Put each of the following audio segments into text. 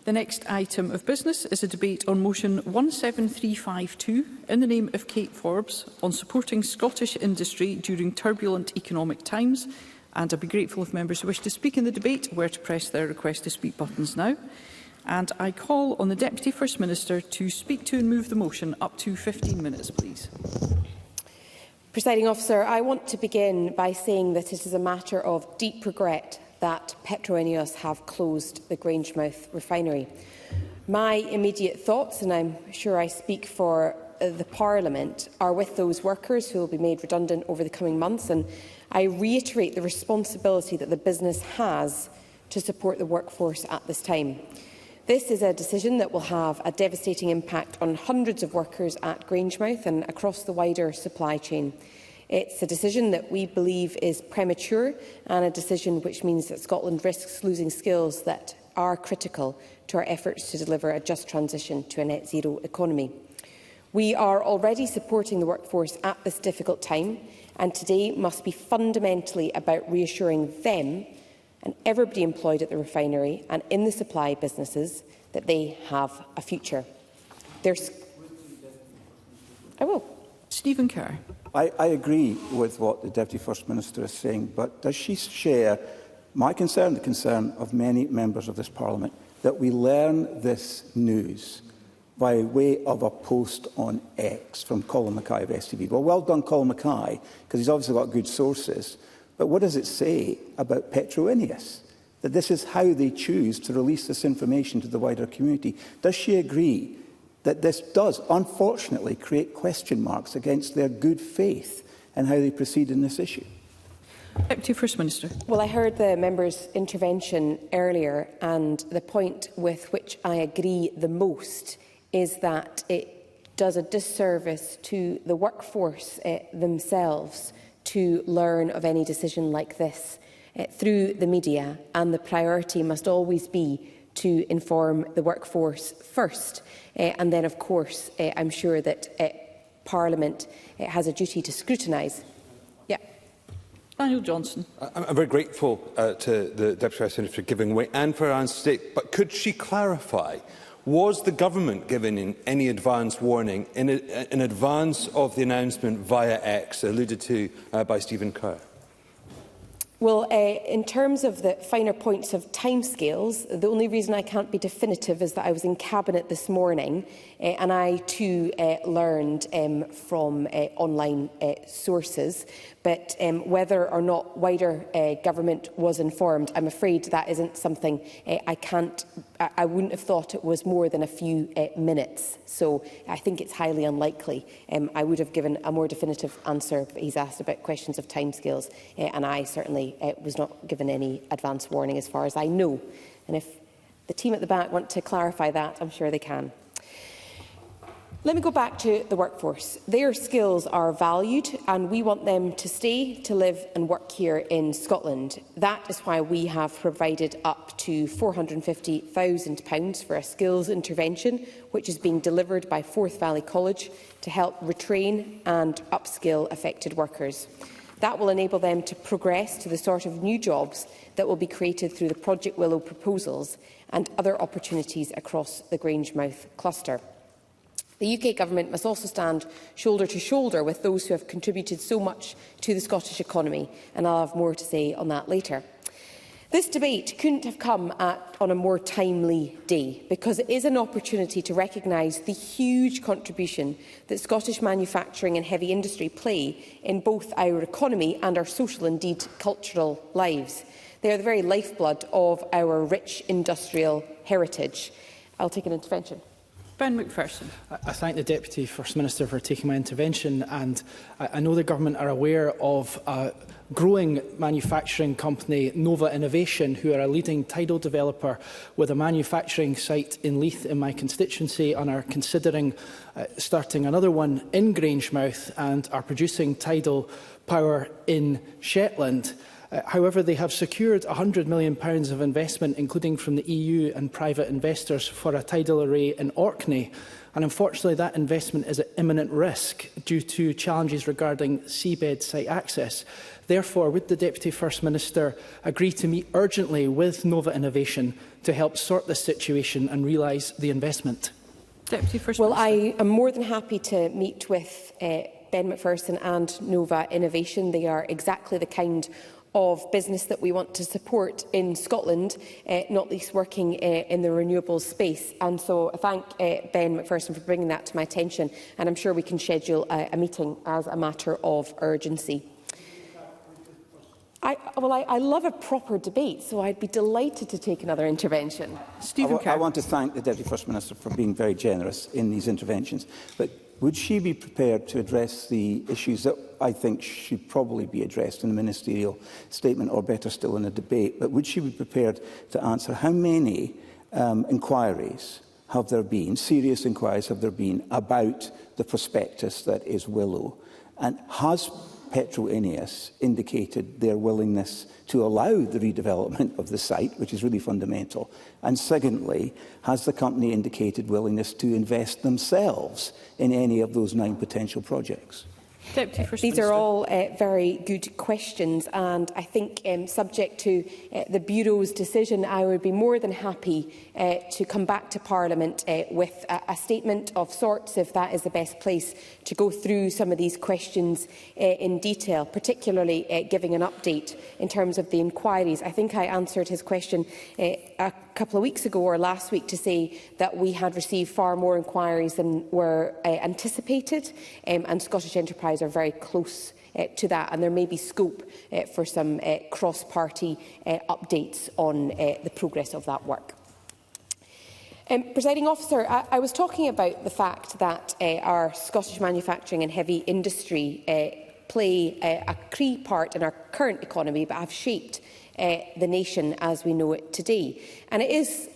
The next item of business is a debate on motion 17352 in the name of Kate Forbes on supporting Scottish industry during turbulent economic times. And I'd be grateful if members who wish to speak in the debate were to press their request to speak buttons now. And I call on the Deputy First Minister to speak to and move the motion. Up to 15 minutes, please. Presiding Officer, I want to begin by saying that it is a matter of deep regret that Petro-Ineos have closed the Grangemouth refinery. My immediate thoughts, and I'm sure I speak for the Parliament, are with those workers who will be made redundant over the coming months, and I reiterate the responsibility that the business has to support the workforce at this time. This is a decision that will have a devastating impact on hundreds of workers at Grangemouth and across the wider supply chain. It's a decision that we believe is premature and a decision which means that Scotland risks losing skills that are critical to our efforts to deliver a just transition to a net zero economy. We are already supporting the workforce at this difficult time, and today must be fundamentally about reassuring them and everybody employed at the refinery and in the supply businesses that they have a future. I will. Stephen Kerr. I agree with what the Deputy First Minister is saying, but does she share my concern, the concern of many members of this Parliament, that we learn this news by way of a post on X from Colin Mackay of STV? Well done, Colin Mackay, because he's obviously got good sources. But what does it say about Petro-Ineos? That this is how they choose to release this information to the wider community. Does she agree that this does, unfortunately, create question marks against their good faith and how they proceed in this issue? Deputy First Minister. Well, I heard the member's intervention earlier, and the point with which I agree the most is that it does a disservice to the workforce themselves to learn of any decision like this through the media, and the priority must always be to inform the workforce first. And then, of course, I'm sure that Parliament has a duty to scrutinise. Yeah. Daniel Johnson. I'm very grateful to the Deputy First Minister for giving way and for her answer today. But could she clarify, was the government given any advance warning in advance of the announcement via X alluded to by Stephen Kerr? Well, in terms of the finer points of timescales, the only reason I can't be definitive is that I was in Cabinet this morning and I too learned from online sources. But whether or not wider government was informed, I'm afraid that isn't something I wouldn't have thought it was more than a few minutes. So I think it's highly unlikely. I would have given a more definitive answer, but he's asked about questions of timescales, and I certainly was not given any advance warning as far as I know. And if the team at the back want to clarify that, I'm sure they can. Let me go back to the workforce. Their skills are valued and we want them to stay, to live and work here in Scotland. That is why we have provided up to £450,000 for a skills intervention, which is being delivered by Forth Valley College to help retrain and upskill affected workers. That will enable them to progress to the sort of new jobs that will be created through the Project Willow proposals and other opportunities across the Grangemouth cluster. The UK Government must also stand shoulder to shoulder with those who have contributed so much to the Scottish economy, and I'll have more to say on that later. This debate couldn't have come on a more timely day, because it is an opportunity to recognise the huge contribution that Scottish manufacturing and heavy industry play in both our economy and our social, indeed cultural lives. They are the very lifeblood of our rich industrial heritage. I'll take an intervention. Ben Macpherson. I thank the Deputy First Minister for taking my intervention, and I know the Government are aware of a growing manufacturing company, Nova Innovation, who are a leading tidal developer with a manufacturing site in Leith in my constituency, and are considering starting another one in Grangemouth and are producing tidal power in Shetland. However, they have secured £100 million of investment, including from the EU and private investors, for a tidal array in Orkney. And unfortunately, that investment is at imminent risk due to challenges regarding seabed site access. Therefore, would the Deputy First Minister agree to meet urgently with Nova Innovation to help sort this situation and realise the investment? Deputy First Well, Minister. I am more than happy to meet with Ben McPherson and Nova Innovation. They are exactly the kind of business that we want to support in Scotland, not least working in the renewables space. And so I thank Ben McPherson for bringing that to my attention, and I'm sure we can schedule a meeting as a matter of urgency. I love a proper debate, so I'd be delighted to take another intervention. Stephen I want to thank the Deputy First Minister for being very generous in these interventions. But would she be prepared to address the issues that I think should probably be addressed in the ministerial statement, or better still in a debate? But would she be prepared to answer how many inquiries have there been, serious inquiries have there been, about the prospectus that is Willow? And has Petro Ineos indicated their willingness to allow the redevelopment of the site, which is really fundamental? And secondly, has the company indicated willingness to invest themselves in any of those 9 potential projects? These are all very good questions, and I think subject to the Bureau's decision, I would be more than happy to come back to Parliament with a statement of sorts, if that is the best place to go through some of these questions in detail, particularly giving an update in terms of the inquiries. I think I answered his question a couple of weeks ago or last week to say that we had received far more inquiries than were anticipated, and Scottish Enterprise are very close to that, and there may be scope for some cross-party updates on the progress of that work. Presiding Officer, I was talking about the fact that our Scottish manufacturing and heavy industry play a key part in our current economy, but have shaped the nation as we know it today. And it is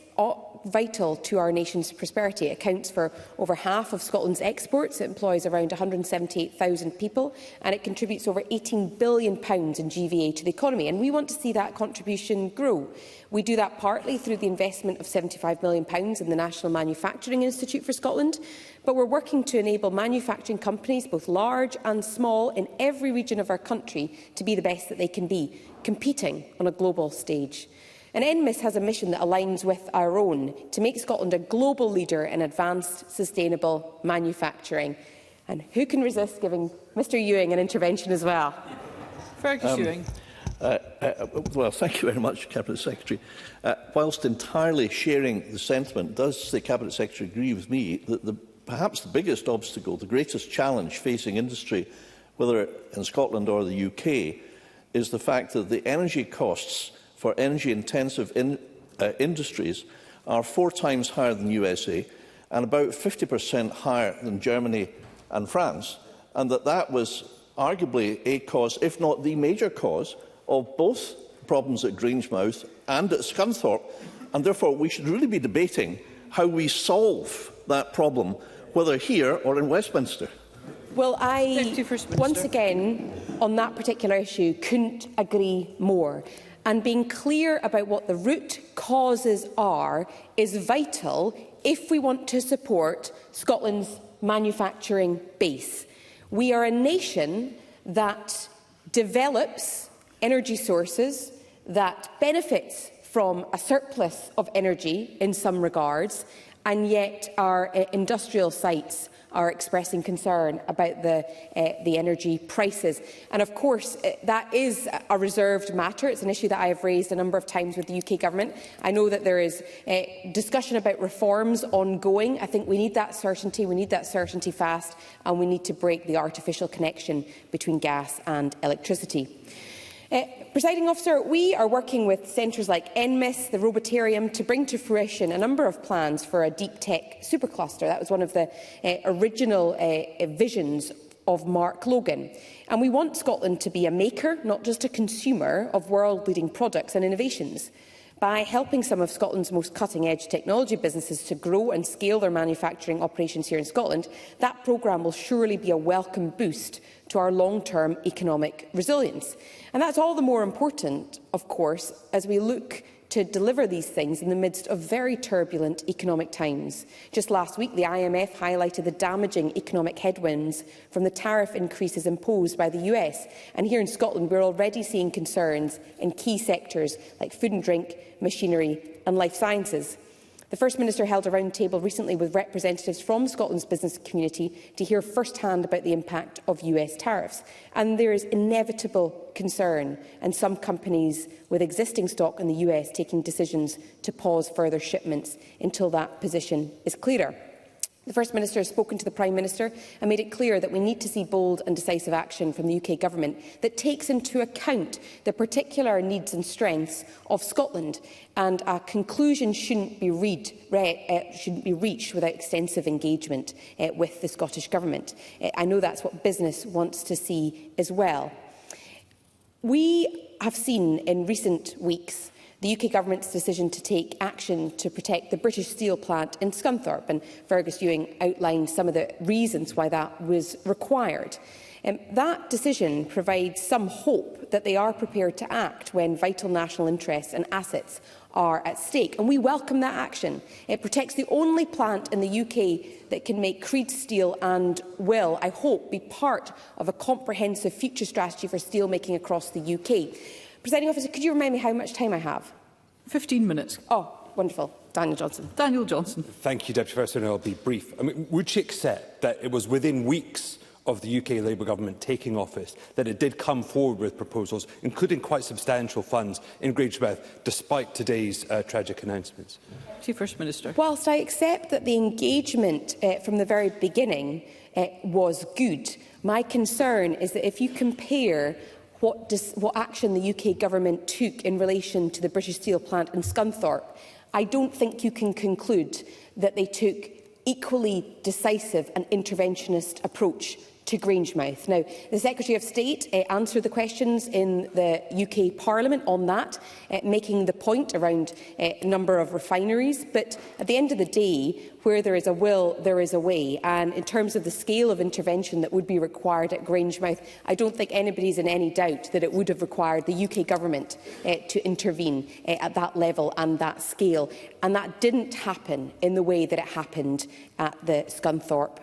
vital to our nation's prosperity. It accounts for over half of Scotland's exports, it employs around 178,000 people, and it contributes over £18 billion in GVA to the economy. And we want to see that contribution grow. We do that partly through the investment of £75 million in the National Manufacturing Institute for Scotland, but we're working to enable manufacturing companies, both large and small, in every region of our country to be the best that they can be, competing on a global stage. And NMIS has a mission that aligns with our own, to make Scotland a global leader in advanced, sustainable manufacturing. And who can resist giving Mr Ewing an intervention as well? Fergus Ewing. Well, thank you very much, Cabinet Secretary. Whilst entirely sharing the sentiment, does the Cabinet Secretary agree with me that perhaps the biggest obstacle, the greatest challenge facing industry, whether in Scotland or the UK, is the fact that the energy costs for energy-intensive industries are 4 times higher than the USA and about 50% higher than Germany and France, and that was arguably a cause, if not the major cause, of both problems at Grangemouth and at Scunthorpe, and therefore we should really be debating how we solve that problem, whether here or in Westminster. Well, once again, on that particular issue, couldn't agree more. And being clear about what the root causes are is vital if we want to support Scotland's manufacturing base. We are a nation that develops energy sources, that benefits from a surplus of energy in some regards, and yet our industrial sites are expressing concern about the energy prices. And of course, that is a reserved matter. It's an issue that I have raised a number of times with the UK Government. I know that there is discussion about reforms ongoing. I think we need that certainty. We need that certainty fast, and we need to break the artificial connection between gas and electricity. Presiding Officer, we are working with centres like NMIS, the Robotarium, to bring to fruition a number of plans for a deep tech supercluster. That was one of the original visions of Mark Logan. And we want Scotland to be a maker, not just a consumer, of world-leading products and innovations. By helping some of Scotland's most cutting-edge technology businesses to grow and scale their manufacturing operations here in Scotland, that programme will surely be a welcome boost to our long-term economic resilience. And that's all the more important, of course, as we look to deliver these things in the midst of very turbulent economic times. Just last week, the IMF highlighted the damaging economic headwinds from the tariff increases imposed by the US. And here in Scotland, we're already seeing concerns in key sectors like food and drink, machinery and life sciences. The First Minister held a roundtable recently with representatives from Scotland's business community to hear firsthand about the impact of US tariffs. And there is inevitable concern, and some companies with existing stock in the US taking decisions to pause further shipments until that position is clearer. The First Minister has spoken to the Prime Minister and made it clear that we need to see bold and decisive action from the UK Government that takes into account the particular needs and strengths of Scotland, and a conclusion shouldn't be reached without extensive engagement with the Scottish Government. I know that's what business wants to see as well. We have seen in recent weeks the UK Government's decision to take action to protect the British steel plant in Scunthorpe, and Fergus Ewing outlined some of the reasons why that was required. That decision provides some hope that they are prepared to act when vital national interests and assets are at stake, and we welcome that action. It protects the only plant in the UK that can make Creed steel and will, I hope, be part of a comprehensive future strategy for steelmaking across the UK. Presiding Officer, could you remind me how much time I have? 15 minutes. Oh, wonderful. Daniel Johnson. Daniel Johnson. Thank you, Deputy First Minister. I'll be brief. Would she accept that it was within weeks of the UK Labour Government taking office that it did come forward with proposals, including quite substantial funds in Grangemouth, despite today's tragic announcements? First Minister. Whilst I accept that the engagement from the very beginning was good, my concern is that if you compare what action the UK Government took in relation to the British steel plant in Scunthorpe, I don't think you can conclude that they took equally decisive and interventionist approach to Grangemouth. Now, the Secretary of State answered the questions in the UK Parliament on that, making the point around a number of refineries. But at the end of the day, where there is a will, there is a way. And in terms of the scale of intervention that would be required at Grangemouth, I don't think anybody is in any doubt that it would have required the UK Government to intervene at that level and that scale. And that didn't happen in the way that it happened at the Scunthorpe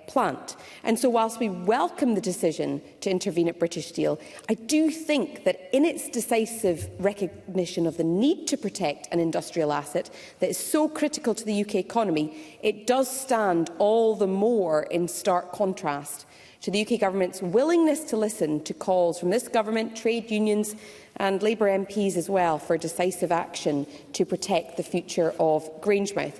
plant. And so whilst we welcome the decision to intervene at British Steel, I do think that in its decisive recognition of the need to protect an industrial asset that is so critical to the UK economy, it does stand all the more in stark contrast to the UK Government's willingness to listen to calls from this Government, trade unions and Labour MPs as well for decisive action to protect the future of Grangemouth.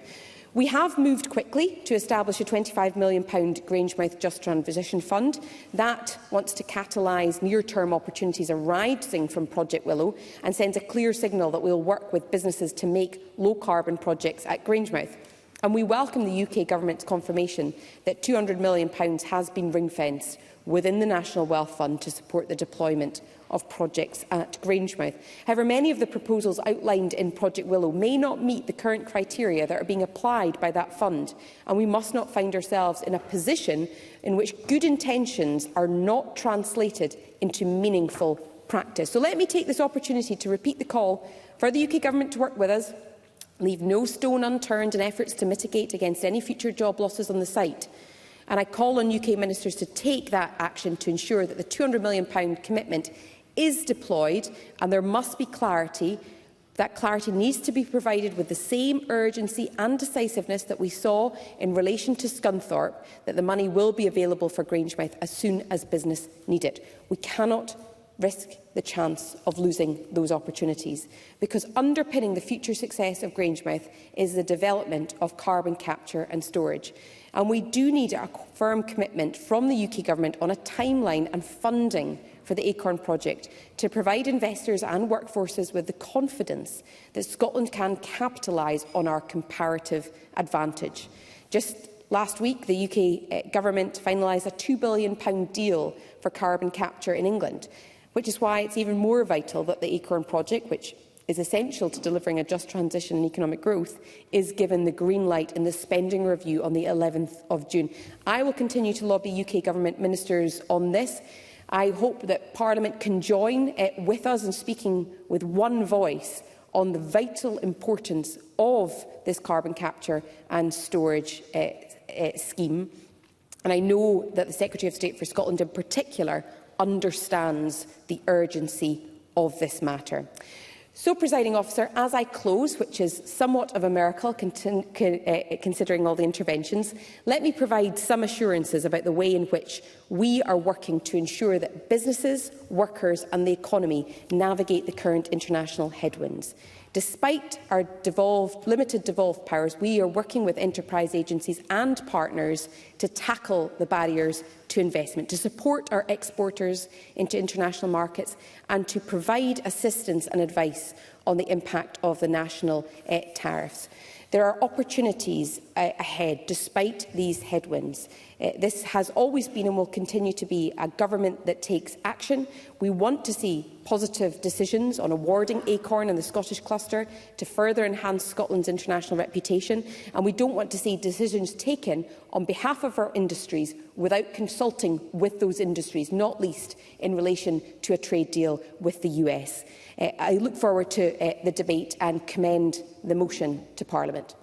We have moved quickly to establish a £25 million Grangemouth Just Transition Fund. That wants to catalyse near-term opportunities arising from Project Willow and sends a clear signal that we will work with businesses to make low-carbon projects at Grangemouth. And we welcome the UK Government's confirmation that £200 million has been ring-fenced within the National Wealth Fund to support the deployment of projects at Grangemouth. However, many of the proposals outlined in Project Willow may not meet the current criteria that are being applied by that fund, and we must not find ourselves in a position in which good intentions are not translated into meaningful practice. So let me take this opportunity to repeat the call for the UK Government to work with us, leave no stone unturned in efforts to mitigate against any future job losses on the site. And I call on UK ministers to take that action to ensure that the £200 million commitment is deployed, and there must be clarity. That clarity needs to be provided with the same urgency and decisiveness that we saw in relation to Scunthorpe, that the money will be available for Grangemouth as soon as business need it. We cannot risk the chance of losing those opportunities, because underpinning the future success of Grangemouth is the development of carbon capture and storage. And we do need a firm commitment from the UK Government on a timeline and funding for the Acorn project to provide investors and workforces with the confidence that Scotland can capitalise on our comparative advantage. Just last week, the UK Government finalised a £2 billion deal for carbon capture in England, which is why it's even more vital that the Acorn project, which is essential to delivering a just transition and economic growth, is given the green light in the spending review on the 11th of June. I will continue to lobby UK Government ministers on this. I hope that Parliament can join with us in speaking with one voice on the vital importance of this carbon capture and storage scheme. And I know that the Secretary of State for Scotland in particular understands the urgency of this matter. So, Presiding Officer, as I close, which is somewhat of a miracle considering all the interventions, let me provide some assurances about the way in which we are working to ensure that businesses, workers and the economy navigate the current international headwinds. Despite our limited devolved powers, we are working with enterprise agencies and partners to tackle the barriers to investment, to support our exporters into international markets and to provide assistance and advice on the impact of the national tariffs. There are opportunities ahead despite these headwinds. This has always been and will continue to be a government that takes action. We want to see positive decisions on awarding Acorn and the Scottish cluster to further enhance Scotland's international reputation, and we don't want to see decisions taken on behalf of our industries without consulting with those industries, not least in relation to a trade deal with the US. I look forward to the debate and commend the motion to Parliament.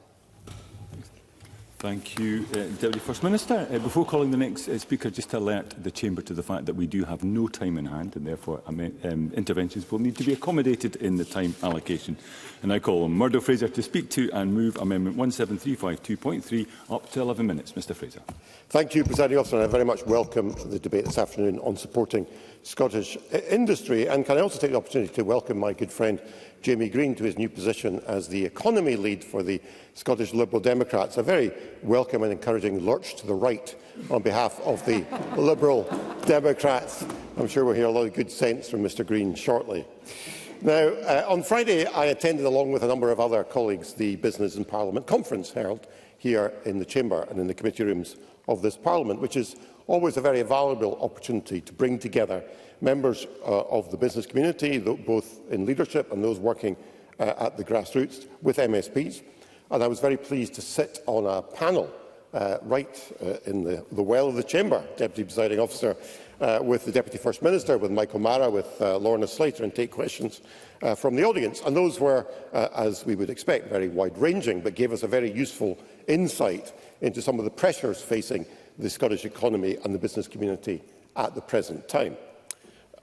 Thank you, Deputy First Minister. Before calling the next speaker, just to alert the Chamber to the fact that we do have no time in hand and therefore interventions will need to be accommodated in the time allocation. And I call on Murdo Fraser to speak to and move Amendment 17352.3 up to 11 minutes. Mr Fraser. Thank you, Presiding Officer. I very much welcome the debate this afternoon on supporting Scottish industry, and can I also take the opportunity to welcome my good friend Jamie Green to his new position as the economy lead for the Scottish Liberal Democrats. A very welcome and encouraging lurch to the right on behalf of the Liberal Democrats. I'm sure we'll hear a lot of good sense from Mr Green shortly. Now, on Friday, I attended, along with a number of other colleagues, the Business in Parliament conference held here in the Chamber and in the committee rooms of this Parliament, which is always a very valuable opportunity to bring together members of the business community, both in leadership and those working at the grassroots, with MSPs. And I was very pleased to sit on a panel in the well of the Chamber, Deputy Presiding Officer, with the Deputy First Minister, with Michael Mara, with Lorna Slater, and take questions from the audience. And those were, as we would expect, very wide-ranging, but gave us a very useful insight into some of the pressures facing the Scottish economy and the business community at the present time.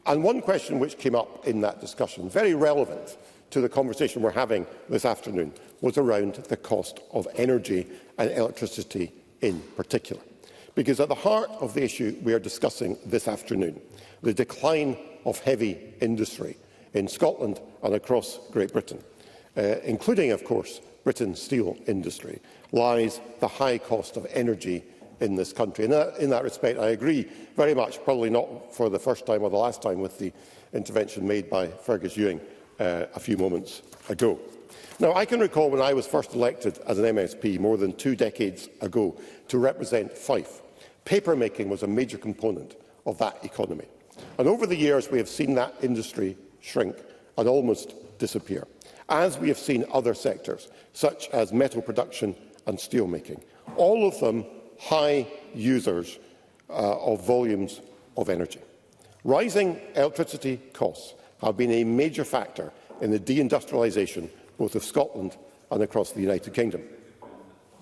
And one question which came up in that discussion, very relevant to the conversation we're having this afternoon, was around the cost of energy and electricity in particular. Because at the heart of the issue we are discussing this afternoon, the decline of heavy industry in Scotland and across Great Britain, including, of course, Britain's steel industry, lies the high cost of energy in this country. And in that respect, I agree very much, probably not for the first time or the last time, with the intervention made by Fergus Ewing a few moments ago. Now, I can recall when I was first elected as an MSP more than 2 decades ago to represent Fife. Papermaking was a major component of that economy. And over the years, we have seen that industry shrink and almost disappear, as we have seen other sectors, such as metal production and steelmaking, all of them high users of volumes of energy. Rising electricity costs have been a major factor in the deindustrialisation both of Scotland and across the United Kingdom.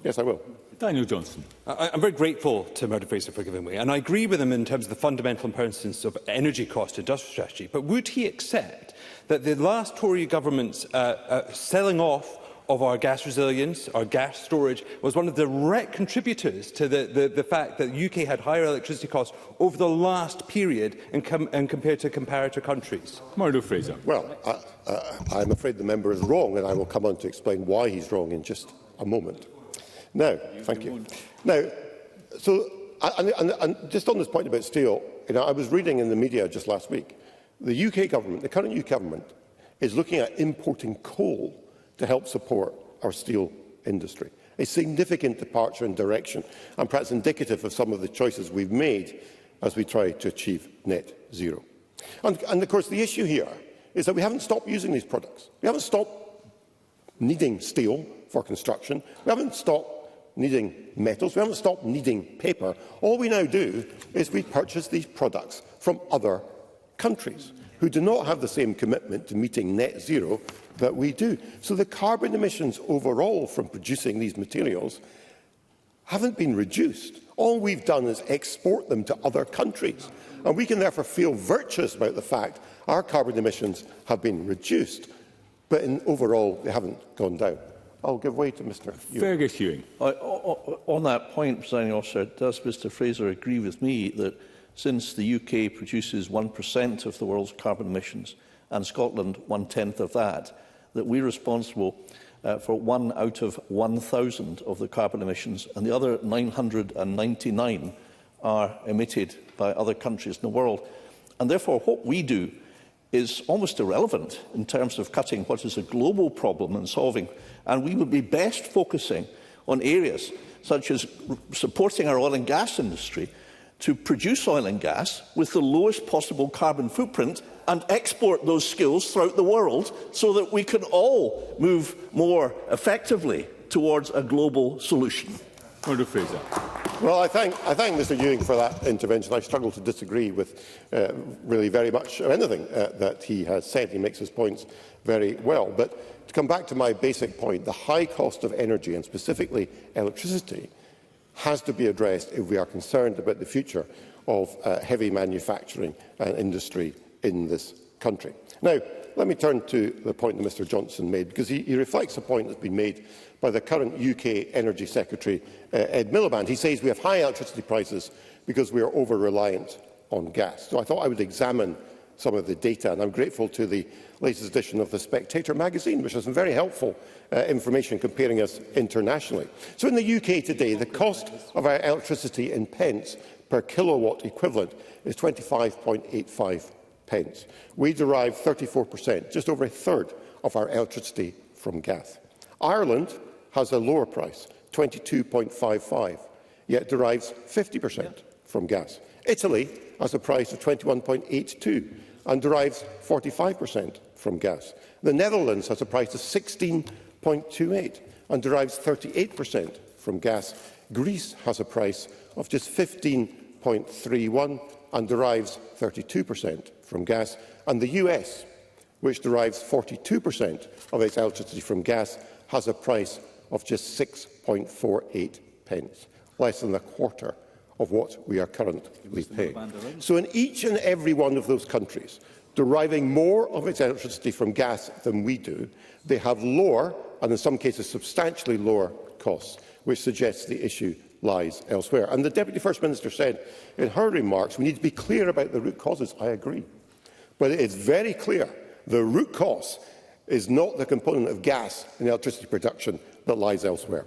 Yes, I will. Daniel Johnson. I'm very grateful to Murdo Fraser for giving way, and I agree with him in terms of the fundamental importance of energy cost industrial strategy. But would he accept that the last Tory government's selling off of our gas resilience, our gas storage, was one of the direct contributors to the fact that the UK had higher electricity costs over the last period and compared to comparator countries? Murdo Fraser. Well, I'm afraid the member is wrong, and I will come on to explain why he's wrong in just a moment. Now, thank you. Now, so, and just on this point about steel, I was reading in the media just last week, the UK government, the current UK government, is looking at importing coal to help support our steel industry. A significant departure in direction, and perhaps indicative of some of the choices we've made as we try to achieve net zero. And of course, the issue here is that we haven't stopped using these products. We haven't stopped needing steel for construction. We haven't stopped needing metals. We haven't stopped needing paper. All we now do is we purchase these products from other countries who do not have the same commitment to meeting net zero that we do. So the carbon emissions overall from producing these materials haven't been reduced. All we've done is export them to other countries. And we can therefore feel virtuous about the fact our carbon emissions have been reduced, but overall they haven't gone down. I'll give way to Mr. Fergus Ewing. On that point, Presiding Officer, does Mr Fraser agree with me that since the UK produces 1% of the world's carbon emissions and Scotland 1/10 of that, that we're responsible for 1 out of 1,000 of the carbon emissions, and the other 999 are emitted by other countries in the world. And therefore, what we do is almost irrelevant in terms of cutting what is a global problem and solving. And we would be best focusing on areas such as supporting our oil and gas industry to produce oil and gas with the lowest possible carbon footprint and export those skills throughout the world so that we can all move more effectively towards a global solution. Order Fraser. Well, I thank Mr Ewing for that intervention. I struggle to disagree with really very much anything that he has said. He makes his points very well. But to come back to my basic point, the high cost of energy, and specifically electricity, has to be addressed if we are concerned about the future of heavy manufacturing and industry in this country. Now, let me turn to the point that Mr Johnson made, because he reflects a point that's been made by the current UK Energy Secretary, Ed Miliband. He says we have high electricity prices because we are over-reliant on gas. So I thought I would examine some of the data, and I'm grateful to the latest edition of The Spectator magazine, which has some very helpful information comparing us internationally. So in the UK today, the cost of our electricity in pence per kilowatt equivalent is 25.85 pence. We derive 34%, just over a third of our electricity from gas. Ireland has a lower price, 22.55, yet derives 50% from gas. Italy has a price of 21.82 and derives 45% from gas. The Netherlands has a price of 16.28 and derives 38% from gas. Greece has a price of just 15.31 and derives 32% from gas. And the US, which derives 42% of its electricity from gas, has a price of just 6.48 pence, less than a quarter of what we are currently paying. So in each and every one of those countries, deriving more of its electricity from gas than we do, they have lower, and in some cases substantially lower, costs, which suggests the issue lies elsewhere. And the Deputy First Minister said in her remarks, we need to be clear about the root causes. I agree. But it is very clear the root cause is not the component of gas in electricity production that lies elsewhere.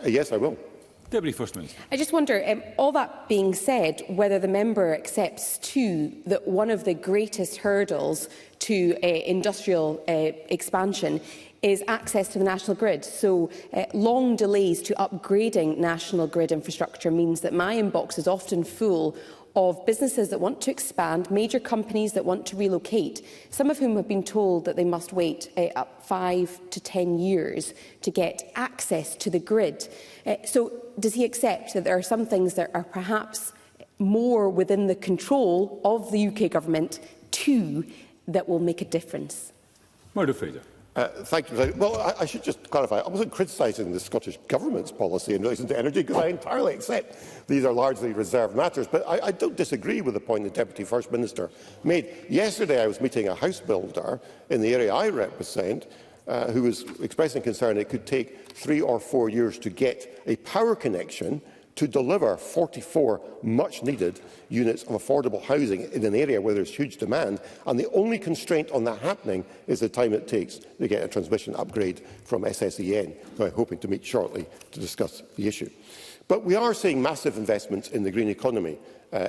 Yes, I will. Deputy First Minister. I just wonder, all that being said, whether the member accepts too that one of the greatest hurdles to industrial expansion is access to the national grid. So long delays to upgrading national grid infrastructure means that my inbox is often full of businesses that want to expand, major companies that want to relocate, some of whom have been told that they must wait up 5 to 10 years to get access to the grid. So does he accept that there are some things that are perhaps more within the control of the UK government too that will make a difference? Murdo Fraser. Thank you. Well, I should just clarify. I wasn't criticising the Scottish Government's policy in relation to energy, because I entirely accept these are largely reserved matters. But I don't disagree with the point the Deputy First Minister made. Yesterday, I was meeting a house builder in the area I represent, who was expressing concern it could take 3 or 4 years to get a power connection to deliver 44 much-needed units of affordable housing in an area where there's huge demand, and the only constraint on that happening is the time it takes to get a transmission upgrade from SSEN, who I'm hoping to meet shortly to discuss the issue. But we are seeing massive investments in the green economy,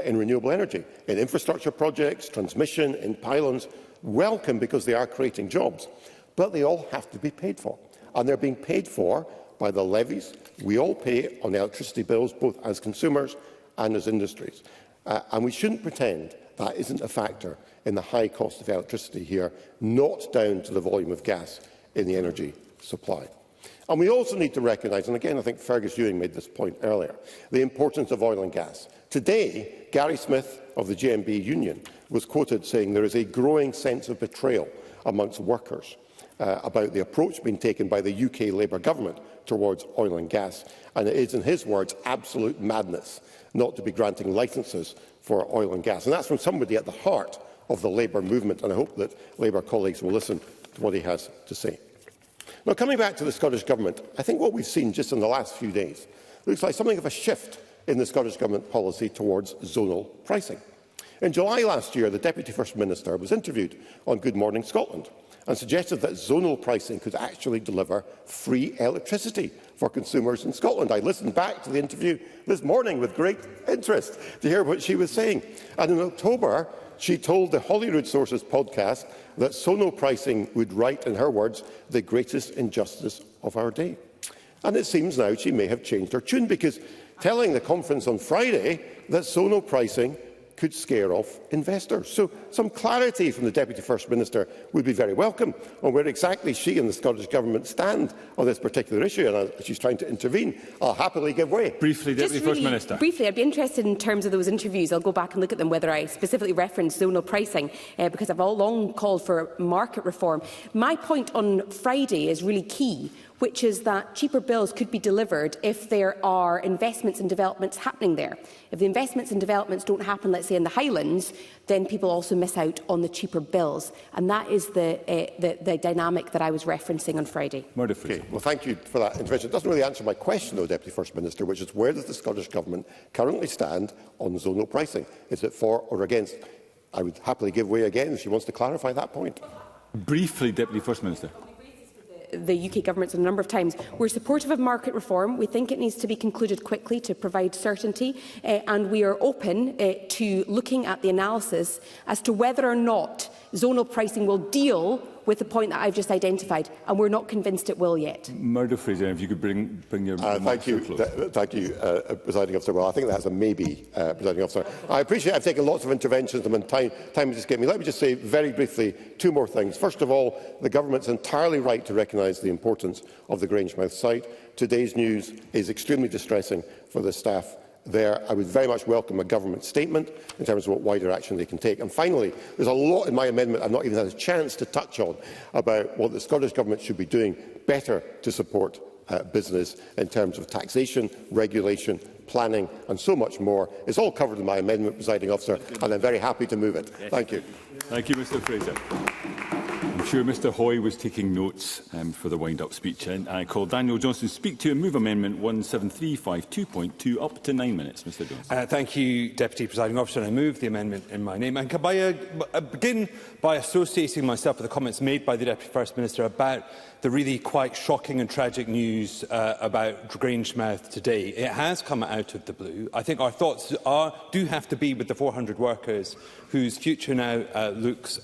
in renewable energy, in infrastructure projects, transmission, in pylons. Welcome, because they are creating jobs. But they all have to be paid for, and they're being paid for by the levies we all pay on electricity bills, both as consumers and as industries. And we shouldn't pretend that isn't a factor in the high cost of electricity here, not down to the volume of gas in the energy supply. And we also need to recognise, and again I think Fergus Ewing made this point earlier, the importance of oil and gas. Today, Gary Smith of the GMB Union was quoted saying there is a growing sense of betrayal amongst workers about the approach being taken by the UK Labour government towards oil and gas, and it is, in his words, absolute madness not to be granting licences for oil and gas. And that's from somebody at the heart of the Labour movement, and I hope that Labour colleagues will listen to what he has to say. Now, coming back to the Scottish Government, I think what we've seen just in the last few days looks like something of a shift in the Scottish Government policy towards zonal pricing. In July last year, the Deputy First Minister was interviewed on Good Morning Scotland and suggested that zonal pricing could actually deliver free electricity for consumers in Scotland. I listened back to the interview this morning with great interest to hear what she was saying. And in October, she told the Holyrood Sources podcast that zonal pricing would right, in her words, the greatest injustice of our day. And it seems now she may have changed her tune, because telling the conference on Friday that zonal pricing could scare off investors. So some clarity from the Deputy First Minister would be very welcome on where exactly she and the Scottish Government stand on this particular issue, and as she's trying to intervene, I'll happily give way. Briefly, Deputy First Minister. Briefly, I'd be interested in terms of those interviews. I'll go back and look at them, whether I specifically referenced zonal pricing, because I've all long called for market reform. My point on Friday is really key, which is that cheaper bills could be delivered if there are investments and developments happening there. If the investments and developments don't happen, let's say in the Highlands, then people also miss out on the cheaper bills. And that is the dynamic that I was referencing on Friday. Okay. Well, thank you for that intervention. It doesn't really answer my question, though, Deputy First Minister, which is where does the Scottish Government currently stand on zonal pricing? Is it for or against? I would happily give way again if she wants to clarify that point. Briefly, Deputy First Minister. The UK Government a number of times. We're supportive of market reform. We think it needs to be concluded quickly to provide certainty, and we are open to looking at the analysis as to whether or not zonal pricing will deal with the point that I've just identified, and we're not convinced it will yet. Murdo Fraser, if you could bring your thank you, Presiding Officer. Well, I think that's a maybe, Presiding Officer. I appreciate I've taken lots of interventions and time has escaped me. Let me just say very briefly two more things. First of all, the Government's entirely right to recognise the importance of the Grangemouth site. Today's news is extremely distressing for the staff there. I would very much welcome a government statement in terms of what wider action they can take. And finally, there's a lot in my amendment I've not even had a chance to touch on about what the Scottish Government should be doing better to support business in terms of taxation, regulation, planning and so much more. It's all covered in my amendment, Presiding Officer, and I'm very happy to move it. Yes. Thank you. Thank you, Mr Fraser. I'm sure Mr Hoy was taking notes for the wind-up speech. And I call Daniel Johnson speak to and move Amendment 17352.2 up to 9 minutes. Mr Johnson. Thank you, Deputy Presiding Officer. I move the amendment in my name. And can I begin by associating myself with the comments made by the Deputy First Minister about the really quite shocking and tragic news about Grangemouth today. It has come out of the blue. I think our thoughts do have to be with the 400 workers whose future now looks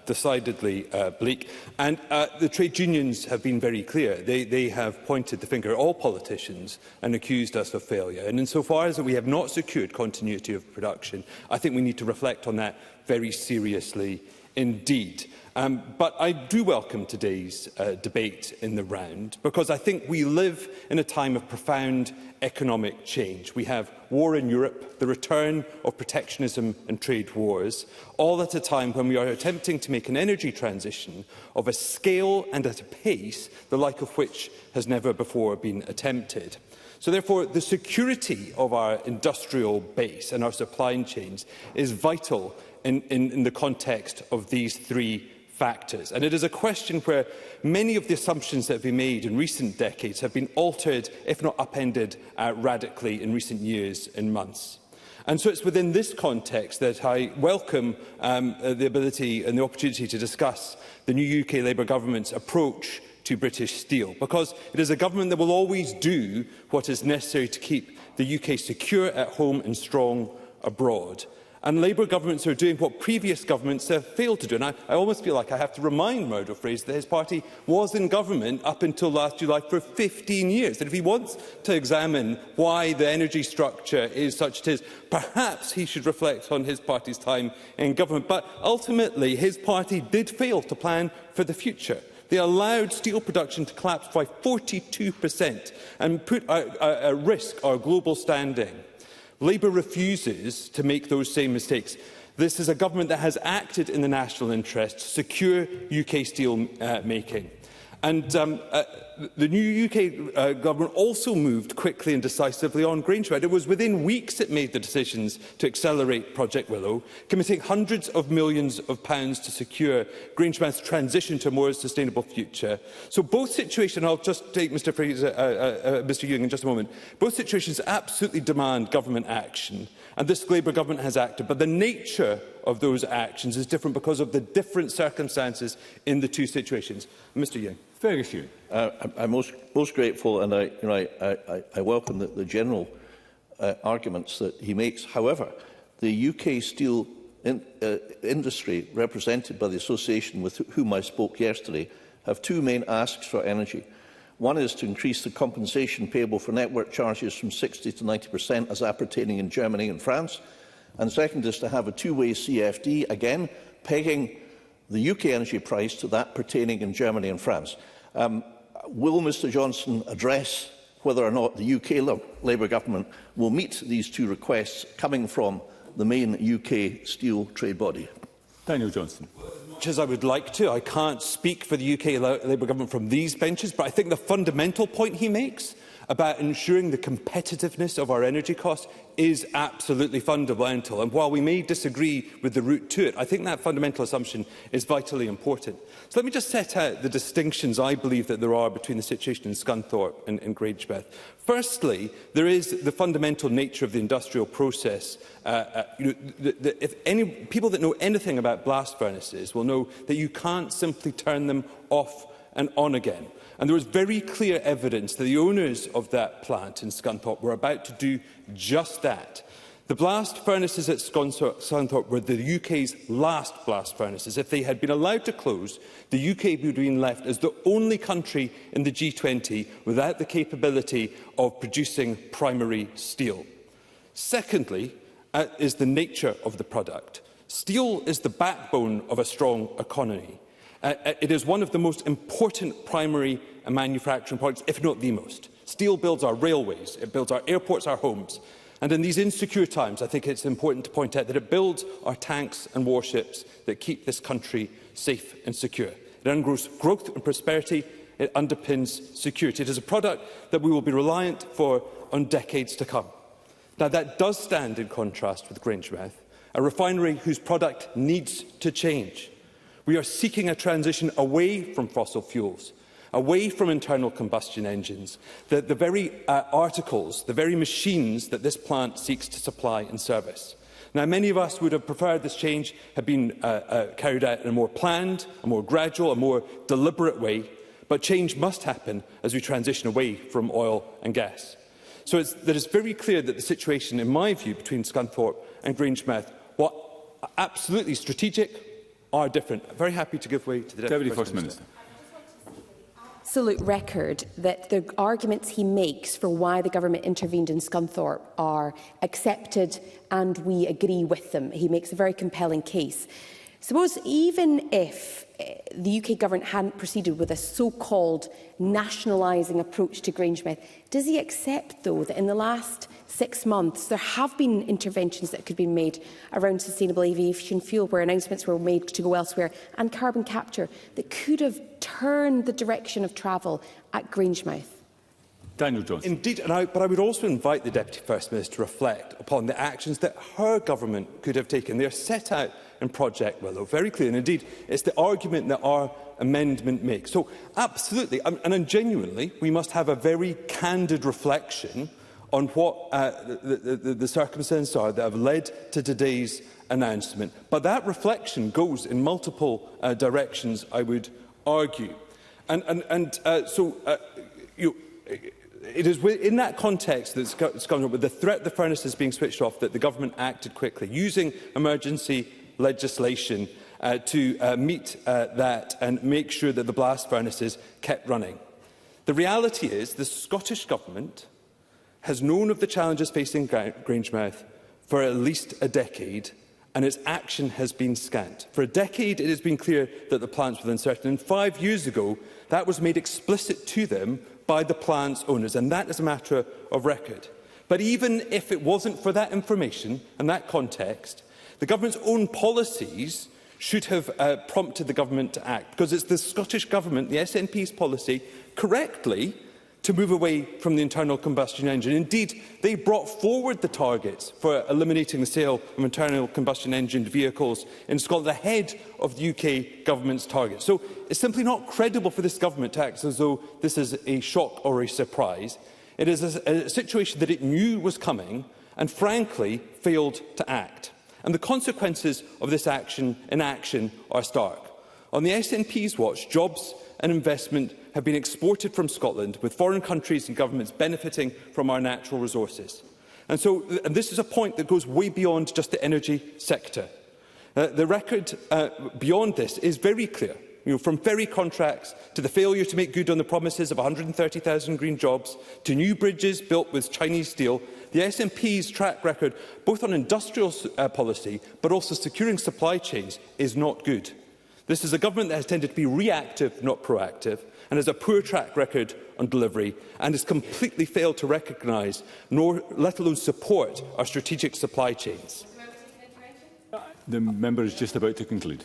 decidedly bleak. And the trade unions have been very clear. They have pointed the finger at all politicians and accused us of failure. And insofar as we have not secured continuity of production, I think we need to reflect on that very seriously indeed. But I do welcome today's debate in the round, because I think we live in a time of profound economic change. We have war in Europe, the return of protectionism and trade wars, all at a time when we are attempting to make an energy transition of a scale and at a pace the like of which has never before been attempted. So therefore, the security of our industrial base and our supply chains is vital in the context of these three factors. And it is a question where many of the assumptions that have been made in recent decades have been altered, if not upended, radically in recent years and months. And so it's within this context that I welcome the ability and the opportunity to discuss the new UK Labour Government's approach to British Steel, because it is a government that will always do what is necessary to keep the UK secure at home and strong abroad. And Labour governments are doing what previous governments have failed to do. And I almost feel like I have to remind Murdo Fraser that his party was in government up until last July for 15 years. And if he wants to examine why the energy structure is such it is, perhaps he should reflect on his party's time in government. But ultimately, his party did fail to plan for the future. They allowed steel production to collapse by 42% and put at risk our global standing. Labour refuses to make those same mistakes. This is a government that has acted in the national interest to secure UK steel making. And the new UK government also moved quickly and decisively on Grangemouth. It was within weeks it made the decisions to accelerate Project Willow, committing hundreds of millions of pounds to secure Grangemouth's transition to a more sustainable future. So both situations, I'll just take Mr Fraser, Mr Ewing in just a moment, both situations absolutely demand government action. And this Labour government has acted, but the nature of those actions is different because of the different circumstances in the two situations. Mr Ewing. Fergus Ewing. I'm most grateful, and I welcome the general arguments that he makes. However, the UK steel industry, represented by the association with whom I spoke yesterday, have two main asks for energy. One is to increase the compensation payable for network charges from 60 to 90% as appertaining in Germany and France. And second is to have a two-way CFD, again, pegging the UK energy price to that pertaining in Germany and France. Will Mr Johnson address whether or not the UK Labour government will meet these two requests coming from the main UK steel trade body? Daniel Johnson. Much as I would like to, I can't speak for the UK Labour government from these benches, but I think the fundamental point he makes about ensuring the competitiveness of our energy costs is absolutely fundamental. And while we may disagree with the route to it, I think that fundamental assumption is vitally important. So let me just set out the distinctions I believe that there are between the situation in Scunthorpe and Grangemouth. Firstly, there is the fundamental nature of the industrial process. People that know anything about blast furnaces will know that you can't simply turn them off and on again. And there was very clear evidence that the owners of that plant in Scunthorpe were about to do just that. The blast furnaces at Scunthorpe were the UK's last blast furnaces. If they had been allowed to close, the UK would have been left as the only country in the G20 without the capability of producing primary steel. Secondly, is the nature of the product. Steel is the backbone of a strong economy. It is one of the most important primary manufacturing products, if not the most. Steel builds our railways, it builds our airports, our homes. And in these insecure times, I think it's important to point out that it builds our tanks and warships that keep this country safe and secure. It undergrows growth and prosperity. It underpins security. It is a product that we will be reliant for on decades to come. Now, that does stand in contrast with Grangemouth, a refinery whose product needs to change. We are seeking a transition away from fossil fuels, away from internal combustion engines, the very articles, the very machines that this plant seeks to supply and service. Now, many of us would have preferred this change had been carried out in a more planned, a more gradual, a more deliberate way, but change must happen as we transition away from oil and gas. So it is very clear that the situation, in my view, between Scunthorpe and Grangemouth, while absolutely strategic, are different. I'm very happy to give way to the Deputy First Minister. Absolute record that the arguments he makes for why the government intervened in Scunthorpe are accepted and we agree with them. He makes a very compelling case. Suppose even if the UK government hadn't proceeded with a so-called nationalising approach to Grangemouth, does he accept, though, that in the last 6 months there have been interventions that could be made around sustainable aviation fuel, where announcements were made to go elsewhere, and carbon capture that could have turned the direction of travel at Grangemouth? Daniel Johnson. Indeed, but I would also invite the Deputy First Minister to reflect upon the actions that her government could have taken. They are set out in Project Willow, very clear. And indeed, it's the argument that our amendment makes. So, absolutely, and genuinely, we must have a very candid reflection on what the circumstances are that have led to today's announcement. But that reflection goes in multiple directions, I would argue. it is in that context that Scotland, with the threat of the furnaces being switched off, that the government acted quickly, using emergency legislation to meet that and make sure that the blast furnaces kept running. The reality is the Scottish Government has known of the challenges facing Grangemouth for at least a decade, and its action has been scant. For a decade, it has been clear that the plants were uncertain, and 5 years ago, that was made explicit to them by the plant's owners, and that is a matter of record. But even if it wasn't for that information and that context, the government's own policies should have prompted the government to act, because it's the Scottish Government, the SNP's policy, correctly, to move away from the internal combustion engine. Indeed, they brought forward the targets for eliminating the sale of internal combustion engine vehicles in Scotland ahead of the UK Government's target. So it's simply not credible for this Government to act as though this is a shock or a surprise. It is a situation that it knew was coming and, frankly, failed to act. And the consequences of this inaction are stark. On the SNP's watch, jobs and investment have been exported from Scotland, with foreign countries and governments benefiting from our natural resources. And this is a point that goes way beyond just the energy sector. The record beyond this is very clear. From ferry contracts to the failure to make good on the promises of 130,000 green jobs, to new bridges built with Chinese steel, the SNP's track record, both on industrial policy but also securing supply chains, is not good. This is a government that has tended to be reactive, not proactive, and has a poor track record on delivery, and has completely failed to recognise, nor let alone support, our strategic supply chains. The member is just about to conclude.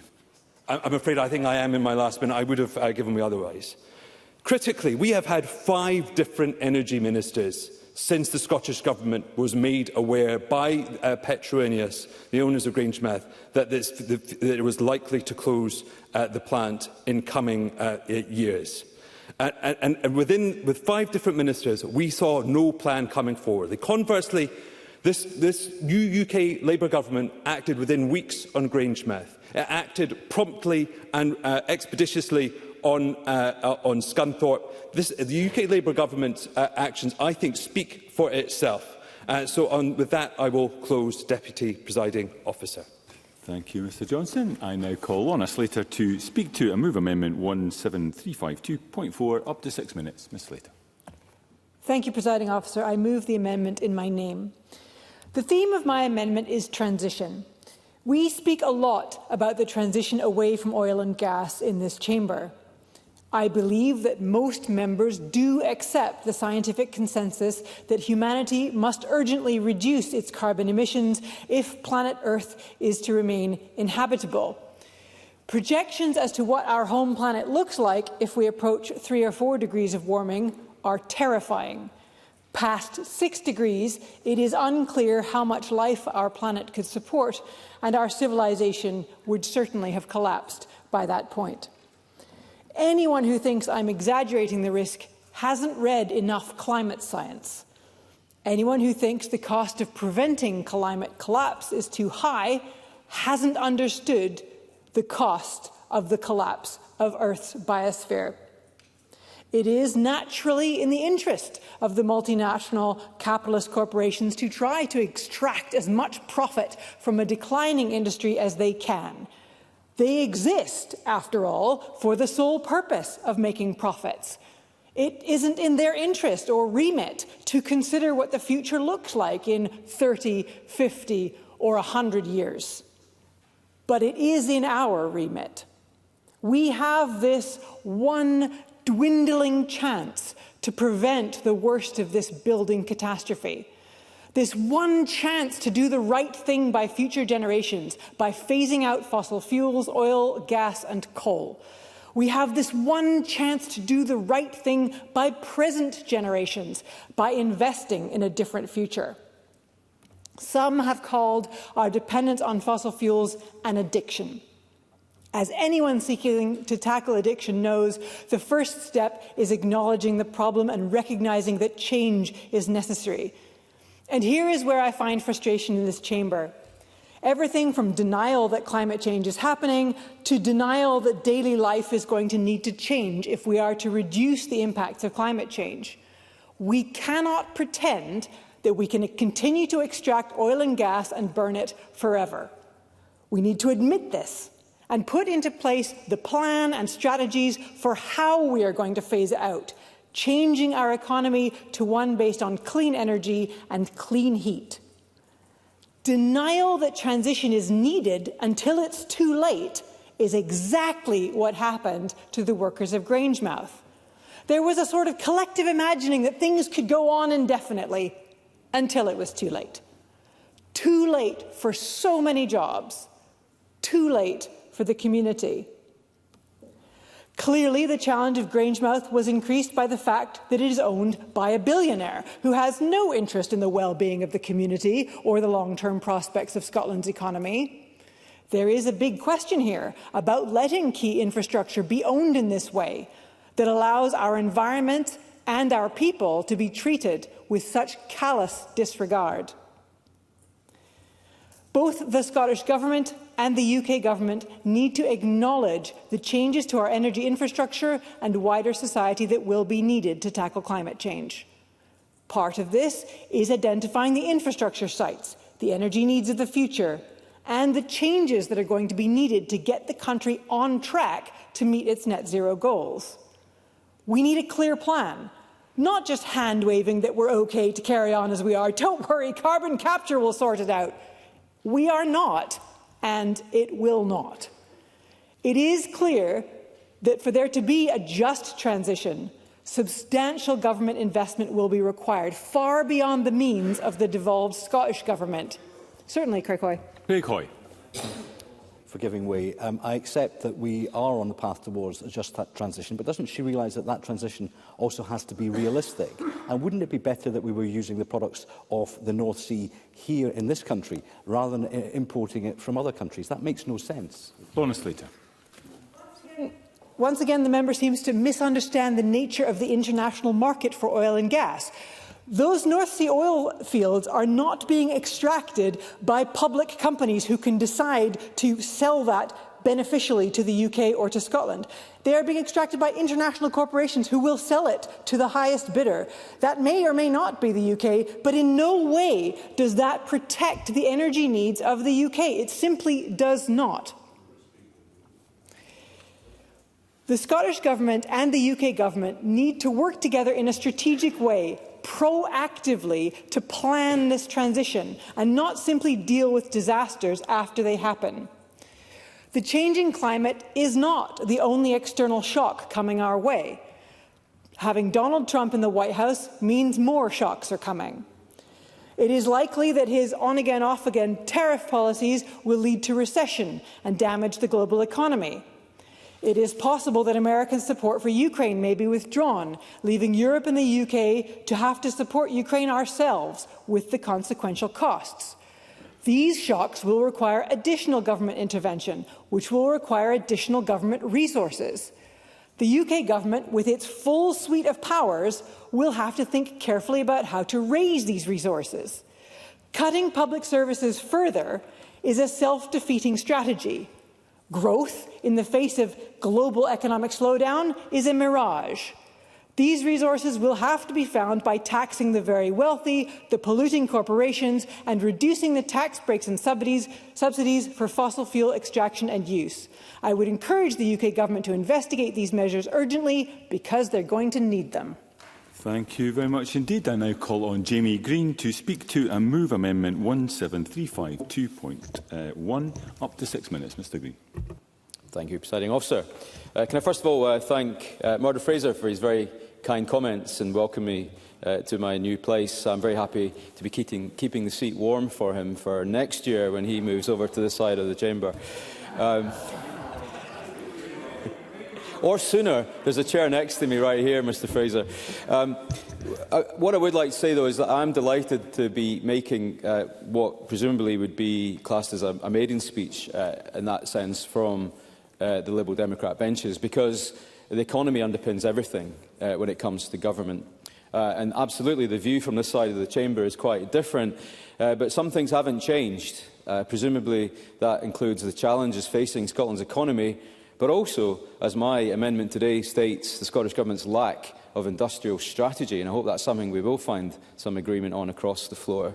I'm afraid I think I am in my last minute. I would have given me otherwise. Critically, we have had 5 different energy ministers since the Scottish Government was made aware by Petroenius, the owners of Grangemouth, that it was likely to close the plant in coming years. And with 5 different ministers, we saw no plan coming forward. Conversely, this new UK Labour Government acted within weeks on Grangemouth. It acted promptly and expeditiously on Scunthorpe. The UK Labour Government's actions, I think, speak for itself. With that, I will close, Deputy Presiding Officer. Thank you, Mr Johnson. I now call on a Slater to speak to and move Amendment 17352.4 up to 6 minutes. Ms Slater. Thank you, Presiding Officer. I move the amendment in my name. The theme of my amendment is transition. We speak a lot about the transition away from oil and gas in this chamber. I believe that most members do accept the scientific consensus that humanity must urgently reduce its carbon emissions if planet Earth is to remain inhabitable. Projections as to what our home planet looks like if we approach 3 or 4 degrees of warming are terrifying. Past 6 degrees, it is unclear how much life our planet could support, and our civilization would certainly have collapsed by that point. Anyone who thinks I'm exaggerating the risk hasn't read enough climate science. Anyone who thinks the cost of preventing climate collapse is too high hasn't understood the cost of the collapse of Earth's biosphere. It is naturally in the interest of the multinational capitalist corporations to try to extract as much profit from a declining industry as they can. They exist, after all, for the sole purpose of making profits. It isn't in their interest or remit to consider what the future looks like in 30, 50, or 100 years. But it is in our remit. We have this one dwindling chance to prevent the worst of this building catastrophe. This one chance to do the right thing by future generations, by phasing out fossil fuels, oil, gas, and coal. We have this one chance to do the right thing by present generations, by investing in a different future. Some have called our dependence on fossil fuels an addiction. As anyone seeking to tackle addiction knows, the first step is acknowledging the problem and recognizing that change is necessary. And here is where I find frustration in this chamber. Everything from denial that climate change is happening to denial that daily life is going to need to change if we are to reduce the impacts of climate change. We cannot pretend that we can continue to extract oil and gas and burn it forever. We need to admit this and put into place the plan and strategies for how we are going to phase it out, changing our economy to one based on clean energy and clean heat. Denial that transition is needed until it's too late is exactly what happened to the workers of Grangemouth. There was a sort of collective imagining that things could go on indefinitely until it was too late. Too late for so many jobs. Too late for the community. Clearly, the challenge of Grangemouth was increased by the fact that it is owned by a billionaire who has no interest in the well-being of the community or the long-term prospects of Scotland's economy. There is a big question here about letting key infrastructure be owned in this way that allows our environment and our people to be treated with such callous disregard. Both the Scottish Government and the UK Government need to acknowledge the changes to our energy infrastructure and wider society that will be needed to tackle climate change. Part of this is identifying the infrastructure sites, the energy needs of the future, and the changes that are going to be needed to get the country on track to meet its net zero goals. We need a clear plan, not just hand-waving that we're okay to carry on as we are. Don't worry, carbon capture will sort it out. We are not, and it will not. It is clear that for there to be a just transition, substantial government investment will be required, far beyond the means of the devolved Scottish Government. Certainly, Kirkhoy. Kirkhoy. For giving way. I accept that we are on the path towards a just transition, but doesn't she realise that that transition also has to be realistic? And wouldn't it be better that we were using the products of the North Sea here in this country rather than importing it from other countries? That makes no sense. Lorna Slater. Once again, the member seems to misunderstand the nature of the international market for oil and gas. Those North Sea oil fields are not being extracted by public companies who can decide to sell that beneficially to the UK or to Scotland. They are being extracted by international corporations who will sell it to the highest bidder. That may or may not be the UK, but in no way does that protect the energy needs of the UK. It simply does not. The Scottish Government and the UK Government need to work together in a strategic way, proactively, to plan this transition and not simply deal with disasters after they happen. The changing climate is not the only external shock coming our way. Having Donald Trump in the White House means more shocks are coming. It is likely that his on-again, off-again tariff policies will lead to recession and damage the global economy. It is possible that American support for Ukraine may be withdrawn, leaving Europe and the UK to have to support Ukraine ourselves with the consequential costs. These shocks will require additional government intervention, which will require additional government resources. The UK Government, with its full suite of powers, will have to think carefully about how to raise these resources. Cutting public services further is a self-defeating strategy. Growth in the face of global economic slowdown is a mirage. These resources will have to be found by taxing the very wealthy, the polluting corporations, and reducing the tax breaks and subsidies for fossil fuel extraction and use. I would encourage the UK Government to investigate these measures urgently because they're going to need them. Thank you very much indeed. I now call on Jamie Green to speak to and move Amendment 17352.1. Up to 6 minutes, Mr Green. Thank you, Presiding Officer. Can I first of all thank Murdo Fraser for his very kind comments and welcome me to my new place. I'm very happy to be keeping the seat warm for him for next year when he moves over to this side of the chamber. Or sooner. There's a chair next to me right here, Mr Fraser. What I would like to say, though, is that I'm delighted to be making what presumably would be classed as a maiden speech in that sense from the Liberal Democrat benches, because the economy underpins everything when it comes to government. And absolutely the view from this side of the chamber is quite different, but some things haven't changed. Presumably that includes the challenges facing Scotland's economy, but also, as my amendment today states, the Scottish Government's lack of industrial strategy, and I hope that's something we will find some agreement on across the floor.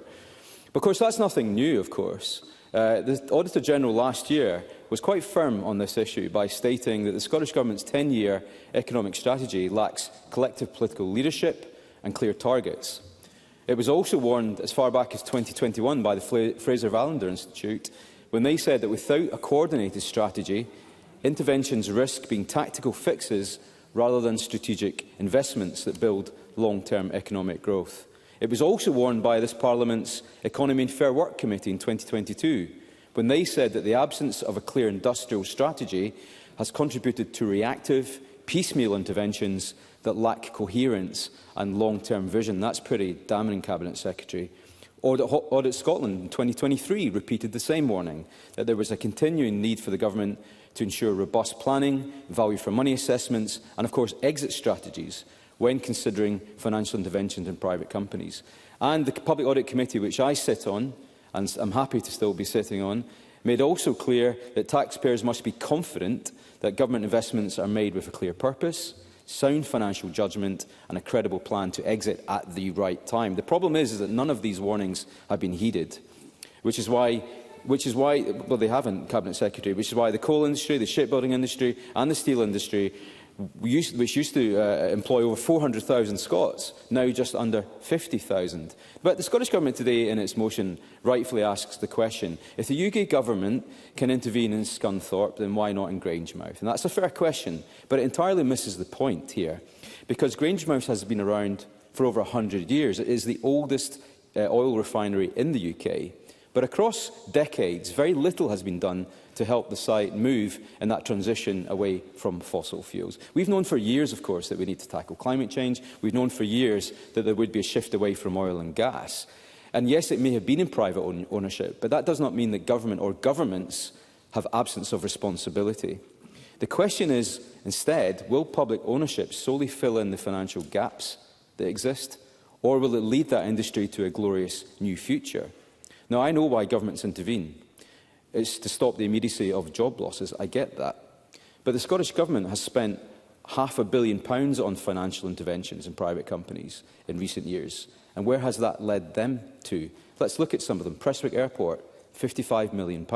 But of course, that's nothing new, of course. The Auditor-General last year was quite firm on this issue by stating that the Scottish Government's 10-year economic strategy lacks collective political leadership and clear targets. It was also warned as far back as 2021 by the Fraser-Vallender Institute when they said that without a coordinated strategy, interventions risk being tactical fixes rather than strategic investments that build long-term economic growth. It was also warned by this Parliament's Economy and Fair Work Committee in 2022, when they said that the absence of a clear industrial strategy has contributed to reactive, piecemeal interventions that lack coherence and long-term vision. That's pretty damning, Cabinet Secretary. Audit Scotland in 2023 repeated the same warning, that there was a continuing need for the Government to ensure robust planning, value for money assessments and, of course, exit strategies when considering financial interventions in private companies. And the Public Audit Committee, which I sit on, and I'm happy to still be sitting on, made also clear that taxpayers must be confident that government investments are made with a clear purpose, sound financial judgment and a credible plan to exit at the right time. The problem is that none of these warnings have been heeded, which is why, well, they haven't, Cabinet Secretary, which is why the coal industry, the shipbuilding industry and the steel industry, which used to employ over 400,000 Scots, now just under 50,000. But the Scottish Government today, in its motion, rightfully asks the question, if the UK Government can intervene in Scunthorpe, then why not in Grangemouth? And that's a fair question, but it entirely misses the point here, because Grangemouth has been around for over 100 years. It is the oldest oil refinery in the UK. But across decades, very little has been done to help the site move in that transition away from fossil fuels. We've known for years, of course, that we need to tackle climate change. We've known for years that there would be a shift away from oil and gas. And yes, it may have been in private ownership, but that does not mean that government or governments have absence of responsibility. The question is, instead, will public ownership solely fill in the financial gaps that exist, or will it lead that industry to a glorious new future? Now, I know why governments intervene. It's to stop the immediacy of job losses. I get that. But the Scottish Government has spent £500 million on financial interventions in private companies in recent years. And where has that led them to? Let's look at some of them. Prestwick Airport, £55 million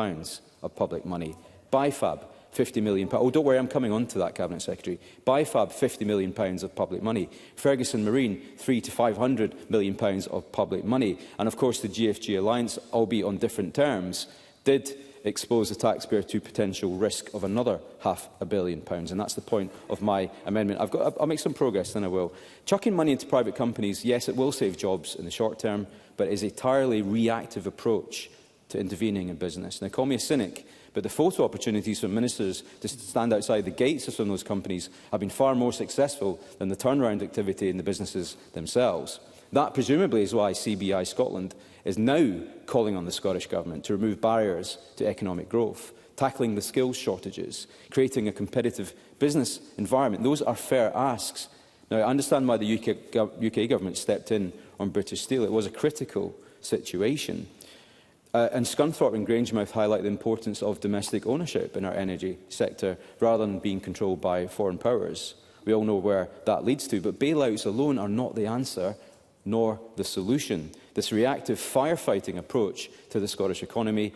of public money. BIFAB, £50 million. Oh, don't worry, I'm coming on to that, Cabinet Secretary. BIFAB, £50 million of public money. Ferguson Marine, £300 to £500 million of public money. And of course, the GFG Alliance, albeit on different terms, did expose the taxpayer to potential risk of another £500 million. And that's the point of my amendment. I'll make some progress, then I will. Chucking money into private companies, yes, it will save jobs in the short term, but it is a entirely reactive approach to intervening in business. Now, call me a cynic, but the photo opportunities for ministers to stand outside the gates of some of those companies have been far more successful than the turnaround activity in the businesses themselves. That, presumably, is why CBI Scotland is now calling on the Scottish Government to remove barriers to economic growth, tackling the skills shortages, creating a competitive business environment. Those are fair asks. Now, I understand why the UK Government stepped in on British Steel. It was a critical situation. And Scunthorpe and Grangemouth highlight the importance of domestic ownership in our energy sector rather than being controlled by foreign powers. We all know where that leads to, but bailouts alone are not the answer nor the solution. This reactive firefighting approach to the Scottish economy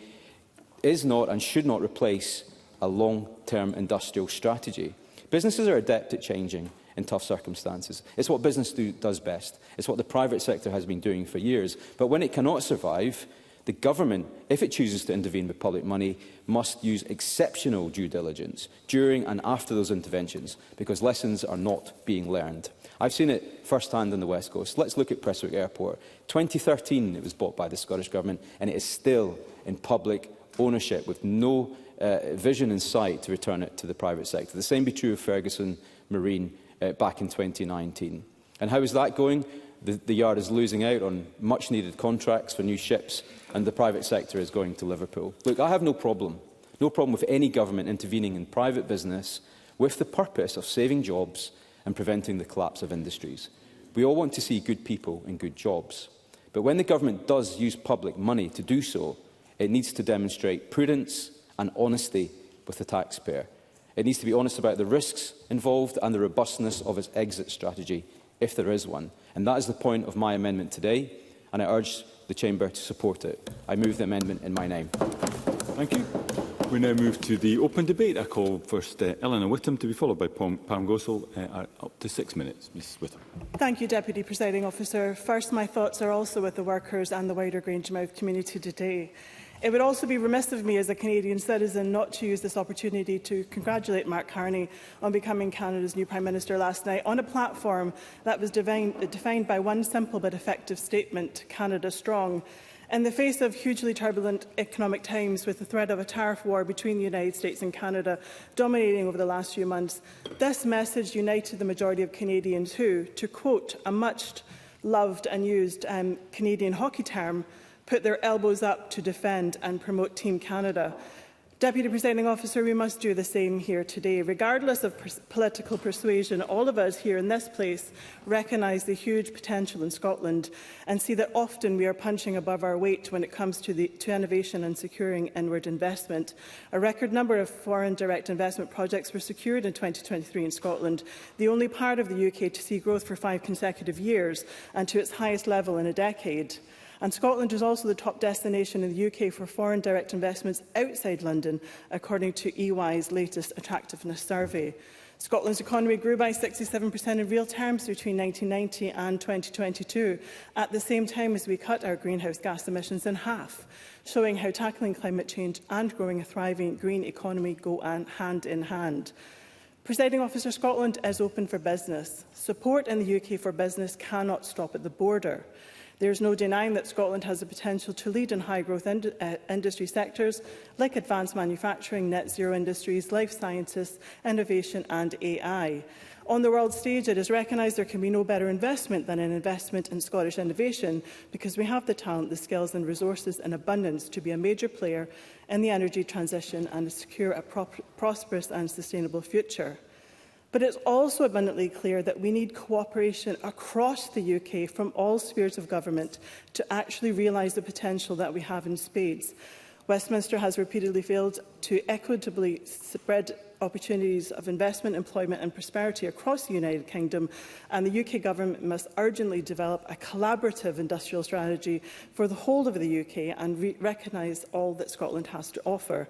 is not and should not replace a long-term industrial strategy. Businesses are adept at changing in tough circumstances. It's what business does best. It's what the private sector has been doing for years. But when it cannot survive, the government, if it chooses to intervene with public money, must use exceptional due diligence during and after those interventions, because lessons are not being learned. I've seen it firsthand on the West Coast. Let's look at Prestwick Airport. 2013, it was bought by the Scottish Government, and it is still in public ownership with no vision in sight to return it to the private sector. The same be true of Ferguson Marine back in 2019. And how is that going? The yard is losing out on much-needed contracts for new ships, and the private sector is going to Liverpool. Look, I have no problem with any government intervening in private business with the purpose of saving jobs and preventing the collapse of industries. We all want to see good people and good jobs. But when the government does use public money to do so, it needs to demonstrate prudence and honesty with the taxpayer. It needs to be honest about the risks involved and the robustness of its exit strategy if there is one. And that is the point of my amendment today, and I urge the Chamber to support it. I move the amendment in my name. Thank you. We now move to the open debate. I call first Eleanor Whittam, to be followed by Pam Gosal. Up to 6 minutes. Ms Whittam. Thank you, Deputy Presiding Officer. First, my thoughts are also with the workers and the wider Grangemouth community today. It would also be remiss of me as a Canadian citizen not to use this opportunity to congratulate Mark Carney on becoming Canada's new Prime Minister last night on a platform that was defined by one simple but effective statement: Canada Strong. In the face of hugely turbulent economic times, with the threat of a tariff war between the United States and Canada dominating over the last few months, this message united the majority of Canadians who, to quote a much loved and used Canadian hockey term, put their elbows up to defend and promote Team Canada. Deputy Presiding Officer, we must do the same here today. Regardless of political persuasion, all of us here in this place recognise the huge potential in Scotland and see that often we are punching above our weight when it comes to innovation and securing inward investment. A record number of foreign direct investment projects were secured in 2023 in Scotland, the only part of the UK to see growth for 5 consecutive years and to its highest level in a decade. And Scotland is also the top destination in the UK for foreign direct investments outside London, according to EY's latest attractiveness survey. Scotland's economy grew by 67% in real terms between 1990 and 2022, at the same time as we cut our greenhouse gas emissions in half, showing how tackling climate change and growing a thriving green economy go hand in hand. Presiding Officer, Scotland is open for business. Support in the UK for business cannot stop at the border. There is no denying that Scotland has the potential to lead in high-growth industry sectors like advanced manufacturing, net-zero industries, life sciences, innovation and AI. On the world stage, it is recognised there can be no better investment than an investment in Scottish innovation, because we have the talent, the skills and resources in abundance to be a major player in the energy transition and to secure a prosperous and sustainable future. But it's also abundantly clear that we need cooperation across the UK from all spheres of government to actually realise the potential that we have in spades. Westminster has repeatedly failed to equitably spread opportunities of investment, employment and prosperity across the United Kingdom, and the UK Government must urgently develop a collaborative industrial strategy for the whole of the UK and recognise all that Scotland has to offer.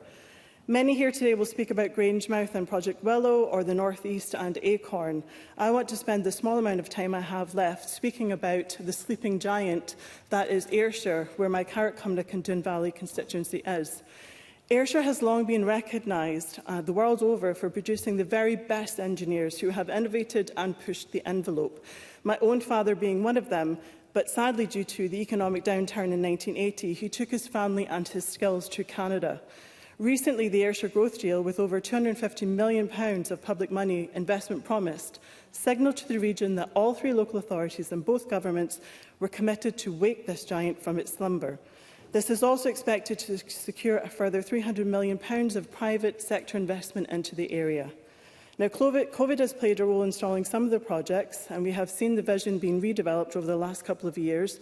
Many here today will speak about Grangemouth and Project Willow, or the North East and Acorn. I want to spend the small amount of time I have left speaking about the sleeping giant that is Ayrshire, where my Carrickcumnock and Doon Valley constituency is. Ayrshire has long been recognised the world over for producing the very best engineers who have innovated and pushed the envelope, my own father being one of them. But sadly, due to the economic downturn in 1980, he took his family and his skills to Canada. Recently, the Ayrshire Growth Deal, with over £250 million of public money investment promised, signalled to the region that all 3 local authorities and both governments were committed to wake this giant from its slumber. This is also expected to secure a further £300 million of private sector investment into the area. Now, COVID has played a role in stalling some of the projects, and we have seen the vision being redeveloped over the last couple of years.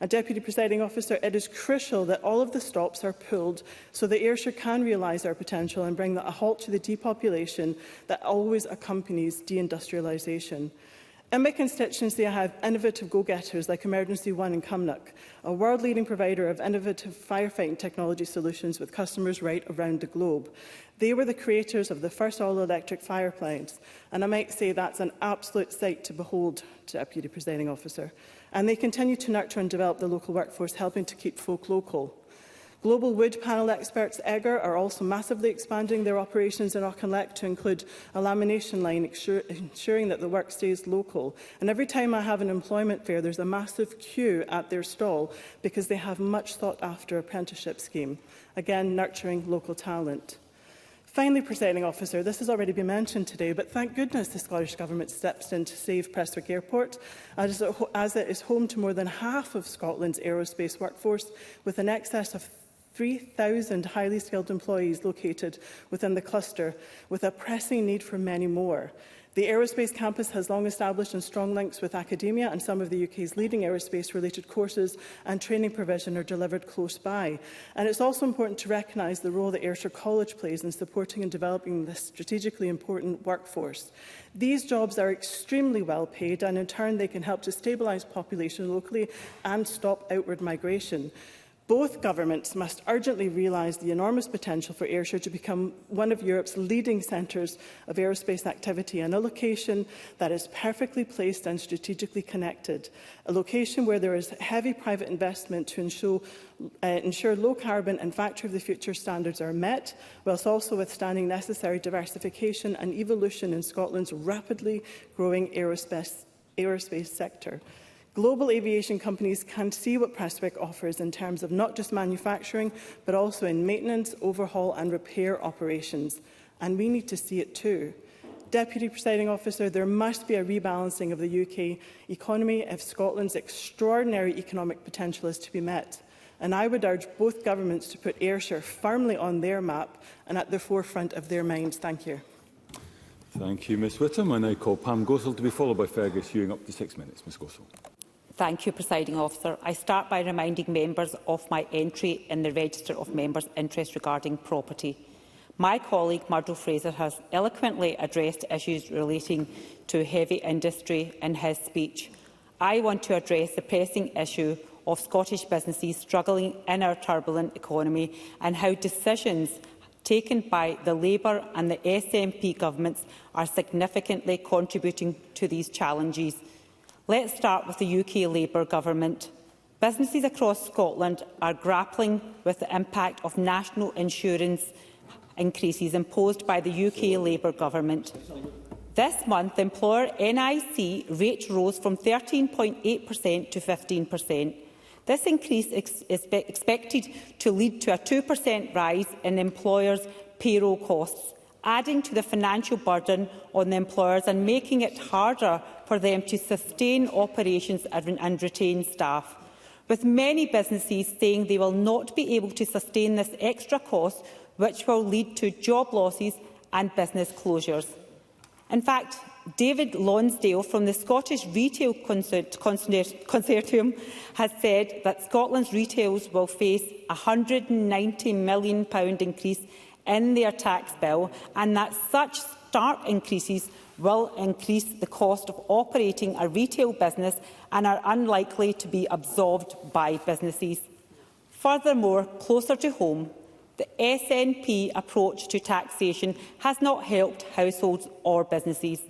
Deputy Presiding Officer, it is crucial that all of the stops are pulled so that Ayrshire can realise our potential and bring a halt to the depopulation that always accompanies deindustrialisation. In my constituency, I have innovative go-getters like Emergency One in Cumnock, a world-leading provider of innovative firefighting technology solutions with customers right around the globe. They were the creators of the first all-electric fire plants, and I might say that's an absolute sight to behold, Deputy Presiding Officer. And they continue to nurture and develop the local workforce, helping to keep folk local. Global wood panel experts Egger are also massively expanding their operations in Auchinleck to include a lamination line, ensuring that the work stays local. And every time I have an employment fair, there's a massive queue at their stall because they have much sought-after apprenticeship scheme, again nurturing local talent. Finally, Presiding Officer, this has already been mentioned today, but thank goodness the Scottish Government steps in to save Prestwick Airport, as it is home to more than half of Scotland's aerospace workforce, with an excess of 3,000 highly skilled employees located within the cluster, with a pressing need for many more. The Aerospace Campus has long established and strong links with academia, and some of the UK's leading aerospace-related courses and training provision are delivered close by. And it's also important to recognise the role that Ayrshire College plays in supporting and developing this strategically important workforce. These jobs are extremely well paid, and in turn they can help to stabilise population locally and stop outward migration. Both governments must urgently realise the enormous potential for Ayrshire to become one of Europe's leading centres of aerospace activity, and a location that is perfectly placed and strategically connected. A location where there is heavy private investment to ensure low carbon and factory of the future standards are met, whilst also withstanding necessary diversification and evolution in Scotland's rapidly growing aerospace sector. Global aviation companies can see what Prestwick offers in terms of not just manufacturing, but also in maintenance, overhaul and repair operations. And we need to see it too. Deputy Presiding Officer, there must be a rebalancing of the UK economy if Scotland's extraordinary economic potential is to be met. And I would urge both governments to put Ayrshire firmly on their map and at the forefront of their minds. Thank you. Thank you, Ms Whittam. I now call Pam Gossel to be followed by Fergus Ewing, up to 6 minutes. Ms Gossel. Thank you, Presiding Officer. I start by reminding members of my entry in the Register of Members' Interest regarding property. My colleague Murdo Fraser has eloquently addressed issues relating to heavy industry in his speech. I want to address the pressing issue of Scottish businesses struggling in our turbulent economy and how decisions taken by the Labour and the SNP governments are significantly contributing to these challenges. Let's start with the UK Labour government. Businesses across Scotland are grappling with the impact of national insurance increases imposed by the UK Labour government. This month, employer NIC rates rose from 13.8% to 15%. This increase is expected to lead to a 2% rise in employers' payroll costs, adding to the financial burden on the employers and making it harder for them to sustain operations and retain staff, with many businesses saying they will not be able to sustain this extra cost, which will lead to job losses and business closures. In fact, David Lonsdale from the Scottish Retail Consortium has said that Scotland's retailers will face a £190 million increase in their tax bill, and that such stark increases will increase the cost of operating a retail business and are unlikely to be absorbed by businesses. Furthermore, closer to home, the SNP approach to taxation has not helped households or businesses.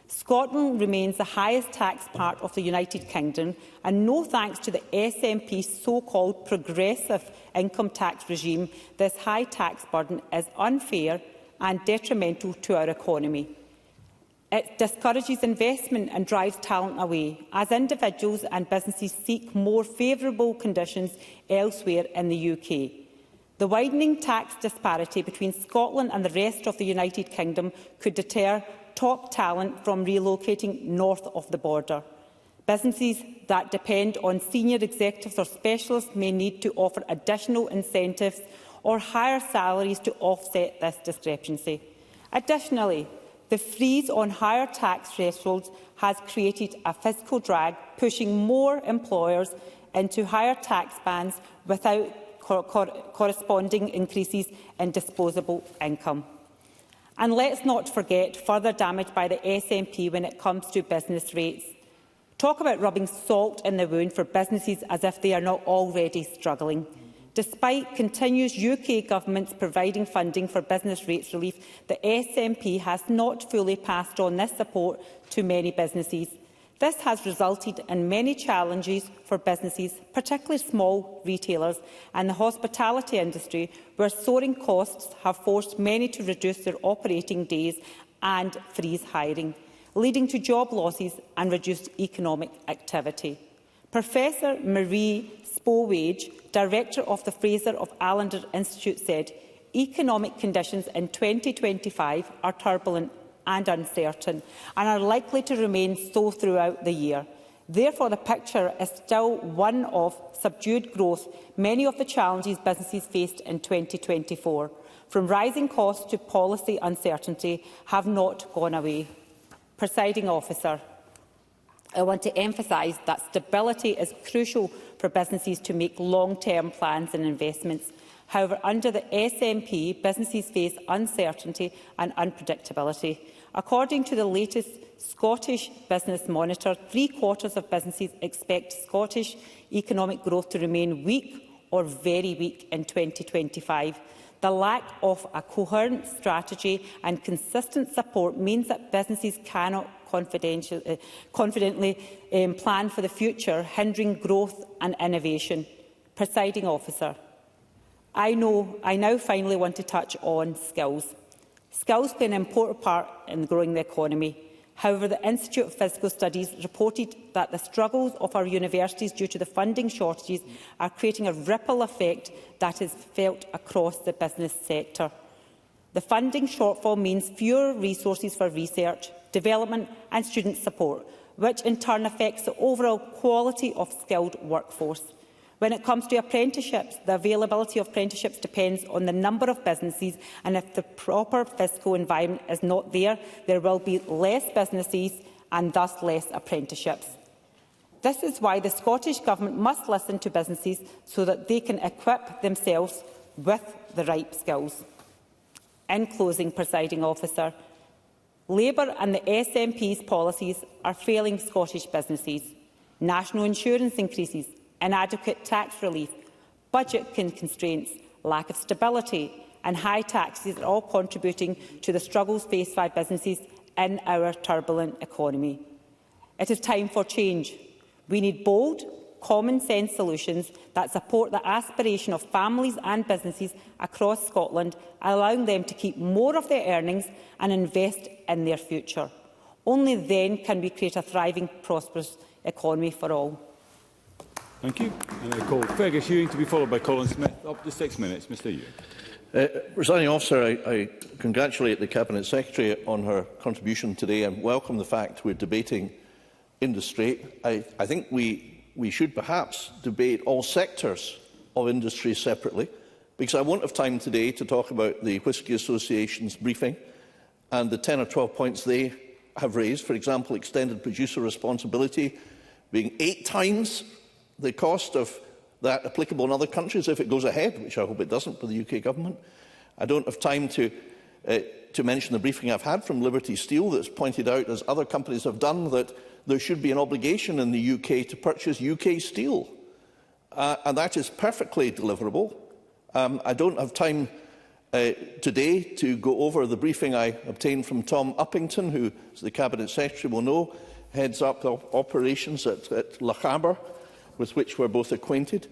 Scotland remains the highest tax part of the United Kingdom, and no thanks to the SNP's so-called progressive income tax regime, this high tax burden is unfair and detrimental to our economy. It discourages investment and drives talent away, as individuals and businesses seek more favourable conditions elsewhere in the UK. The widening tax disparity between Scotland and the rest of the United Kingdom could deter top talent from relocating north of the border. Businesses that depend on senior executives or specialists may need to offer additional incentives or higher salaries to offset this discrepancy. Additionally, the freeze on higher tax thresholds has created a fiscal drag, pushing more employers into higher tax bands without corresponding increases in disposable income. And let's not forget further damage by the SNP when it comes to business rates. Talk about rubbing salt in the wound for businesses as if they are not already struggling. Despite continuous UK governments providing funding for business rates relief, the SNP has not fully passed on this support to many businesses. This has resulted in many challenges for businesses, particularly small retailers and the hospitality industry, where soaring costs have forced many to reduce their operating days and freeze hiring, leading to job losses and reduced economic activity. Professor Marie Spowage, Director of the Fraser of Allender Institute, said, "Economic conditions in 2025 are turbulent and uncertain, and are likely to remain so throughout the year. Therefore, the picture is still one of subdued growth. Many of the challenges businesses faced in 2024, from rising costs to policy uncertainty, have not gone away." Presiding Officer, I want to emphasise that stability is crucial for businesses to make long-term plans and investments. However, under the SNP, businesses face uncertainty and unpredictability. According to the latest Scottish Business Monitor, 3/4 of businesses expect Scottish economic growth to remain weak or very weak in 2025. The lack of a coherent strategy and consistent support means that businesses cannot confidently plan for the future, hindering growth and innovation. Presiding Officer, I now finally want to touch on skills. Skills play an important part in growing the economy. However, the Institute of Physical Studies reported that the struggles of our universities due to the funding shortages are creating a ripple effect that is felt across the business sector. The funding shortfall means fewer resources for research, development and student support, which in turn affects the overall quality of skilled workforce. When it comes to apprenticeships, the availability of apprenticeships depends on the number of businesses, and if the proper fiscal environment is not there, there will be less businesses and thus less apprenticeships. This is why the Scottish Government must listen to businesses so that they can equip themselves with the right skills. In closing, Presiding Officer, Labour and the SNP's policies are failing Scottish businesses. National insurance increases, inadequate tax relief, budget constraints, lack of stability and high taxes are all contributing to the struggles faced by businesses in our turbulent economy. It is time for change. We need bold, common-sense solutions that support the aspiration of families and businesses across Scotland, allowing them to keep more of their earnings and invest in their future. Only then can we create a thriving, prosperous economy for all. Thank you. And I call Fergus Ewing to be followed by Colin Smith. Up to 6 minutes. Mr Ewing. Presiding Officer, I congratulate the Cabinet Secretary on her contribution today and welcome the fact we're debating industry. I think we should perhaps debate all sectors of industry separately, because I won't have time today to talk about the Whisky Association's briefing and the 10 or 12 points they have raised. For example, extended producer responsibility being 8 times the cost of that applicable in other countries if it goes ahead, which I hope it doesn't for the UK Government. I don't have time to mention the briefing I've had from Liberty Steel that's pointed out, as other companies have done, that there should be an obligation in the UK to purchase UK steel. And that is perfectly deliverable. I don't have time today to go over the briefing I obtained from Tom Uppington, who, as the Cabinet Secretary will know, heads up operations at Loch Harbour, with which we're both acquainted,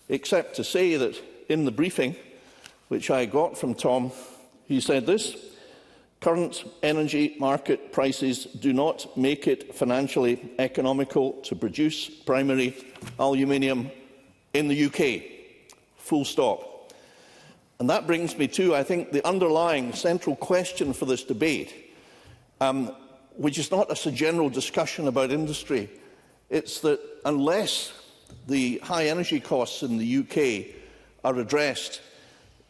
except to say that in the briefing which I got from Tom, he said this: current energy market prices do not make it financially economical to produce primary aluminium in the UK. Full stop. And that brings me to, I think, the underlying central question for this debate, which is not a general discussion about industry. It's that unless the high energy costs in the UK are addressed,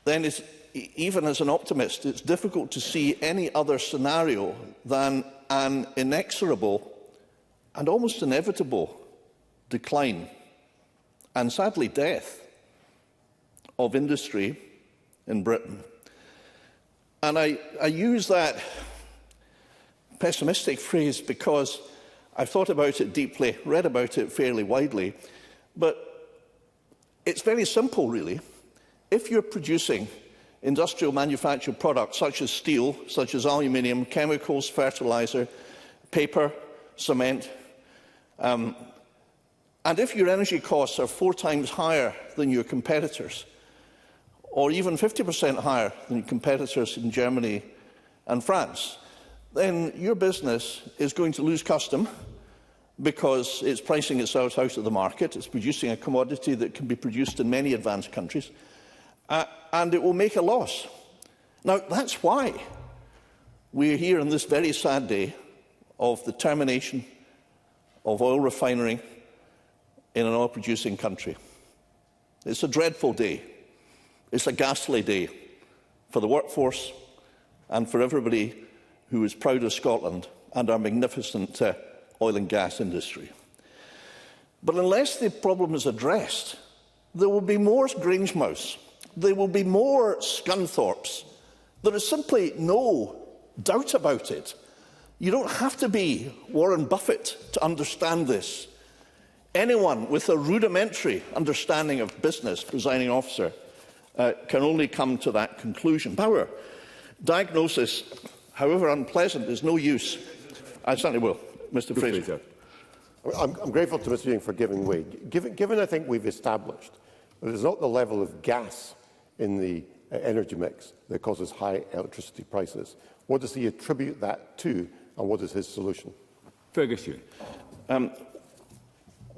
then even as an optimist, it's difficult to see any other scenario than an inexorable and almost inevitable decline and, sadly, death of industry in Britain. And I use that pessimistic phrase because I've thought about it deeply, read about it fairly widely, but it's very simple, really. If you're producing industrial manufactured products such as steel, such as aluminium, chemicals, fertiliser, paper, cement, and if your energy costs are 4 times higher than your competitors, or even 50% higher than competitors in Germany and France, then your business is going to lose custom, because it's pricing itself out of the market. It's producing a commodity that can be produced in many advanced countries, and it will make a loss. Now, that's why we're here on this very sad day of the termination of oil refinery in an oil-producing country. It's a dreadful day. It's a ghastly day for the workforce and for everybody who is proud of Scotland and our magnificent oil and gas industry. But unless the problem is addressed, there will be more Grangemouths, there will be more Scunthorpes. There is simply no doubt about it. You don't have to be Warren Buffett to understand this. Anyone with a rudimentary understanding of business, presiding officer, can only come to that conclusion. However, diagnosis, however unpleasant, is no use. I certainly will, Mr. Fraser. I'm grateful to Mr. Ewing for giving way. Given I think we've established that it's not the level of gas in the energy mix that causes high electricity prices, what does he attribute that to, and what is his solution? Fergus Ewing.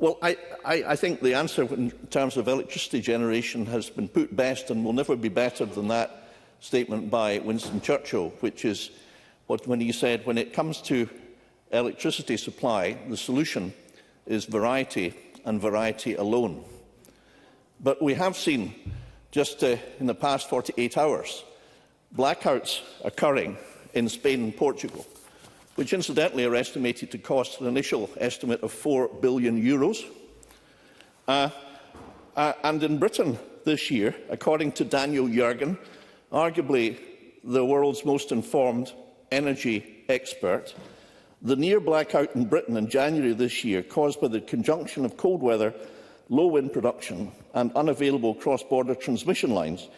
Well, I think the answer in terms of electricity generation has been put best and will never be better than that statement by Winston Churchill, which is when he said, when it comes to electricity supply, the solution is variety and variety alone. But we have seen, just in the past 48 hours, blackouts occurring in Spain and Portugal, which incidentally are estimated to cost an initial estimate of €4 billion. And in Britain this year, according to Daniel Jurgen, arguably the world's most informed energy expert, the near blackout in Britain in January this year, caused by the conjunction of cold weather, low wind production and unavailable cross-border transmission lines,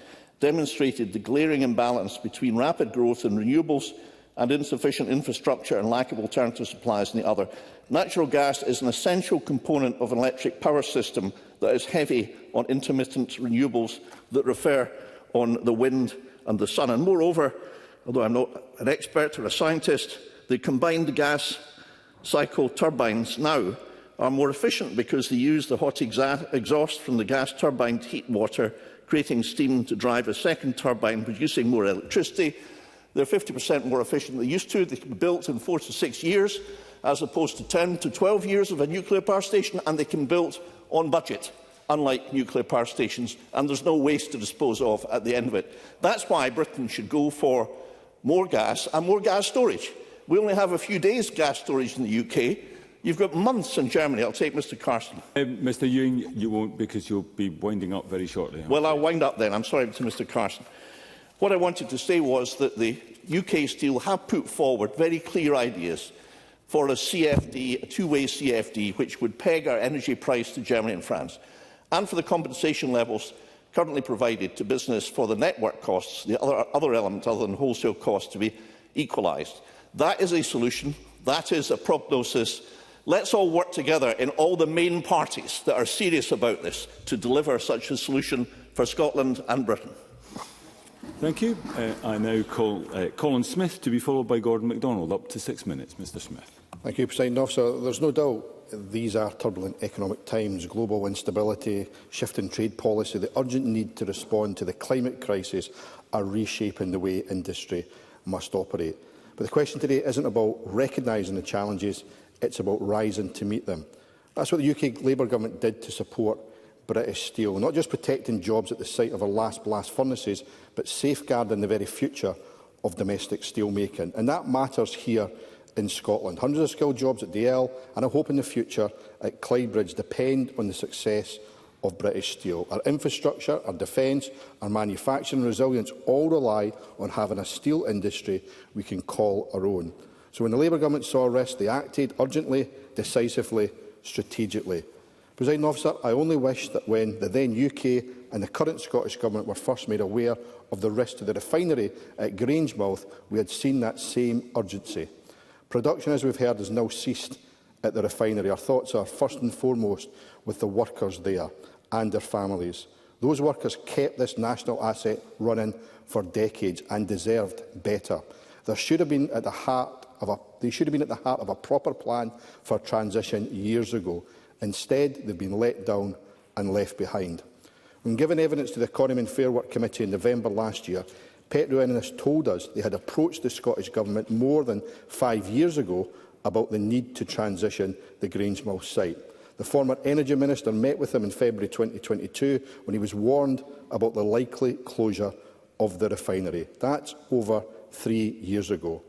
demonstrated the glaring imbalance between rapid growth in renewables and insufficient infrastructure and lack of alternative supplies on the other. Natural gas is an essential component of an electric power system that is heavy on intermittent renewables that refer on the wind and the sun. And moreover, although I'm not an expert or a scientist, the combined gas cycle turbines now are more efficient because they use the hot exhaust from the gas turbine to heat water, creating steam to drive a second turbine, producing more electricity. They're 50% more efficient than they used to. They can be built in 4 to 6 years, as opposed to 10 to 12 years of a nuclear power station, and they can be built on budget, unlike nuclear power stations, and there's no waste to dispose of at the end of it. That's why Britain should go for more gas and more gas storage. We only have a few days gas storage in the UK. You've got months in Germany. I'll take Mr Carson. Mr Ewing, you won't, because you'll be winding up very shortly. Well, I'll wind up then. I'm sorry to Mr Carson. What I wanted to say was that the UK Steel have put forward very clear ideas for a CFD, a two-way CFD, which would peg our energy price to Germany and France, and for the compensation levels currently provided to business for the network costs, the other element other than wholesale costs, to be equalised. That is a solution. That is a prognosis. Let's all work together in all the main parties that are serious about this to deliver such a solution for Scotland and Britain. Thank you. I now call Colin Smith to be followed by Gordon MacDonald. Up to 6 minutes, Mr Smith. Thank you, Presiding Officer. There's no doubt these are turbulent economic times, global instability, shift in trade policy, the urgent need to respond to the climate crisis are reshaping the way industry must operate. But the question today isn't about recognising the challenges, it's about rising to meet them. That's what the UK Labour Government did to support British Steel, not just protecting jobs at the site of our last blast furnaces, but safeguarding the very future of domestic steel making. And that matters here in Scotland. Hundreds of skilled jobs at DL and I hope in the future at Clydebridge depend on the success of British Steel. Our infrastructure, our defence, our manufacturing resilience all rely on having a steel industry we can call our own. So when the Labour Government saw risk, they acted urgently, decisively, strategically. Presiding Officer, I only wish that when the then UK and the current Scottish Government were first made aware of the risk to the refinery at Grangemouth, we had seen that same urgency. Production, as we've heard, has now ceased at the refinery. Our thoughts are first and foremost with the workers there and their families. Those workers kept this national asset running for decades and deserved better. They should have been at the heart of a proper plan for transition years ago. Instead, they've been let down and left behind. When given evidence to the Economy and Fair Work Committee in November last year, Petroennis told us they had approached the Scottish Government more than 5 years ago about the need to transition the Grangemouth site. The former Energy Minister met with them in February 2022 when he was warned about the likely closure of the refinery. That's over 3 years ago.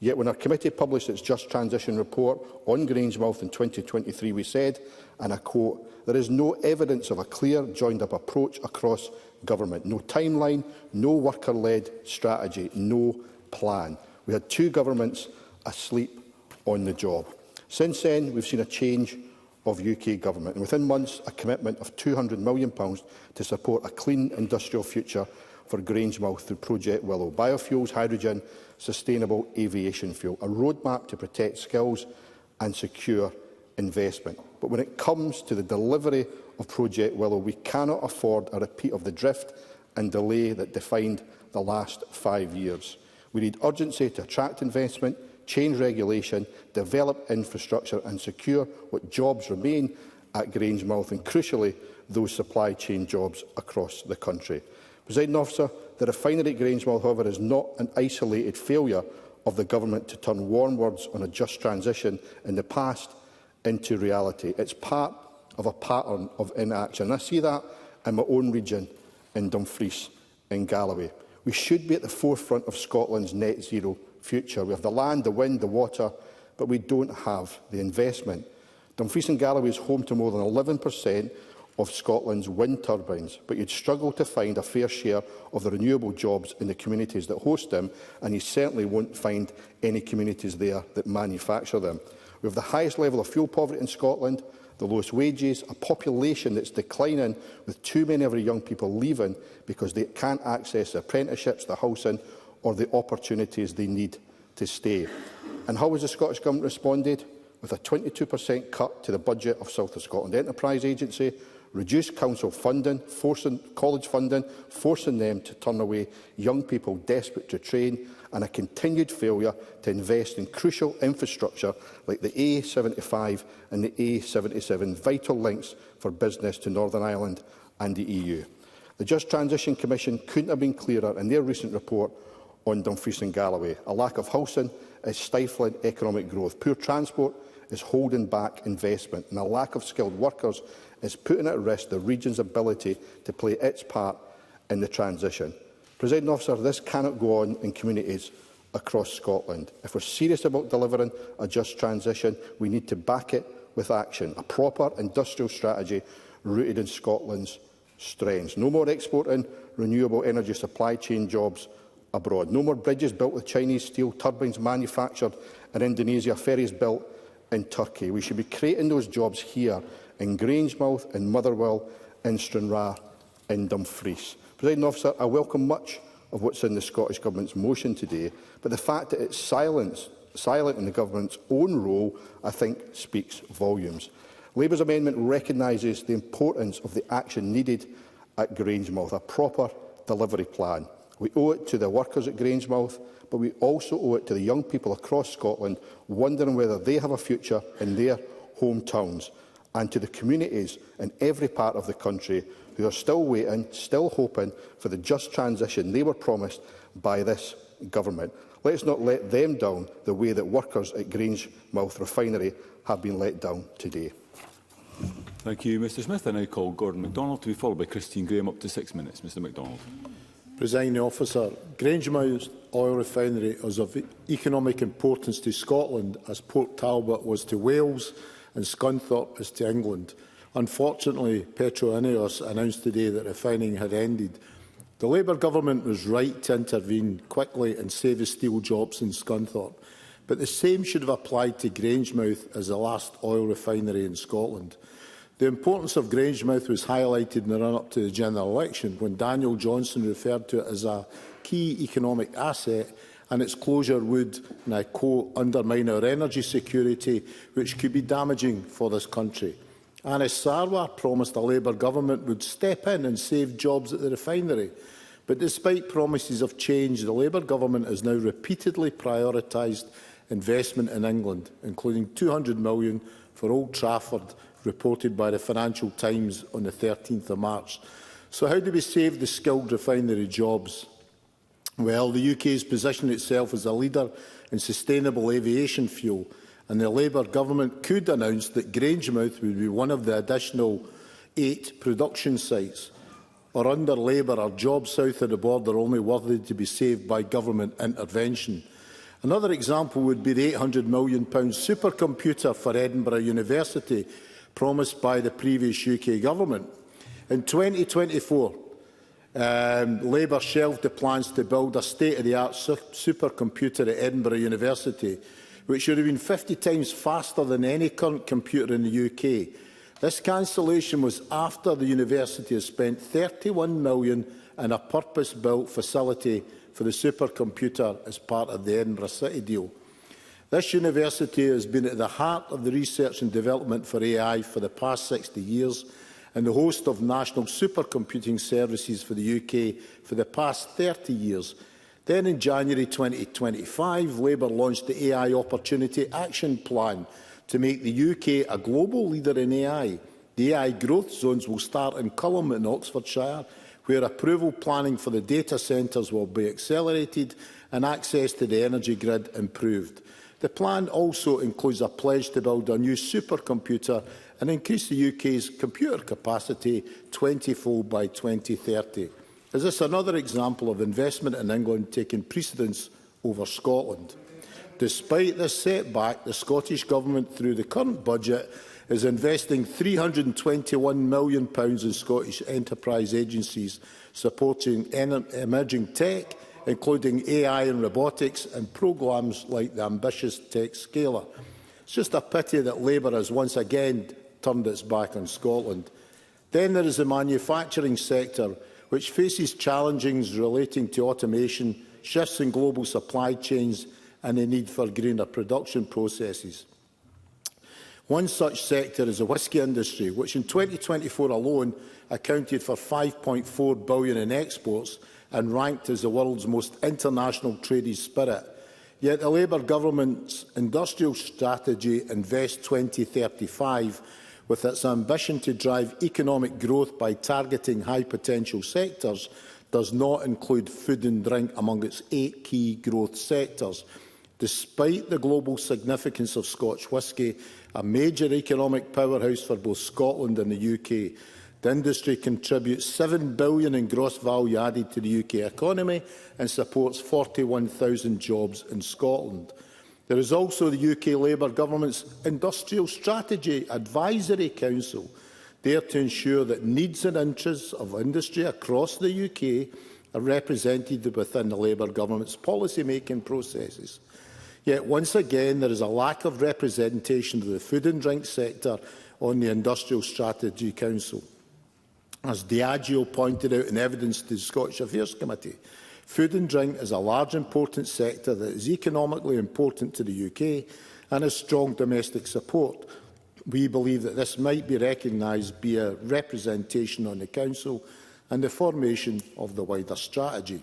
Yet when our committee published its Just Transition report on Grangemouth in 2023, we said, and I quote, "There is no evidence of a clear, joined-up approach across government. No timeline, no worker-led strategy, no plan." We had 2 governments asleep on the job. Since then, we've seen a change of UK government, and within months, a commitment of £200 million to support a clean industrial future for Grangemouth through Project Willow. Biofuels, hydrogen, sustainable aviation fuel, a roadmap to protect skills and secure investment. But when it comes to the delivery of Project Willow, we cannot afford a repeat of the drift and delay that defined the last 5 years. We need urgency to attract investment, change regulation, develop infrastructure and secure what jobs remain at Grangemouth and, crucially, those supply chain jobs across the country. Presiding Officer, the refinery at Grangemouth, however, is not an isolated failure of the Government to turn warm words on a just transition in the past into reality. It's part of a pattern of inaction. And I see that in my own region, in Dumfries, in Galloway. We should be at the forefront of Scotland's net zero future. We have the land, the wind, the water, but we don't have the investment. Dumfries and Galloway is home to more than 11% of Scotland's wind turbines, but you'd struggle to find a fair share of the renewable jobs in the communities that host them, and you certainly won't find any communities there that manufacture them. We have the highest level of fuel poverty in Scotland, the lowest wages, a population that's declining with too many of our young people leaving because they can't access the apprenticeships, the housing or the opportunities they need to stay. And how has the Scottish Government responded? With a 22% cut to the budget of South of Scotland Enterprise Agency, reduced council funding, college funding, forcing them to turn away young people desperate to train, and a continued failure to invest in crucial infrastructure like the A75 and the A77, vital links for business to Northern Ireland and the EU. The Just Transition Commission couldn't have been clearer in their recent report on Dumfries and Galloway. A lack of housing is stifling economic growth. Poor transport is holding back investment, and a lack of skilled workers is putting at risk the region's ability to play its part in the transition. Presiding Officer, this cannot go on in communities across Scotland. If we're serious about delivering a just transition, we need to back it with action, a proper industrial strategy rooted in Scotland's strengths. No more exporting renewable energy supply chain jobs abroad. No more bridges built with Chinese steel, turbines manufactured in Indonesia, ferries built in Turkey. We should be creating those jobs here in Grangemouth, in Motherwell, in Stranraer, in Dumfries. Presiding Officer, I welcome much of what's in the Scottish Government's motion today, but the fact that it's silent in the Government's own role, I think, speaks volumes. Labour's amendment recognises the importance of the action needed at Grangemouth, a proper delivery plan. We owe it to the workers at Grangemouth, but we also owe it to the young people across Scotland wondering whether they have a future in their hometowns, and to the communities in every part of the country who are still waiting, still hoping for the just transition they were promised by this government. Let's not let them down the way that workers at Grangemouth Refinery have been let down today. Thank you, Mr Smith. I now call Gordon MacDonald to be followed by Christine Graham, up to 6 minutes. Mr MacDonald. Presiding Officer, Grangemouth Oil Refinery is of economic importance to Scotland as Port Talbot was to Wales and Scunthorpe is to England. Unfortunately, Petro-Ineos announced today that refining had ended. The Labour Government was right to intervene quickly and save the steel jobs in Scunthorpe, but the same should have applied to Grangemouth as the last oil refinery in Scotland. The importance of Grangemouth was highlighted in the run-up to the general election when Daniel Johnson referred to it as a key economic asset, and its closure would, and I quote, undermine our energy security, which could be damaging for this country. Anis Sarwar promised the Labour Government would step in and save jobs at the refinery. But despite promises of change, the Labour Government has now repeatedly prioritised investment in England, including £200 million for Old Trafford, reported by the Financial Times on the 13th of March. So how do we save the skilled refinery jobs? Well, the UK has positioned itself as a leader in sustainable aviation fuel, and the Labour Government could announce that Grangemouth would be one of the additional 8 production sites. Or under Labour, are jobs south of the border only worthy to be saved by government intervention? Another example would be the £800 million supercomputer for Edinburgh University promised by the previous UK government. In 2024, Labour shelved the plans to build a state-of-the-art supercomputer at Edinburgh University, which would have been 50 times faster than any current computer in the UK. This cancellation was after the university has spent £31 million in a purpose-built facility for the supercomputer as part of the Edinburgh City deal. This university has been at the heart of the research and development for AI for the past 60 years and the host of national supercomputing services for the UK for the past 30 years. Then in January 2025, Labour launched the AI Opportunity Action Plan to make the UK a global leader in AI. The AI growth zones will start in Culham in Oxfordshire, where approval planning for the data centres will be accelerated and access to the energy grid improved. The plan also includes a pledge to build a new supercomputer and increase the UK's computer capacity 20-fold by 2030. Is this another example of investment in England taking precedence over Scotland? Despite this setback, the Scottish Government, through the current budget, is investing £321 million in Scottish enterprise agencies supporting emerging tech, including AI and robotics, and programmes like the ambitious Tech Scaler. It's just a pity that Labour has once again turned its back on Scotland. Then there is the manufacturing sector, which faces challenges relating to automation, shifts in global supply chains and the need for greener production processes. One such sector is the whisky industry, which in 2024 alone accounted for £5.4 billion in exports and ranked as the world's most international trading spirit. Yet the Labour government's industrial strategy Invest 2035, with its ambition to drive economic growth by targeting high-potential sectors, does not include food and drink among its 8 key growth sectors. Despite the global significance of Scotch whisky, a major economic powerhouse for both Scotland and the UK, the industry contributes £7 billion in gross value added to the UK economy and supports 41,000 jobs in Scotland. There is also the UK Labour Government's Industrial Strategy Advisory Council, there to ensure that needs and interests of industry across the UK are represented within the Labour Government's policy-making processes. Yet once again, there is a lack of representation of the food and drink sector on the Industrial Strategy Council. As Diageo pointed out in evidence to the Scottish Affairs Committee, food and drink is a large important sector that is economically important to the UK and has strong domestic support. We believe that this might be recognised via representation on the Council and the formation of the wider strategy.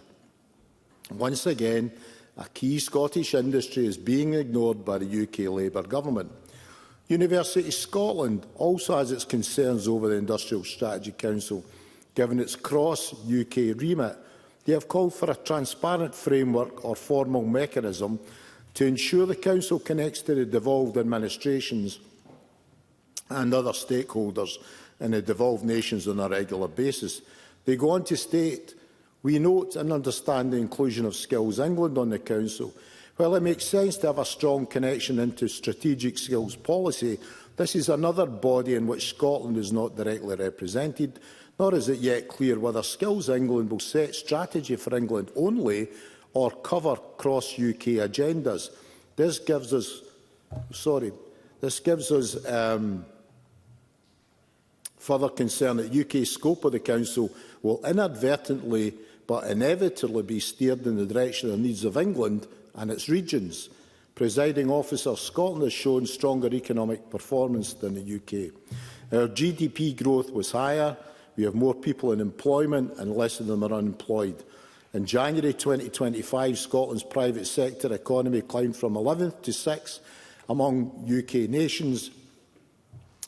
Once again, a key Scottish industry is being ignored by the UK Labour Government. University Scotland also has its concerns over the Industrial Strategy Council, given its cross-UK remit. They have called for a transparent framework or formal mechanism to ensure the Council connects to the devolved administrations and other stakeholders in the devolved nations on a regular basis. They go on to state, "We note and understand the inclusion of Skills England on the Council. While it makes sense to have a strong connection into strategic skills policy, this is another body in which Scotland is not directly represented, nor is it yet clear whether Skills England will set strategy for England only or cover cross-UK agendas. This gives us further concern that UK scope of the Council will inadvertently but inevitably be steered in the direction of the needs of England and its regions. Presiding officer, Scotland has shown stronger economic performance than the UK. Our GDP growth was higher, we have more people in employment and less of them are unemployed. In January 2025, Scotland's private sector economy climbed from 11th to 6th among UK nations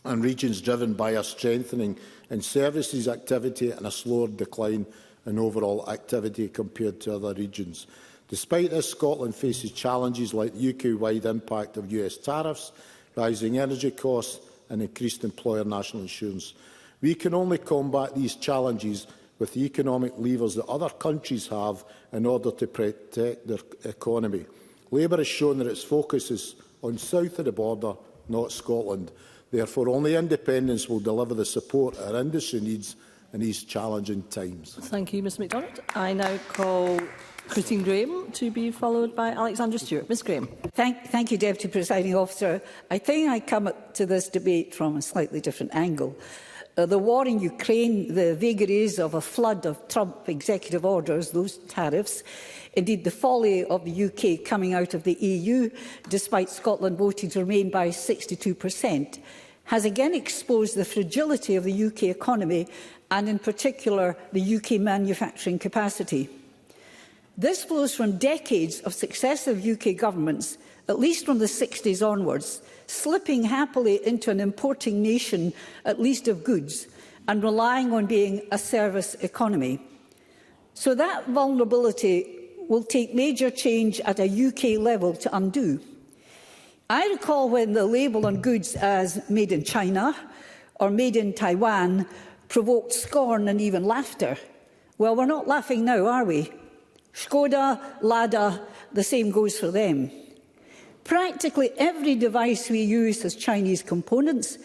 and regions, driven by a strengthening in services activity and a slower decline in overall activity compared to other regions. Despite this, Scotland faces challenges like the UK-wide impact of US tariffs, rising energy costs and increased employer national insurance. We can only combat these challenges with the economic levers that other countries have in order to protect their economy. Labour has shown that its focus is on south of the border, not Scotland. Therefore, only independence will deliver the support our industry needs in these challenging times. Thank you, Ms MacDonald. I now call Christine Graham to be followed by Alexandra Stewart. Ms Graham. Thank you, Deputy Presiding Officer. I think I come to this debate from a slightly different angle. The war in Ukraine, the vagaries of a flood of Trump executive orders, those tariffs, indeed the folly of the UK coming out of the EU, despite Scotland voting to remain by 62%, has again exposed the fragility of the UK economy and in particular the UK manufacturing capacity. This flows from decades of successive UK governments, at least from the 60s onwards, slipping happily into an importing nation, at least of goods, and relying on being a service economy. So that vulnerability will take major change at a UK level to undo. I recall when the label on goods as made in China or made in Taiwan provoked scorn and even laughter. Well, we're not laughing now, are we? Skoda, Lada, the same goes for them. Practically every device we use has Chinese components,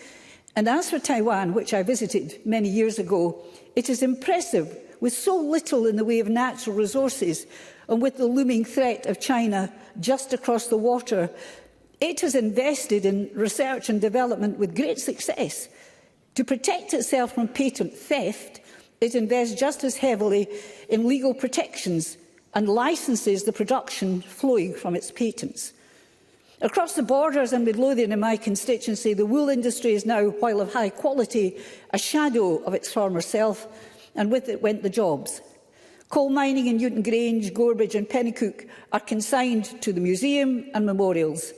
and as for Taiwan, which I visited many years ago, it is impressive with so little in the way of natural resources and with the looming threat of China just across the water. It has invested in research and development with great success. To protect itself from patent theft, it invests just as heavily in legal protections and licenses the production flowing from its patents. Across the borders in Midlothian in my constituency, the wool industry is now, while of high quality, a shadow of its former self, and with it went the jobs. Coal mining in Newton Grange, Gorebridge and Pennycook are consigned to the museum and memorials.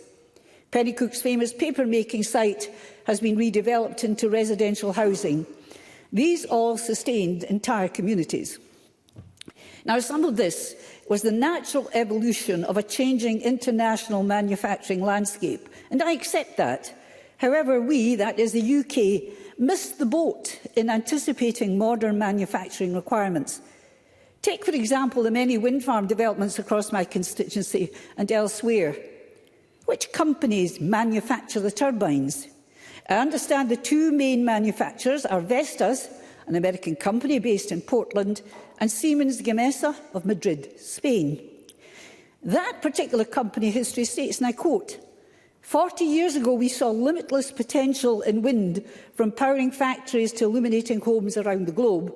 Pennycook's famous paper-making site has been redeveloped into residential housing. These all sustained entire communities. Now, some of this was the natural evolution of a changing international manufacturing landscape, and I accept that. However, we, that is the UK, missed the boat in anticipating modern manufacturing requirements. Take, for example, the many wind farm developments across my constituency and elsewhere. Which companies manufacture the turbines? I understand the two main manufacturers are Vestas, an American company based in Portland, and Siemens Gamesa of Madrid, Spain. That particular company history states, and I quote, 40 years ago we saw limitless potential in wind, from powering factories to illuminating homes around the globe.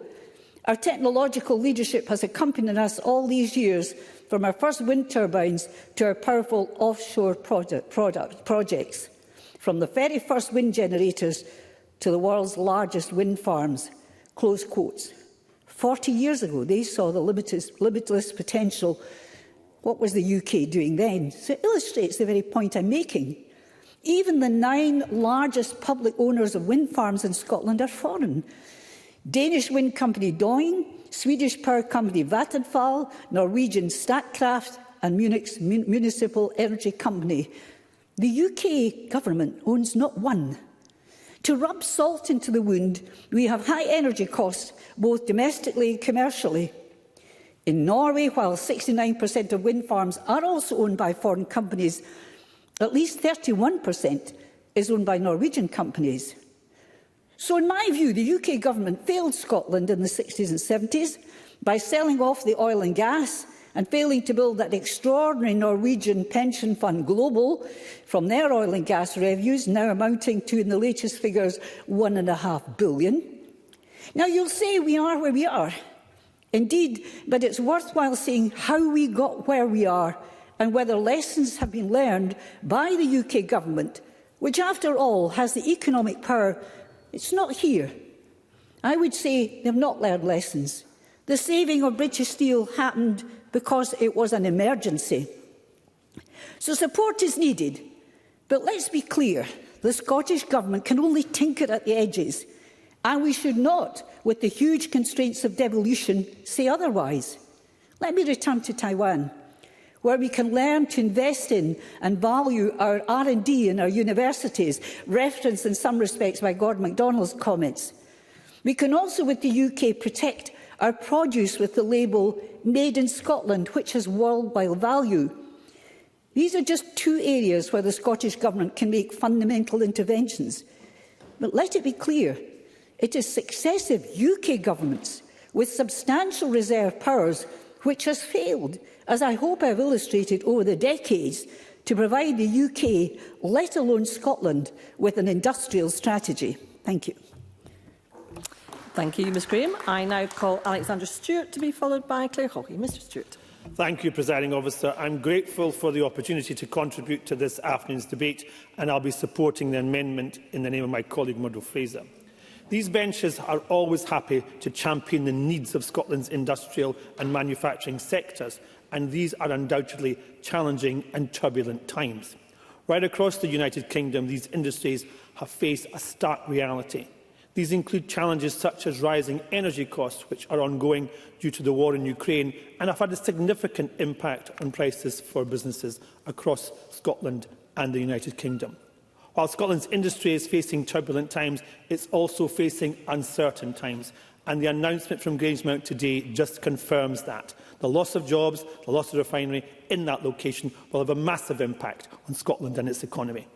Our technological leadership has accompanied us all these years, from our first wind turbines to our powerful offshore projects, from the very first wind generators to the world's largest wind farms. Close quotes. 40 years ago, they saw the limitless potential. What was the UK doing then? So it illustrates the very point I'm making. Even the 9 largest public owners of wind farms in Scotland are foreign. Danish wind company Doing, Swedish power company Vattenfall, Norwegian Statkraft and Munich's municipal energy company. The UK government owns not one. To rub salt into the wound, we have high energy costs, both domestically and commercially. In Norway, while 69% of wind farms are also owned by foreign companies, at least 31% is owned by Norwegian companies. So in my view, the UK government failed Scotland in the 60s and 70s by selling off the oil and gas and failing to build that extraordinary Norwegian pension fund global from their oil and gas revenues, now amounting to, in the latest figures, £1.5 billion. Now, you'll say we are where we are. Indeed, but it's worthwhile seeing how we got where we are and whether lessons have been learned by the UK government, which, after all, has the economic power. It's not here. I would say they've not learned lessons. The saving of British Steel happened because it was an emergency. So support is needed. But let's be clear, the Scottish Government can only tinker at the edges. And we should not, with the huge constraints of devolution, say otherwise. Let me return to Taiwan, where we can learn to invest in and value our R&D in our universities, referenced in some respects by Gordon MacDonald's comments. We can also, with the UK, protect our produce with the label Made in Scotland, which has worldwide value. These are just two areas where the Scottish Government can make fundamental interventions. But let it be clear, it is successive UK governments with substantial reserve powers which has failed, as I hope I have illustrated over the decades, to provide the UK, let alone Scotland, with an industrial strategy. Thank you. Thank you, Ms Graham. I now call Alexander Stewart to be followed by Claire Hawkey. Mr Stewart. Thank you, Presiding Officer. I'm grateful for the opportunity to contribute to this afternoon's debate, and I'll be supporting the amendment in the name of my colleague Murdo Fraser. These benches are always happy to champion the needs of Scotland's industrial and manufacturing sectors, and these are undoubtedly challenging and turbulent times. Right across the United Kingdom, these industries have faced a stark reality. These include challenges such as rising energy costs, which are ongoing due to the war in Ukraine and have had a significant impact on prices for businesses across Scotland and the United Kingdom. While Scotland's industry is facing turbulent times, it's also facing uncertain times, and the announcement from Grangemouth today just confirms that. The loss of jobs, the loss of the refinery in that location will have a massive impact on Scotland and its economy.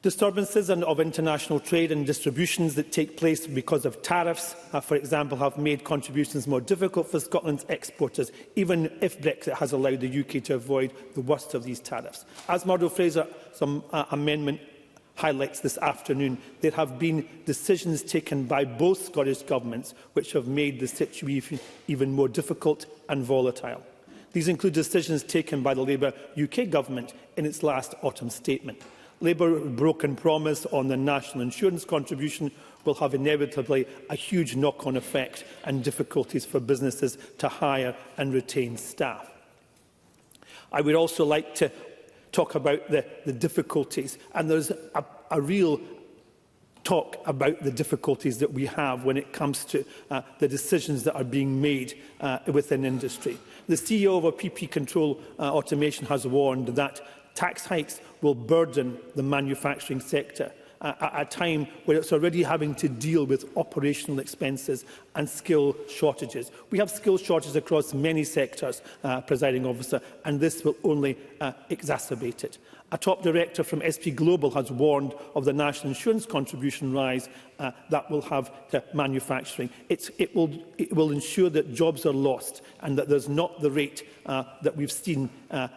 Disturbances of international trade and distributions that take place because of tariffs, for example, have made contributions more difficult for Scotland's exporters, even if Brexit has allowed the UK to avoid the worst of these tariffs. As Murdo Fraser's amendment highlights this afternoon, there have been decisions taken by both Scottish governments which have made the situation even more difficult and volatile. These include decisions taken by the Labour UK government in its last autumn statement. Labour's broken promise on the national insurance contribution will have inevitably a huge knock-on effect and difficulties for businesses to hire and retain staff. I would also like to talk about the difficulties, and there's a real talk about the difficulties that we have when it comes to the decisions that are being made within industry. The CEO of a PP Control Automation has warned that tax hikes will burden the manufacturing sector at a time where it's already having to deal with operational expenses and skill shortages. We have skill shortages across many sectors, Presiding Officer, and this will only exacerbate it. A top director from SP Global has warned of the national insurance contribution rise that will have to manufacturing. It will ensure that jobs are lost and that there's not the rate that we've seen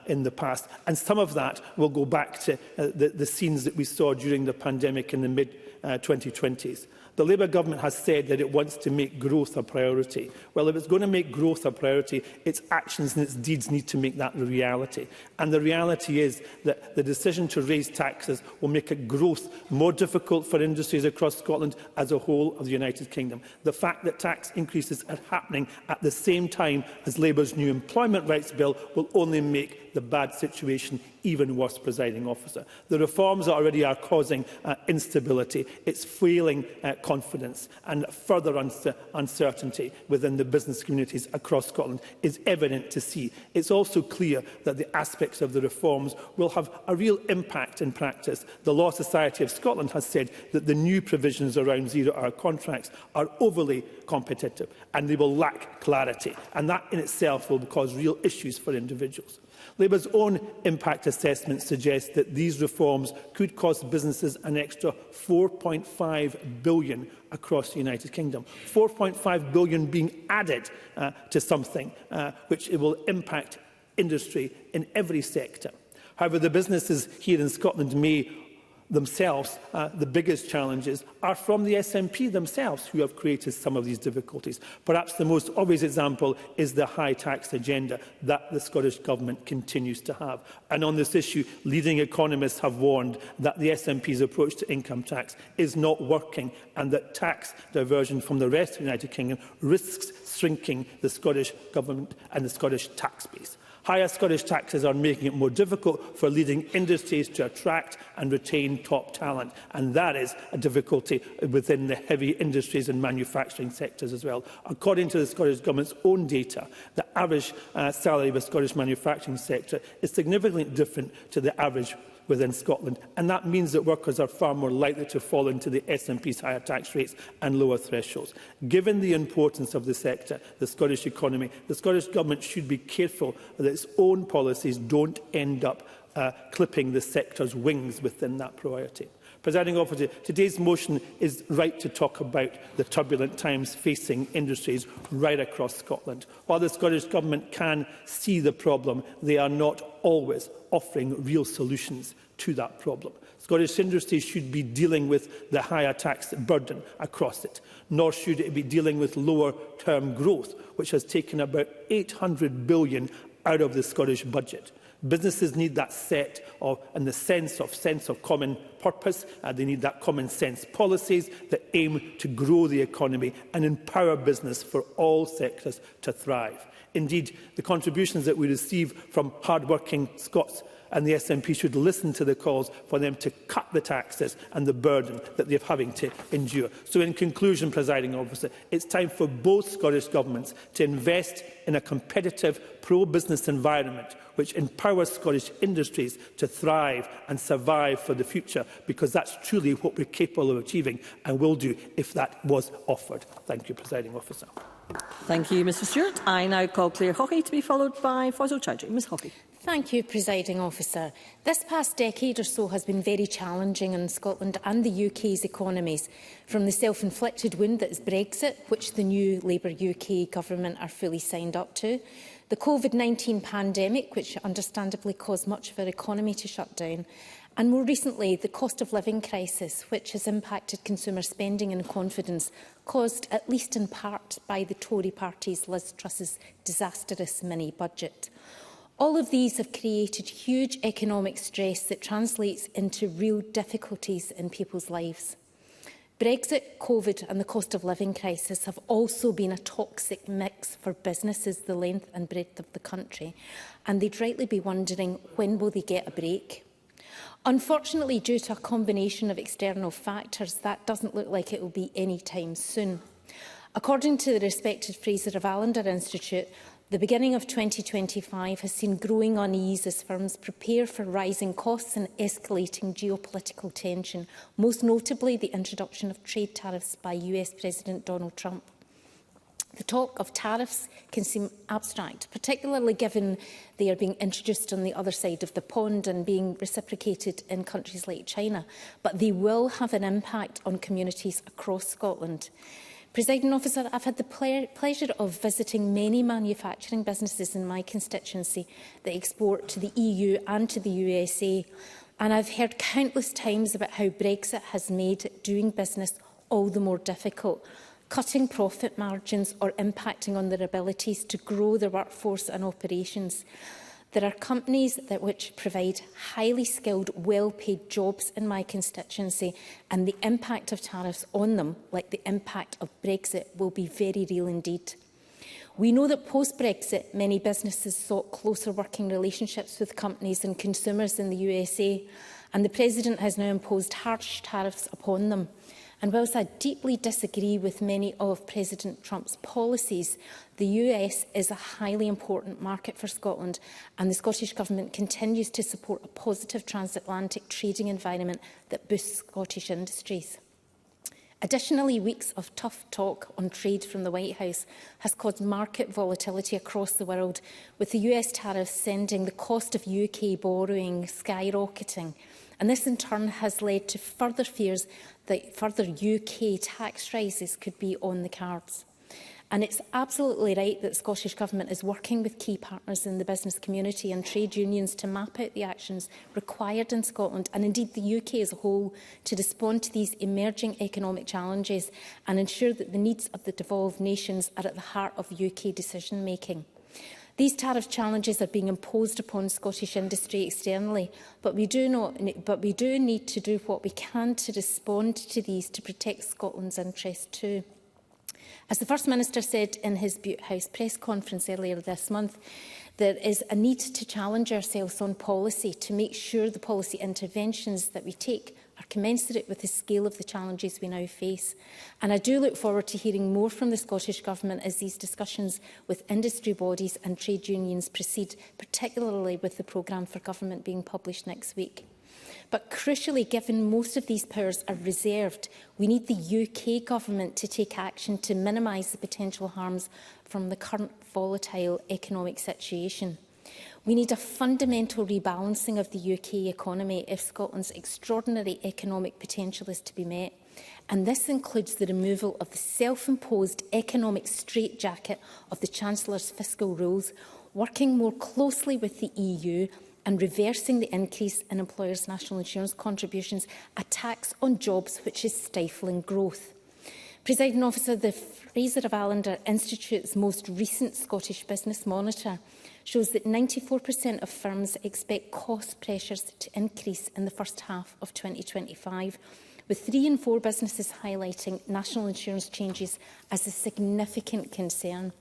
in the past. And some of that will go back to the scenes that we saw during the pandemic in the mid-2020s. The Labour government has said that it wants to make growth a priority. Well, if it's going to make growth a priority, its actions and its deeds need to make that a reality. And the reality is that the decision to raise taxes will make growth more difficult for industries across Scotland as a whole of the United Kingdom. The fact that tax increases are happening at the same time as Labour's new employment rights bill will only make the bad situation even worse, Presiding Officer. The reforms that already are causing instability. It's fueling confidence, and further uncertainty within the business communities across Scotland is evident to see. It's also clear that the aspects of the reforms will have a real impact in practice. The Law Society of Scotland has said that the new provisions around zero-hour contracts are overly competitive and they will lack clarity, and that in itself will cause real issues for individuals. Labour's own impact assessment suggests that these reforms could cost businesses an extra £4.5 billion across the United Kingdom. £4.5 billion being added to something which it will impact industry in every sector. However, the businesses here in Scotland may themselves, the biggest challenges are from the SNP themselves, who have created some of these difficulties. Perhaps the most obvious example is the high tax agenda that the Scottish Government continues to have. And on this issue, leading economists have warned that the SNP's approach to income tax is not working, and that tax diversion from the rest of the United Kingdom risks shrinking the Scottish Government and the Scottish tax base. Higher Scottish taxes are making it more difficult for leading industries to attract and retain top talent, and that is a difficulty within the heavy industries and manufacturing sectors as well. According to the Scottish Government's own data, the average salary of the Scottish manufacturing sector is significantly different to the average within Scotland. And that means that workers are far more likely to fall into the SNP's higher tax rates and lower thresholds. Given the importance of the sector, the Scottish economy, the Scottish Government should be careful that its own policies don't end up clipping the sector's wings within that priority. Presiding Officer, today's motion is right to talk about the turbulent times facing industries right across Scotland. While the Scottish Government can see the problem, they are not always offering real solutions to that problem. Scottish industries should be dealing with the higher tax burden across it, nor should it be dealing with lower-term growth, which has taken about £800 billion out of the Scottish budget. Businesses need that and the sense of common purpose. They need that common sense policies that aim to grow the economy and empower business for all sectors to thrive. Indeed, the contributions that we receive from hard-working Scots and the SNP should listen to the calls for them to cut the taxes and the burden that they're having to endure. So in conclusion, Presiding Officer, it's time for both Scottish Governments to invest in a competitive pro-business environment which empowers Scottish industries to thrive and survive for the future, because that's truly what we're capable of achieving and will do if that was offered. Thank you, Presiding Officer. Thank you, Mr Stewart. I now call Claire Hockey to be followed by Faisal Chowdhury. Ms Hockey. Thank you, Presiding Officer. This past decade or so has been very challenging in Scotland and the UK's economies, from the self-inflicted wound that is Brexit, which the new Labour UK government are fully signed up to, the COVID-19 pandemic, which understandably caused much of our economy to shut down, and more recently the cost of living crisis, which has impacted consumer spending and confidence, caused at least in part by the Tory party's Liz Truss's disastrous mini-budget. All of these have created huge economic stress that translates into real difficulties in people's lives. Brexit, COVID and the cost of living crisis have also been a toxic mix for businesses the length and breadth of the country, and they'd rightly be wondering when will they get a break. Unfortunately, due to a combination of external factors, that doesn't look like it will be any time soon. According to the respected Fraser of Allender Institute, the beginning of 2025 has seen growing unease as firms prepare for rising costs and escalating geopolitical tension, most notably the introduction of trade tariffs by US President Donald Trump. The talk of tariffs can seem abstract, particularly given they are being introduced on the other side of the pond and being reciprocated in countries like China, but they will have an impact on communities across Scotland. Presiding Officer, I've had the pleasure of visiting many manufacturing businesses in my constituency that export to the EU and to the USA, and I've heard countless times about how Brexit has made doing business all the more difficult, cutting profit margins or impacting on their abilities to grow their workforce and operations. There are companies which provide highly skilled, well-paid jobs in my constituency, and the impact of tariffs on them, like the impact of Brexit, will be very real indeed. We know that post-Brexit, many businesses sought closer working relationships with companies and consumers in the USA, and the President has now imposed harsh tariffs upon them. And whilst I deeply disagree with many of President Trump's policies, the US is a highly important market for Scotland, and the Scottish Government continues to support a positive transatlantic trading environment that boosts Scottish industries. Additionally, weeks of tough talk on trade from the White House has caused market volatility across the world, with the US tariffs sending the cost of UK borrowing skyrocketing. And this in turn has led to further fears that further UK tax rises could be on the cards. And it's absolutely right that the Scottish Government is working with key partners in the business community and trade unions to map out the actions required in Scotland, and indeed the UK as a whole, to respond to these emerging economic challenges and ensure that the needs of the devolved nations are at the heart of UK decision-making. These tariff challenges are being imposed upon Scottish industry externally, but we do need to do what we can to respond to these to protect Scotland's interests too. As the First Minister said in his Butte House press conference earlier this month, there is a need to challenge ourselves on policy to make sure the policy interventions that we take are commensurate with the scale of the challenges we now face. And I do look forward to hearing more from the Scottish Government as these discussions with industry bodies and trade unions proceed, particularly with the programme for government being published next week. But crucially, given most of these powers are reserved, we need the UK Government to take action to minimise the potential harms from the current volatile economic situation. We need a fundamental rebalancing of the UK economy if Scotland's extraordinary economic potential is to be met. And this includes the removal of the self-imposed economic straitjacket of the Chancellor's fiscal rules, working more closely with the EU and reversing the increase in employers' national insurance contributions, a tax on jobs which is stifling growth. Presiding Officer, the Fraser of Allender Institute's most recent Scottish Business Monitor shows that 94% of firms expect cost pressures to increase in the first half of 2025, with 3 in 4 businesses highlighting national insurance changes as a significant concern.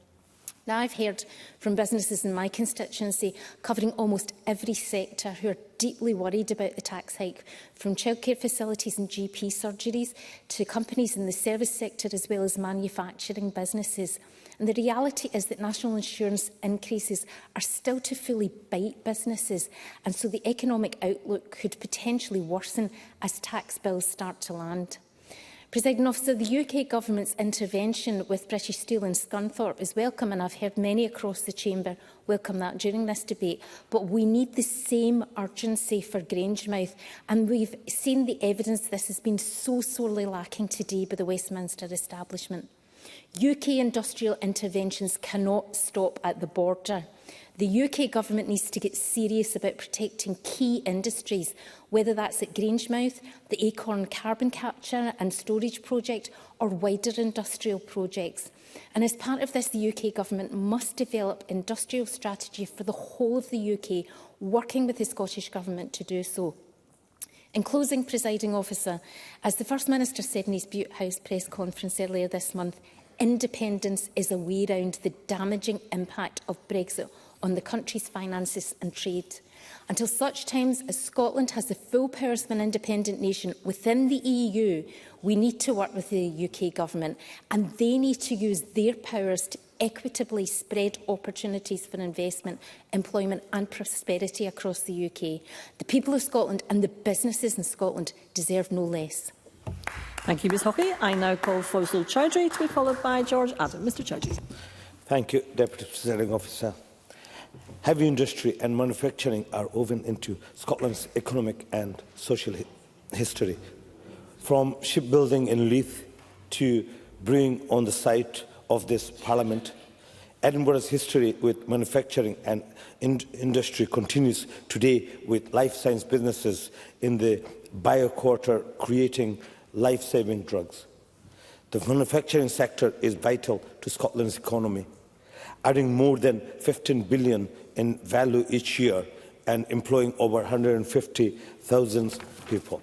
Now, I've heard from businesses in my constituency covering almost every sector who are deeply worried about the tax hike, from childcare facilities and GP surgeries to companies in the service sector as well as manufacturing businesses. And the reality is that national insurance increases are still to fully bite businesses, and so the economic outlook could potentially worsen as tax bills start to land. Presiding Officer, the UK Government's intervention with British Steel and Scunthorpe is welcome, and I've heard many across the Chamber welcome that during this debate. But we need the same urgency for Grangemouth, and we've seen the evidence this has been so sorely lacking today by the Westminster establishment. UK industrial interventions cannot stop at the border. The UK Government needs to get serious about protecting key industries, whether that's at Grangemouth, the Acorn carbon capture and storage project, or wider industrial projects. And as part of this, the UK Government must develop industrial strategy for the whole of the UK, working with the Scottish Government to do so. In closing, Presiding Officer, as the First Minister said in his Butte House press conference earlier this month, independence is a way round the damaging impact of Brexit on the country's finances and trade. Until such times as Scotland has the full powers of an independent nation within the EU, we need to work with the UK Government, and they need to use their powers to equitably spread opportunities for investment, employment and prosperity across the UK. The people of Scotland and the businesses in Scotland deserve no less. Thank you, Ms Hockey. I now call Fawzul Chowdhury to be followed by George Adam. Mr Chowdhury. Thank you, Deputy Presiding Officer. Heavy industry and manufacturing are woven into Scotland's economic and social history. From shipbuilding in Leith to brewing on the site of this Parliament, Edinburgh's history with manufacturing and industry continues today with life science businesses in the bio-quarter creating life-saving drugs. The manufacturing sector is vital to Scotland's economy, adding more than 15 billion in value each year and employing over 150,000 people.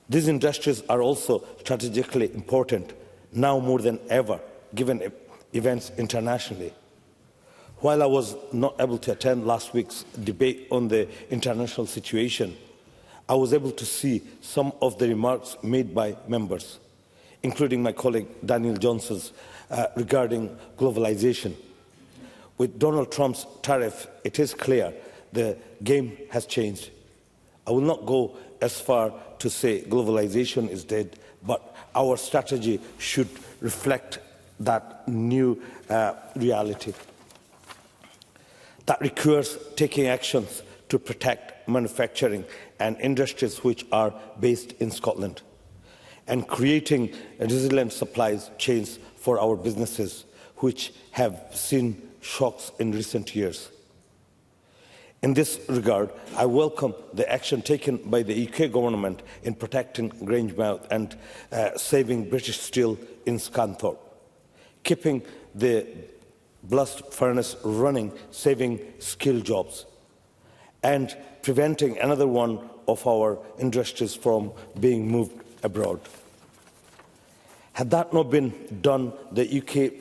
These industries are also strategically important, now more than ever, given events internationally. While I was not able to attend last week's debate on the international situation, I was able to see some of the remarks made by members, including my colleague Daniel Johnson's regarding globalisation. With Donald Trump's tariff, it is clear the game has changed. I will not go as far to say globalisation is dead, but our strategy should reflect that new reality. That requires taking actions to protect manufacturing and industries which are based in Scotland, and creating resilient supply chains for our businesses, which have seen shocks in recent years. In this regard, I welcome the action taken by the UK Government in protecting Grangemouth and saving British Steel in Scunthorpe, keeping the blast furnace running, saving skilled jobs, and preventing another one of our industries from being moved abroad. Had that not been done, the UK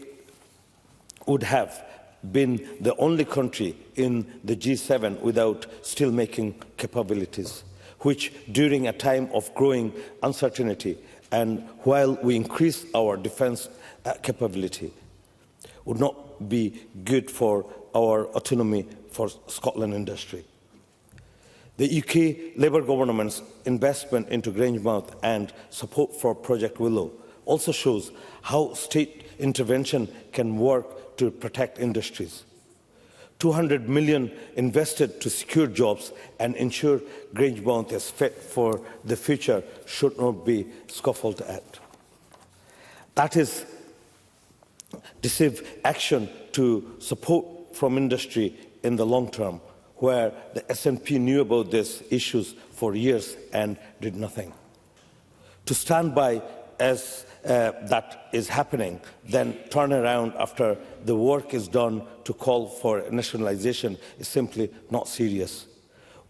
would have been the only country in the G7 without steelmaking capabilities, which during a time of growing uncertainty and while we increase our defence capability would not be good for our autonomy for Scotland industry. The UK Labour government's investment into Grangemouth and support for Project Willow also shows how state intervention can work to protect industries. 200 million invested to secure jobs and ensure Grangemouth is fit for the future should not be scoffed at. That is decisive action to support from industry in the long term, where the SNP knew about these issues for years and did nothing. To stand by as that is happening, then turn around after the work is done to call for nationalisation is simply not serious.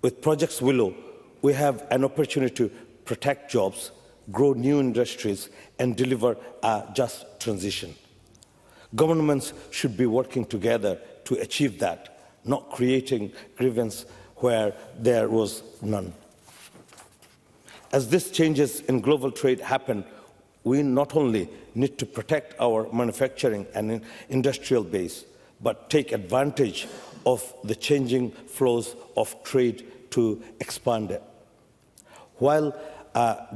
With Project Willow, we have an opportunity to protect jobs, grow new industries and deliver a just transition. Governments should be working together to achieve that, not creating grievance where there was none. As these changes in global trade happen, we not only need to protect our manufacturing and industrial base, but take advantage of the changing flows of trade to expand it. While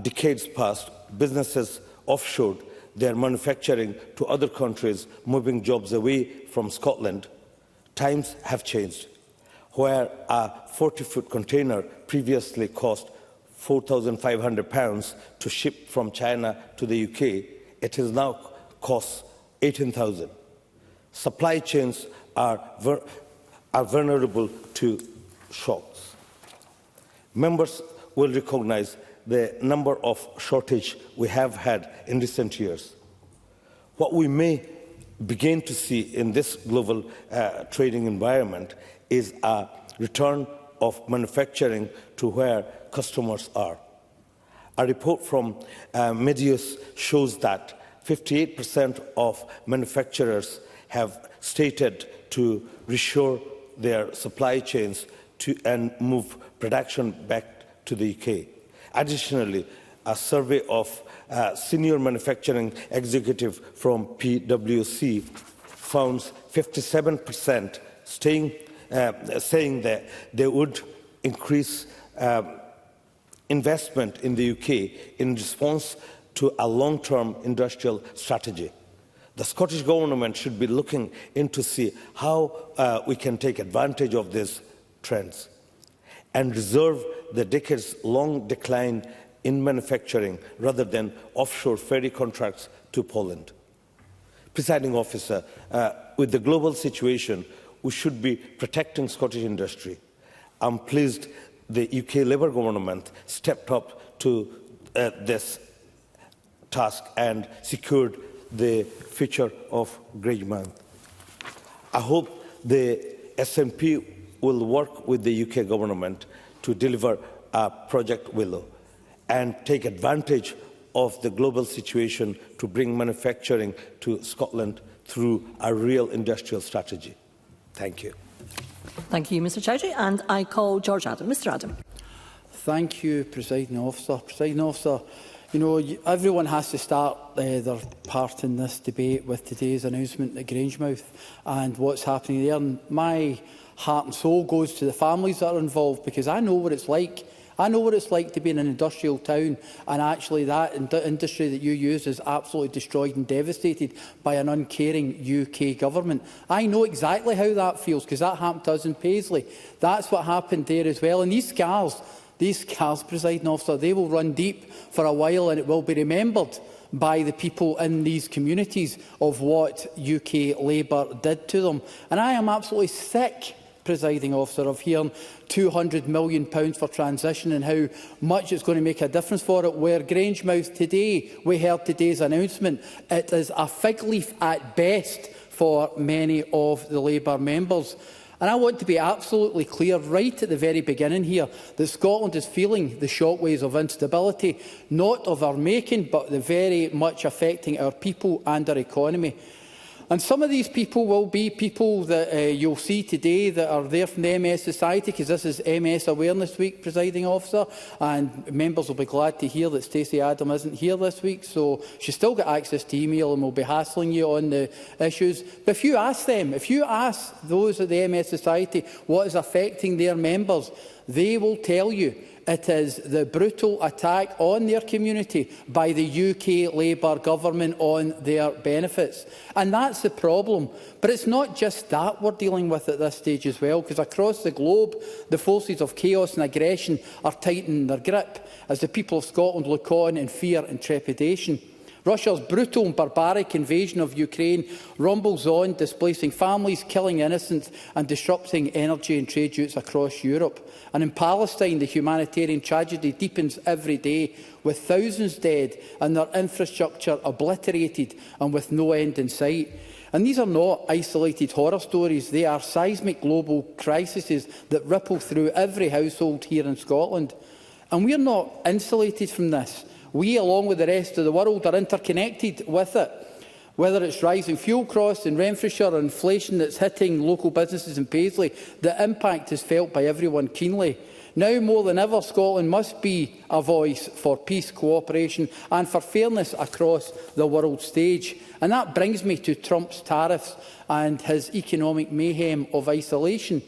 decades past, businesses offshored their manufacturing to other countries, moving jobs away from Scotland, times have changed. Where a 40-foot container previously cost £4,500 to ship from China to the UK, it has now cost £18,000. Supply chains are vulnerable to shocks. Members will recognise the number of shortages we have had in recent years. What we may begin to see in this global trading environment is a return of manufacturing to where customers are. A report from Medius shows that 58% of manufacturers have stated to reshore their supply chains and move production back to the UK. Additionally, a survey of senior manufacturing executives from PwC found 57% saying that they would increase investment in the UK in response to a long-term industrial strategy. The Scottish Government should be looking into see how we can take advantage of these trends and reserve the decades-long decline in manufacturing rather than offshore ferry contracts to Poland. Presiding Officer, with the global situation, we should be protecting Scottish industry. I'm pleased the UK Labour government stepped up to this task and secured the future of Grangemouth. I hope the SNP will work with the UK government to deliver a Project Willow and take advantage of the global situation to bring manufacturing to Scotland through a real industrial strategy. Thank you. Thank you, Mr Chowdhury. And I call George Adam. Mr Adam. Thank you, Presiding Officer. Presiding Officer, you know, everyone has to start their part in this debate with today's announcement at Grangemouth and what's happening there. And my heart and soul goes to the families that are involved, because I know what it's like. I know what it's like to be in an industrial town, and actually that industry that you use is absolutely destroyed and devastated by an uncaring UK government. I know exactly how that feels, because that happened to us in Paisley. That's what happened there as well. And these scars, Presiding Officer, they will run deep for a while, and it will be remembered by the people in these communities of what UK Labour did to them. And I am absolutely sick, Presiding Officer, of hearing £200 million for transition and how much it's going to make a difference for it, where Grangemouth today, we heard today's announcement, it is a fig leaf at best for many of the Labour members. And I want to be absolutely clear right at the very beginning here that Scotland is feeling the shockwaves of instability, not of our making, but the very much affecting our people and our economy. And some of these people will be people that you'll see today that are there from the MS Society, because this is MS Awareness Week, Presiding Officer, and members will be glad to hear that Stacey Adam isn't here this week, so she's still got access to email and will be hassling you on the issues. But if you ask them, if you ask those at the MS Society what is affecting their members, they will tell you it is the brutal attack on their community by the UK Labour government on their benefits. And that's the problem. But it's not just that we're dealing with at this stage as well, because across the globe, the forces of chaos and aggression are tightening their grip as the people of Scotland look on in fear and trepidation. Russia's brutal and barbaric invasion of Ukraine rumbles on, displacing families, killing innocents and disrupting energy and trade routes across Europe. And in Palestine, the humanitarian tragedy deepens every day, with thousands dead and their infrastructure obliterated and with no end in sight. And these are not isolated horror stories. They are seismic global crises that ripple through every household here in Scotland. And we are not insulated from this. We, along with the rest of the world, are interconnected with it. Whether it's rising fuel costs in Renfrewshire or inflation that's hitting local businesses in Paisley, the impact is felt by everyone keenly. Now more than ever, Scotland must be a voice for peace, cooperation and for fairness across the world stage. And that brings me to Trump's tariffs and his economic mayhem of isolation.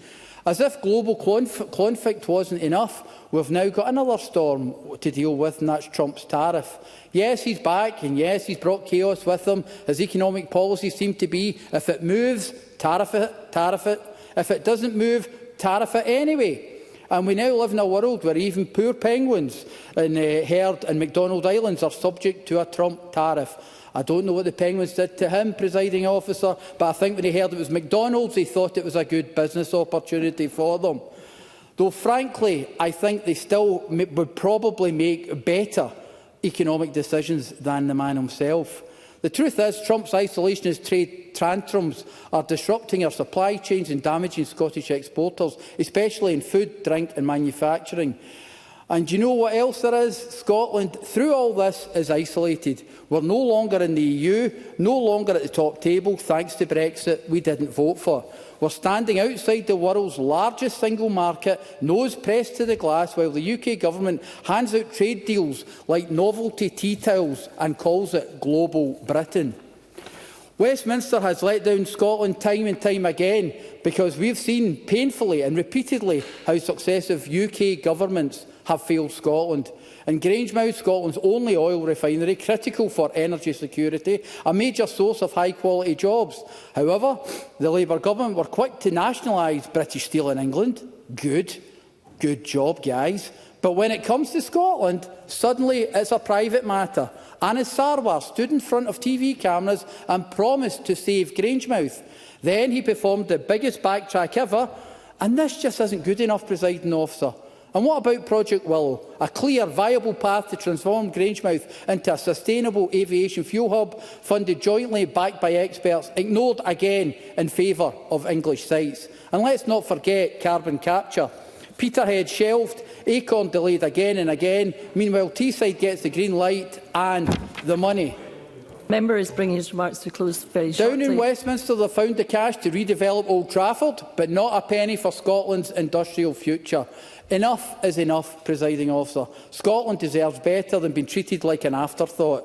As if global conflict wasn't enough, we've now got another storm to deal with, and that's Trump's tariff. Yes, he's back, and yes, he's brought chaos with him. His economic policies seem to be, if it moves, tariff it, tariff it. If it doesn't move, tariff it anyway. And we now live in a world where even poor penguins herd in McDonald Islands are subject to a Trump tariff. I don't know what the penguins did to him, presiding officer, but I think when he heard it was McDonald's, he thought it was a good business opportunity for them. Though, frankly, I think they still would probably make better economic decisions than the man himself. The truth is, Trump's isolationist trade tantrums are disrupting our supply chains and damaging Scottish exporters, especially in food, drink and manufacturing. And do you know what else there is? Scotland, through all this, is isolated. We're no longer in the EU, no longer at the top table, thanks to Brexit we didn't vote for. We're standing outside the world's largest single market, nose pressed to the glass, while the UK government hands out trade deals like novelty tea towels and calls it Global Britain. Westminster has let down Scotland time and time again, because we've seen painfully and repeatedly how successive UK governments have failed Scotland. In Grangemouth, Scotland's only oil refinery, critical for energy security, a major source of high-quality jobs. However, the Labour government were quick to nationalise British Steel in England. Good job, guys. But when it comes to Scotland, suddenly it's a private matter. Anas Sarwar stood in front of TV cameras and promised to save Grangemouth. Then he performed the biggest backtrack ever, and this just isn't good enough, presiding officer. And what about Project Willow? A clear, viable path to transform Grangemouth into a sustainable aviation fuel hub, funded jointly, backed by experts, ignored again in favour of English sites. And let's not forget carbon capture. Peterhead shelved, Acorn delayed again and again. Meanwhile, Teesside gets the green light and the money. Member is bringing his remarks to close very shortly. Down in Westminster, they found the cash to redevelop Old Trafford, but not a penny for Scotland's industrial future. Enough is enough, presiding officer. Scotland deserves better than being treated like an afterthought.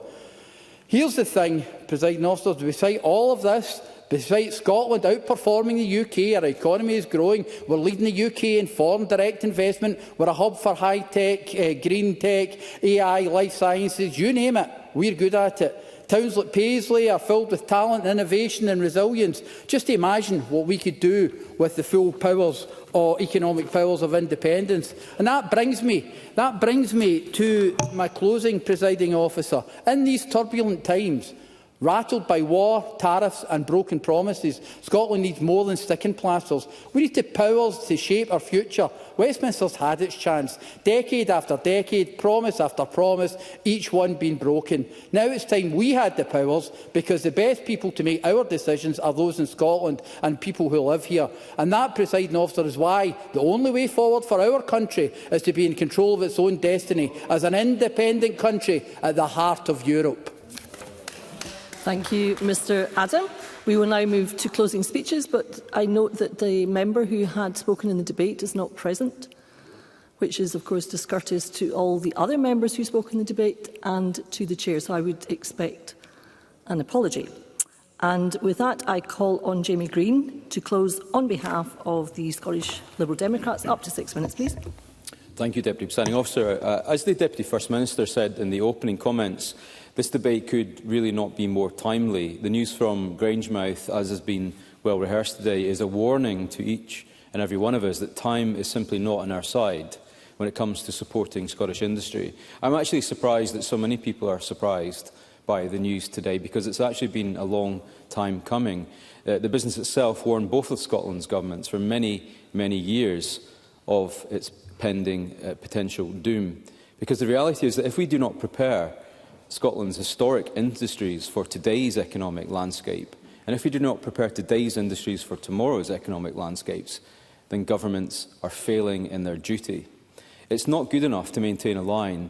Here's the thing, presiding officer, beside all of this, despite Scotland outperforming the UK, our economy is growing, we're leading the UK in foreign direct investment, we're a hub for high-tech, green tech, AI, life sciences, you name it, we're good at it. Towns like Paisley are filled with talent, innovation and resilience. Just imagine what we could do with the full powers or economic powers of independence. And that brings me to my closing, presiding officer. In these turbulent times, rattled by war, tariffs and broken promises, Scotland needs more than sticking plasters. We need the powers to shape our future. Westminster's had its chance. Decade after decade, promise after promise, each one being broken. Now it's time we had the powers, because the best people to make our decisions are those in Scotland and people who live here. And that, presiding officer, is why the only way forward for our country is to be in control of its own destiny as an independent country at the heart of Europe. Thank you, Mr Adam. We will now move to closing speeches, but I note that the member who had spoken in the debate is not present, which is, of course, discourteous to all the other members who spoke in the debate and to the Chair, so I would expect an apology. And with that, I call on Jamie Green to close on behalf of the Scottish Liberal Democrats. Up to 6 minutes, please. Thank you, Deputy Presiding Officer. As the Deputy First Minister said in the opening comments, this debate could really not be more timely. The news from Grangemouth, as has been well rehearsed today, is a warning to each and every one of us that time is simply not on our side when it comes to supporting Scottish industry. I'm actually surprised that so many people are surprised by the news today, because it's actually been a long time coming. The business itself warned both of Scotland's governments for many, many years of its pending potential doom. Because the reality is that if we do not prepare Scotland's historic industries for today's economic landscape, and if we do not prepare today's industries for tomorrow's economic landscapes, then governments are failing in their duty. It's not good enough to maintain a line.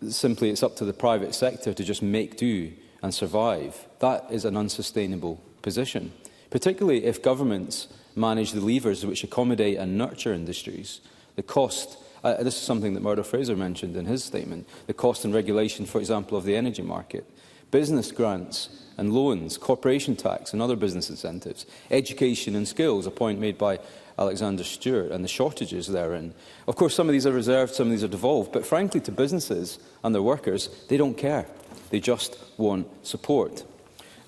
Simply, it's up to the private sector to just make do and survive. That is an unsustainable position, particularly if governments manage the levers which accommodate and nurture industries. The cost, this is something that Murdo Fraser mentioned in his statement, the cost and regulation, for example, of the energy market, business grants and loans, corporation tax and other business incentives, education and skills, a point made by Alexander Stewart, and the shortages therein. Of course, some of these are reserved, some of these are devolved, but frankly, to businesses and their workers, they don't care. They just want support.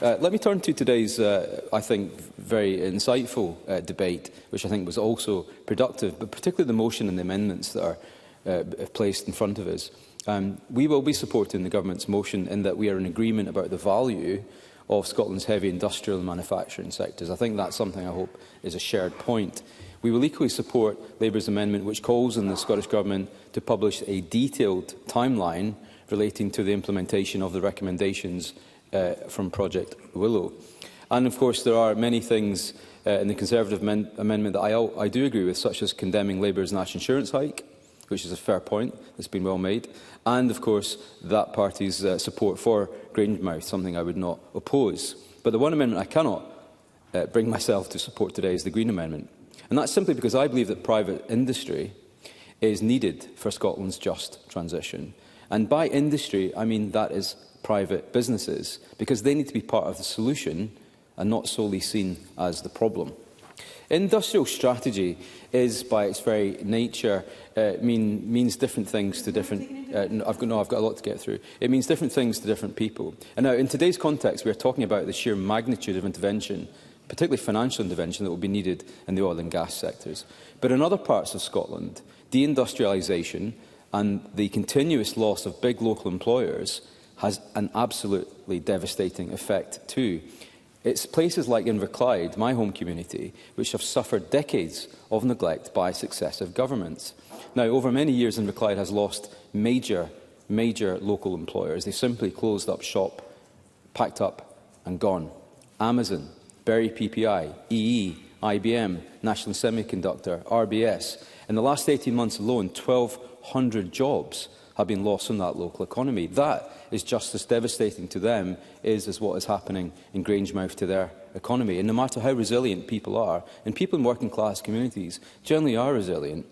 Let me turn to today's, I think, very insightful debate, which I think was also productive, but particularly the motion and the amendments that are placed in front of us. We will be supporting the Government's motion in that we are in agreement about the value of Scotland's heavy industrial and manufacturing sectors. I think that's something I hope is a shared point. We will equally support Labour's amendment which calls on the Scottish Government to publish a detailed timeline relating to the implementation of the recommendations from Project Willow. And of course there are many things in the Conservative amendment that I do agree with, such as condemning Labour's national insurance hike, which is a fair point that's been well made, and of course that party's support for Grangemouth, something I would not oppose. But the one amendment I cannot bring myself to support today is the Green Amendment. And that's simply because I believe that private industry is needed for Scotland's just transition. And by industry, I mean that is private businesses, because they need to be part of the solution and not solely seen as the problem. Industrial strategy is, by its very nature, means different things to different... I've got a lot to get through. It means different things to different people. And now, in today's context, we are talking about the sheer magnitude of intervention, particularly financial intervention, that will be needed in the oil and gas sectors. But in other parts of Scotland, deindustrialisation and the continuous loss of big local employers has an absolutely devastating effect too. It's places like Inverclyde, my home community, which have suffered decades of neglect by successive governments. Now, over many years, Inverclyde has lost major local employers. They simply closed up shop, packed up and gone. Amazon, Berry PPI, EE, IBM, National Semiconductor, RBS. In the last 18 months alone, 1,200 jobs have been lost in that local economy. That is just as devastating to them as what is happening in Grangemouth to their economy. And no matter how resilient people are, and people in working class communities generally are resilient,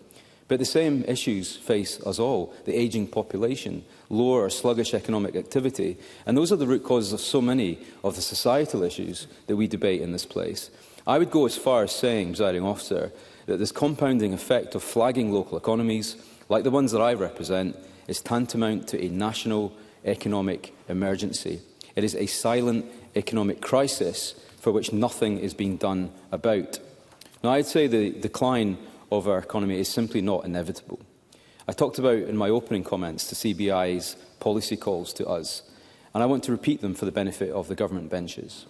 but the same issues face us all: the ageing population, lower or sluggish economic activity, and those are the root causes of so many of the societal issues that we debate in this place. I would go as far as saying, Presiding Officer, that this compounding effect of flagging local economies, like the ones that I represent, is tantamount to a national economic emergency. It is a silent economic crisis for which nothing is being done about. Now, I'd say the decline of our economy is simply not inevitable. I talked about in my opening comments the CBI's policy calls to us, and I want to repeat them for the benefit of the government benches.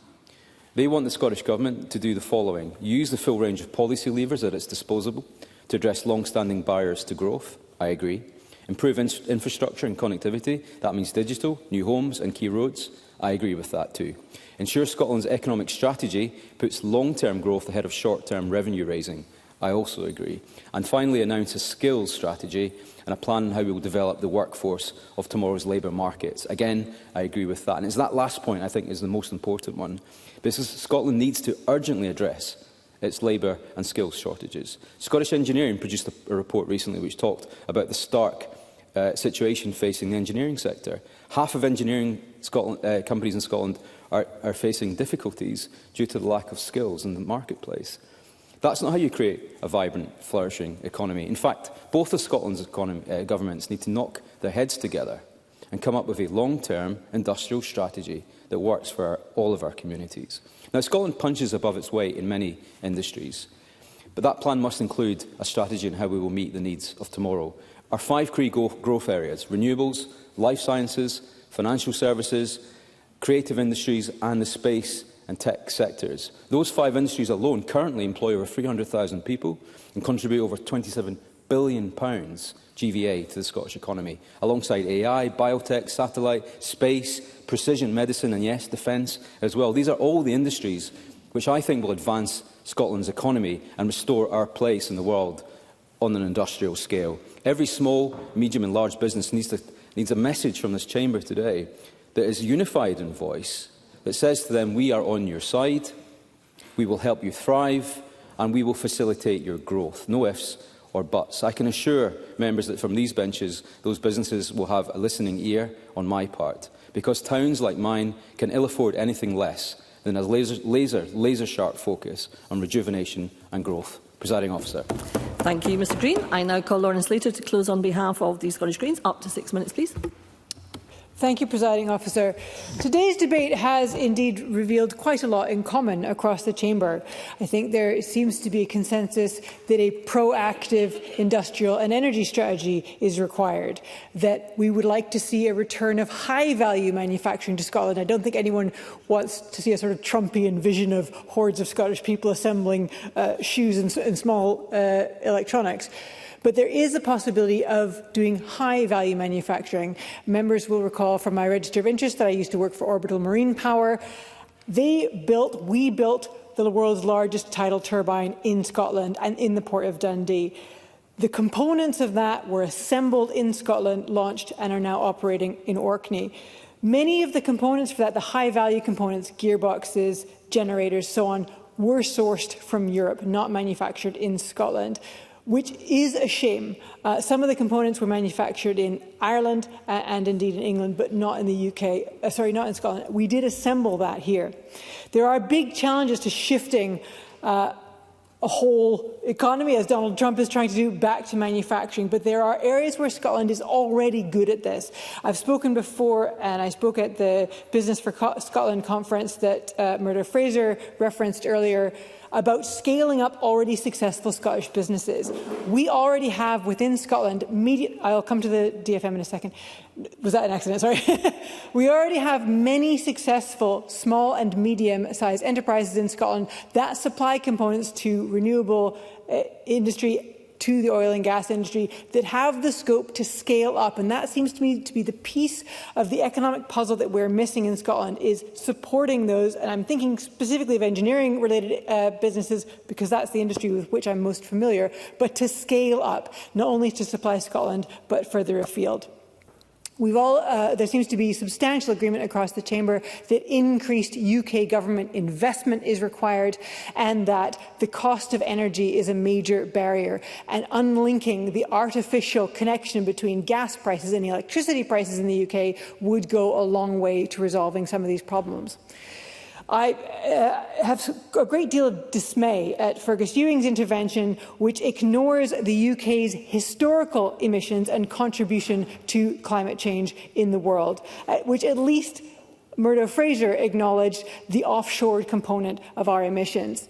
They want the Scottish Government to do the following: use the full range of policy levers at its disposal to address long-standing barriers to growth. I agree. Improve infrastructure and connectivity. That means digital, new homes and key roads. I agree with that too. Ensure Scotland's economic strategy puts long-term growth ahead of short-term revenue raising. I also agree. And finally, announce a skills strategy and a plan on how we will develop the workforce of tomorrow's labour markets. Again, I agree with that. And it's that last point I think is the most important one. Because Scotland needs to urgently address its labour and skills shortages. Scottish Engineering produced a report recently which talked about the stark situation facing the engineering sector. Half of engineering companies in Scotland are facing difficulties due to the lack of skills in the marketplace. That's not how you create a vibrant, flourishing economy. In fact, both of Scotland's governments need to knock their heads together and come up with a long-term industrial strategy that works for all of our communities. Now, Scotland punches above its weight in many industries, but that plan must include a strategy on how we will meet the needs of tomorrow. Our 5 key growth areas: renewables, life sciences, financial services, creative industries and the space and tech sectors. Those 5 industries alone currently employ over 300,000 people and contribute over £27 billion GVA to the Scottish economy, alongside AI, biotech, satellite, space, precision medicine and, yes, defence as well. These are all the industries which I think will advance Scotland's economy and restore our place in the world on an industrial scale. Every small, medium and large business needs a message from this chamber today that is unified in voice, that says to them, we are on your side, we will help you thrive and we will facilitate your growth. No ifs or buts. I can assure members that from these benches, those businesses will have a listening ear on my part, because towns like mine can ill afford anything less than a laser-sharp focus on rejuvenation and growth. Presiding Officer. Thank you, Mr Green. I now call Lawrence Slater to close on behalf of the Scottish Greens. Up to 6 minutes, please. Thank you, Presiding Officer. Today's debate has indeed revealed quite a lot in common across the chamber. I think there seems to be a consensus that a proactive industrial and energy strategy is required, that we would like to see a return of high-value manufacturing to Scotland. I don't think anyone wants to see a sort of Trumpian vision of hordes of Scottish people assembling shoes and small electronics. But there is a possibility of doing high-value manufacturing. Members will recall from my register of interest that I used to work for Orbital Marine Power. We built the world's largest tidal turbine in Scotland and in the port of Dundee. The components of that were assembled in Scotland, launched and are now operating in Orkney. Many of the components for that, the high-value components, gearboxes, generators, so on, were sourced from Europe, not manufactured in Scotland, which is a shame. Some of the components were manufactured in Ireland and indeed in England, but not in the UK, not in Scotland. We did assemble that here. There are big challenges to shifting a whole economy, as Donald Trump is trying to do, back to manufacturing. But there are areas where Scotland is already good at this. I've spoken before, and I spoke at the Business for Scotland conference that Murdo Fraser referenced earlier, about scaling up already successful Scottish businesses. We already have within Scotland, I'll come to the DFM in a second. Was that an accident? Sorry. We already have many successful small and medium-sized enterprises in Scotland that supply components to renewable industry, to the oil and gas industry, that have the scope to scale up. And that seems to me to be the piece of the economic puzzle that we're missing in Scotland, is supporting those. And I'm thinking specifically of engineering-related businesses, because that's the industry with which I'm most familiar, but to scale up, not only to supply Scotland, but further afield. There seems to be substantial agreement across the chamber that increased UK government investment is required, and that the cost of energy is a major barrier. And unlinking the artificial connection between gas prices and electricity prices in the UK would go a long way to resolving some of these problems. I have a great deal of dismay at Fergus Ewing's intervention, which ignores the UK's historical emissions and contribution to climate change in the world, which at least Murdo Fraser acknowledged the offshore component of our emissions.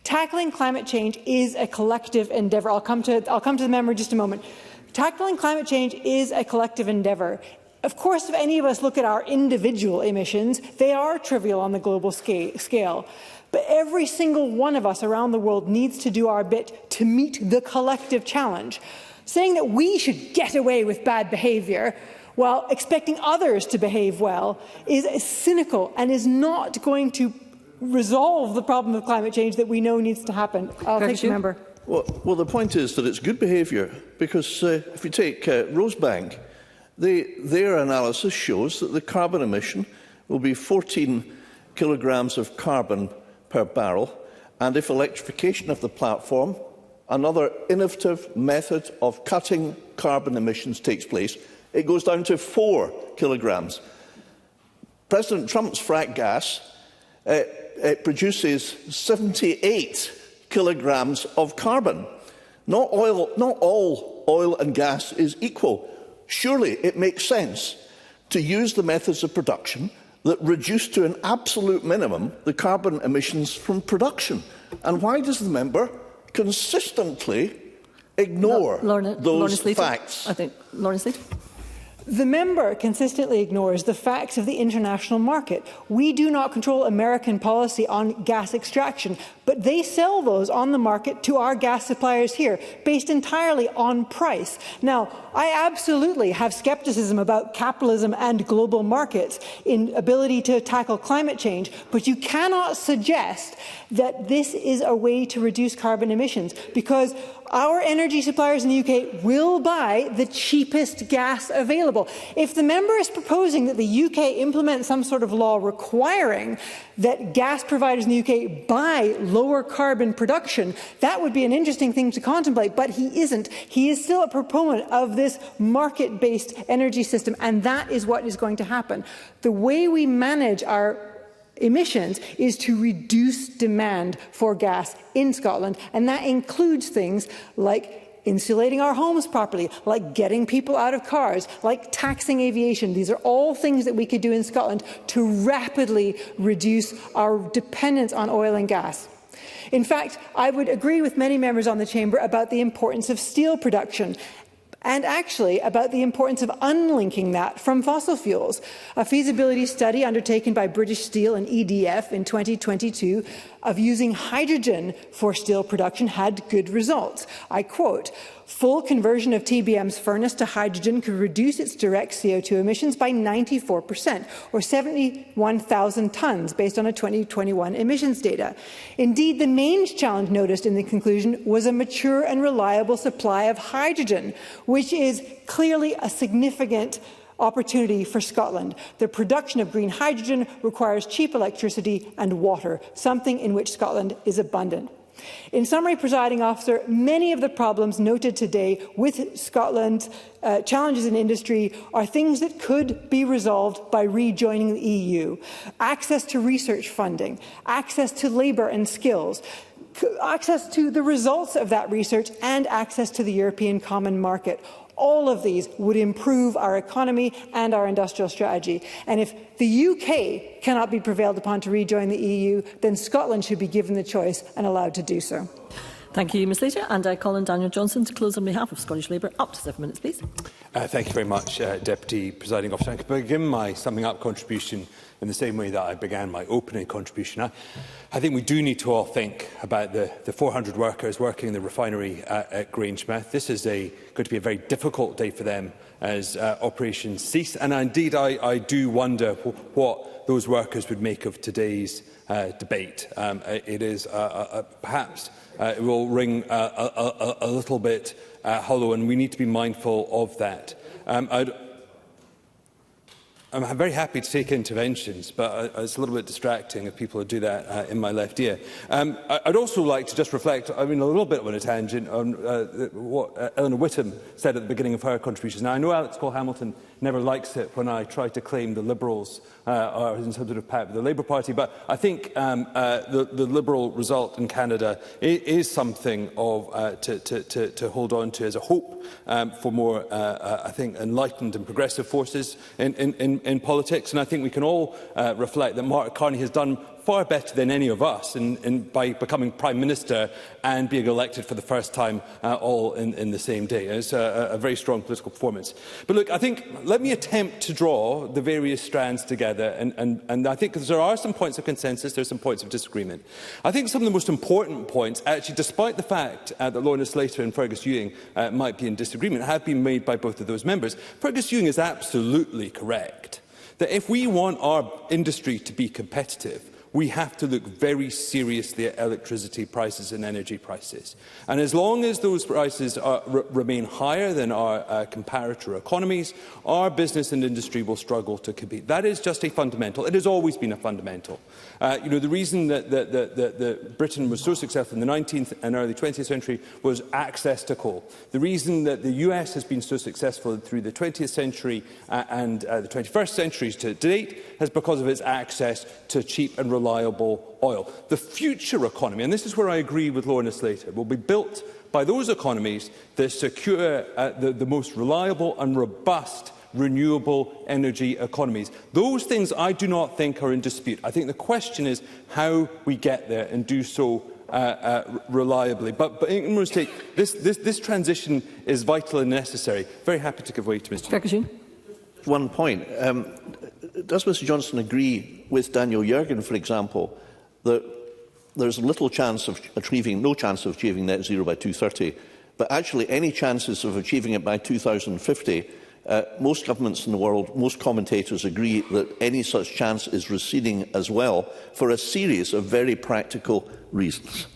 Tackling climate change is a collective endeavour. I'll come to the member in just a moment. Tackling climate change is a collective endeavour. Of course, if any of us look at our individual emissions, they are trivial on the global scale. But every single one of us around the world needs to do our bit to meet the collective challenge. Saying that we should get away with bad behaviour while expecting others to behave well is cynical and is not going to resolve the problem of climate change that we know needs to happen. I'll thank the member. Well, the point is that it's good behaviour, because if you take Rosebank, their analysis shows that the carbon emission will be 14 kilograms of carbon per barrel, and if electrification of the platform, another innovative method of cutting carbon emissions, takes place, it goes down to 4 kilograms. President Trump's frack gas it produces 78 kilograms of carbon. Not all oil and gas is equal. Surely it makes sense to use the methods of production that reduce to an absolute minimum the carbon emissions from production. And why does the member consistently ignore those facts? I think Lawrence Leader. The member consistently ignores the facts of the international market. We do not control American policy on gas extraction, but they sell those on the market to our gas suppliers here, based entirely on price. Now, I absolutely have scepticism about capitalism and global markets in ability to tackle climate change, but you cannot suggest that this is a way to reduce carbon emissions, because our energy suppliers in the UK will buy the cheapest gas available. If the member is proposing that the UK implement some sort of law requiring that gas providers in the UK buy lower carbon production, that would be an interesting thing to contemplate, but he isn't. He is still a proponent of this market-based energy system, and that is what is going to happen. The way we manage our emissions is to reduce demand for gas in Scotland, and that includes things like insulating our homes properly, like getting people out of cars, like taxing aviation. These are all things that we could do in Scotland to rapidly reduce our dependence on oil and gas. In fact, I would agree with many members on the Chamber about the importance of steel production, and actually about the importance of unlinking that from fossil fuels. A feasibility study undertaken by British Steel and EDF in 2022 of using hydrogen for steel production had good results. I quote, "Full conversion of TBM's furnace to hydrogen could reduce its direct CO2 emissions by 94%, or 71,000 tonnes, based on a 2021 emissions data. Indeed, the main challenge noticed in the conclusion was a mature and reliable supply of hydrogen, which is clearly a significant opportunity for Scotland. The production of green hydrogen requires cheap electricity and water, something in which Scotland is abundant." In summary, Presiding Officer, many of the problems noted today with Scotland's challenges in industry are things that could be resolved by rejoining the EU. Access to research funding, access to labour and skills, access to the results of that research, and access to the European Common Market. All of these would improve our economy and our industrial strategy. And if the UK cannot be prevailed upon to rejoin the EU, then Scotland should be given the choice and allowed to do so. Thank you, Ms Leader. And I call on Daniel Johnson to close on behalf of Scottish Labour. Up to 7 minutes, please. Thank you very much, Deputy Presiding Officer. I could begin my summing up contribution in the same way that I began my opening contribution. I think we do need to all think about the 400 workers working in the refinery at Grangemouth. This is going to be a very difficult day for them as operations cease. And indeed, I do wonder what those workers would make of today's debate. It is perhaps it will ring a little bit hollow, and we need to be mindful of that. I'm very happy to take interventions, but it's a little bit distracting if people do that in my left ear. I'd also like to just reflect, a little bit on a tangent on what Eleanor Whittam said at the beginning of her contributions. Now, I know Alex Cole-Hamilton never likes it when I try to claim the Liberals are in some sort of pact with the Labour Party, but I think the Liberal result in Canada is something of to hold on to as a hope for more, I think, enlightened and progressive forces in politics. And I think we can all reflect that Mark Carney has done far better than any of us by becoming Prime Minister and being elected for the first time all in the same day. It's a very strong political performance. But look, I think, let me attempt to draw the various strands together, and I think there are some points of consensus, there are some points of disagreement. I think some of the most important points, actually, despite the fact that Lorna Slater and Fergus Ewing might be in disagreement, have been made by both of those members. Fergus Ewing is absolutely correct that if we want our industry to be competitive, we have to look very seriously at electricity prices and energy prices. And as long as those prices remain higher than our comparator economies, our business and industry will struggle to compete. That is just a fundamental. It has always been a fundamental. The reason that Britain was so successful in the 19th and early 20th century was access to coal. The reason that the US has been so successful through the 20th century and the 21st century to date is because of its access to cheap and reliable reliable oil. The future economy, and this is where I agree with Lorna Slater, will be built by those economies that secure the most reliable and robust renewable energy economies. Those things I do not think are in dispute. I think the question is how we get there and do so reliably. But in mistake, this transition is vital and necessary. Very happy to give way to Mr. Ferguson. One point. Does Mr Johnson agree with Daniel Yergin, for example, that there's little chance of achieving, no chance of achieving net zero by 2030, but actually any chances of achieving it by 2050? Most governments in the world, most commentators agree that any such chance is receding as well, for a series of very practical reasons.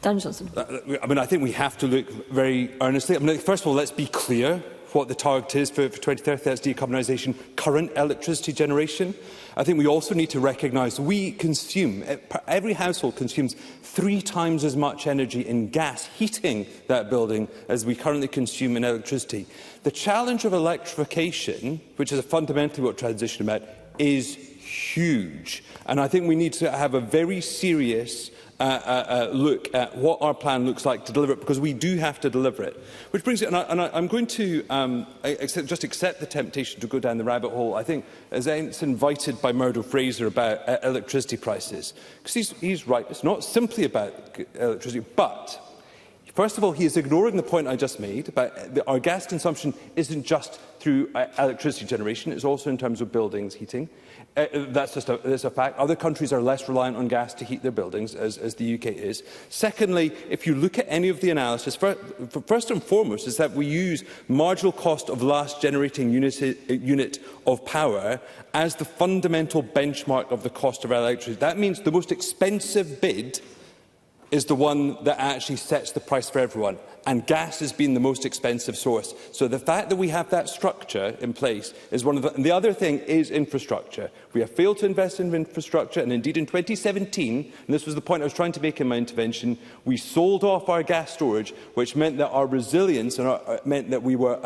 Dan Johnson. I think we have to look very earnestly. First of all, let's be clear what the target is for 2030. That's decarbonisation, current electricity generation. I think we also need to recognise we consume, every household consumes 3 times as much energy in gas heating that building as we currently consume in electricity. The challenge of electrification, which is fundamentally what transition is about, is huge. And I think we need to have a very serious look at what our plan looks like to deliver it, because we do have to deliver it. Which brings it, and I'm going to just accept the temptation to go down the rabbit hole. I think, as it's invited by Murdo Fraser about electricity prices, because he's right, it's not simply about electricity, but first of all, he is ignoring the point I just made about our gas consumption isn't just through electricity generation, it's also in terms of buildings heating. That's a fact. Other countries are less reliant on gas to heat their buildings, as the UK is. Secondly, if you look at any of the analysis, first and foremost is that we use marginal cost of last generating unit of power as the fundamental benchmark of the cost of our electricity. That means the most expensive bid is the one that actually sets the price for everyone, and gas has been the most expensive source. So the fact that we have that structure in place is one of the... And the other thing is infrastructure. We have failed to invest in infrastructure, and indeed in 2017, and this was the point I was trying to make in my intervention, we sold off our gas storage, which meant that our resilience meant that we were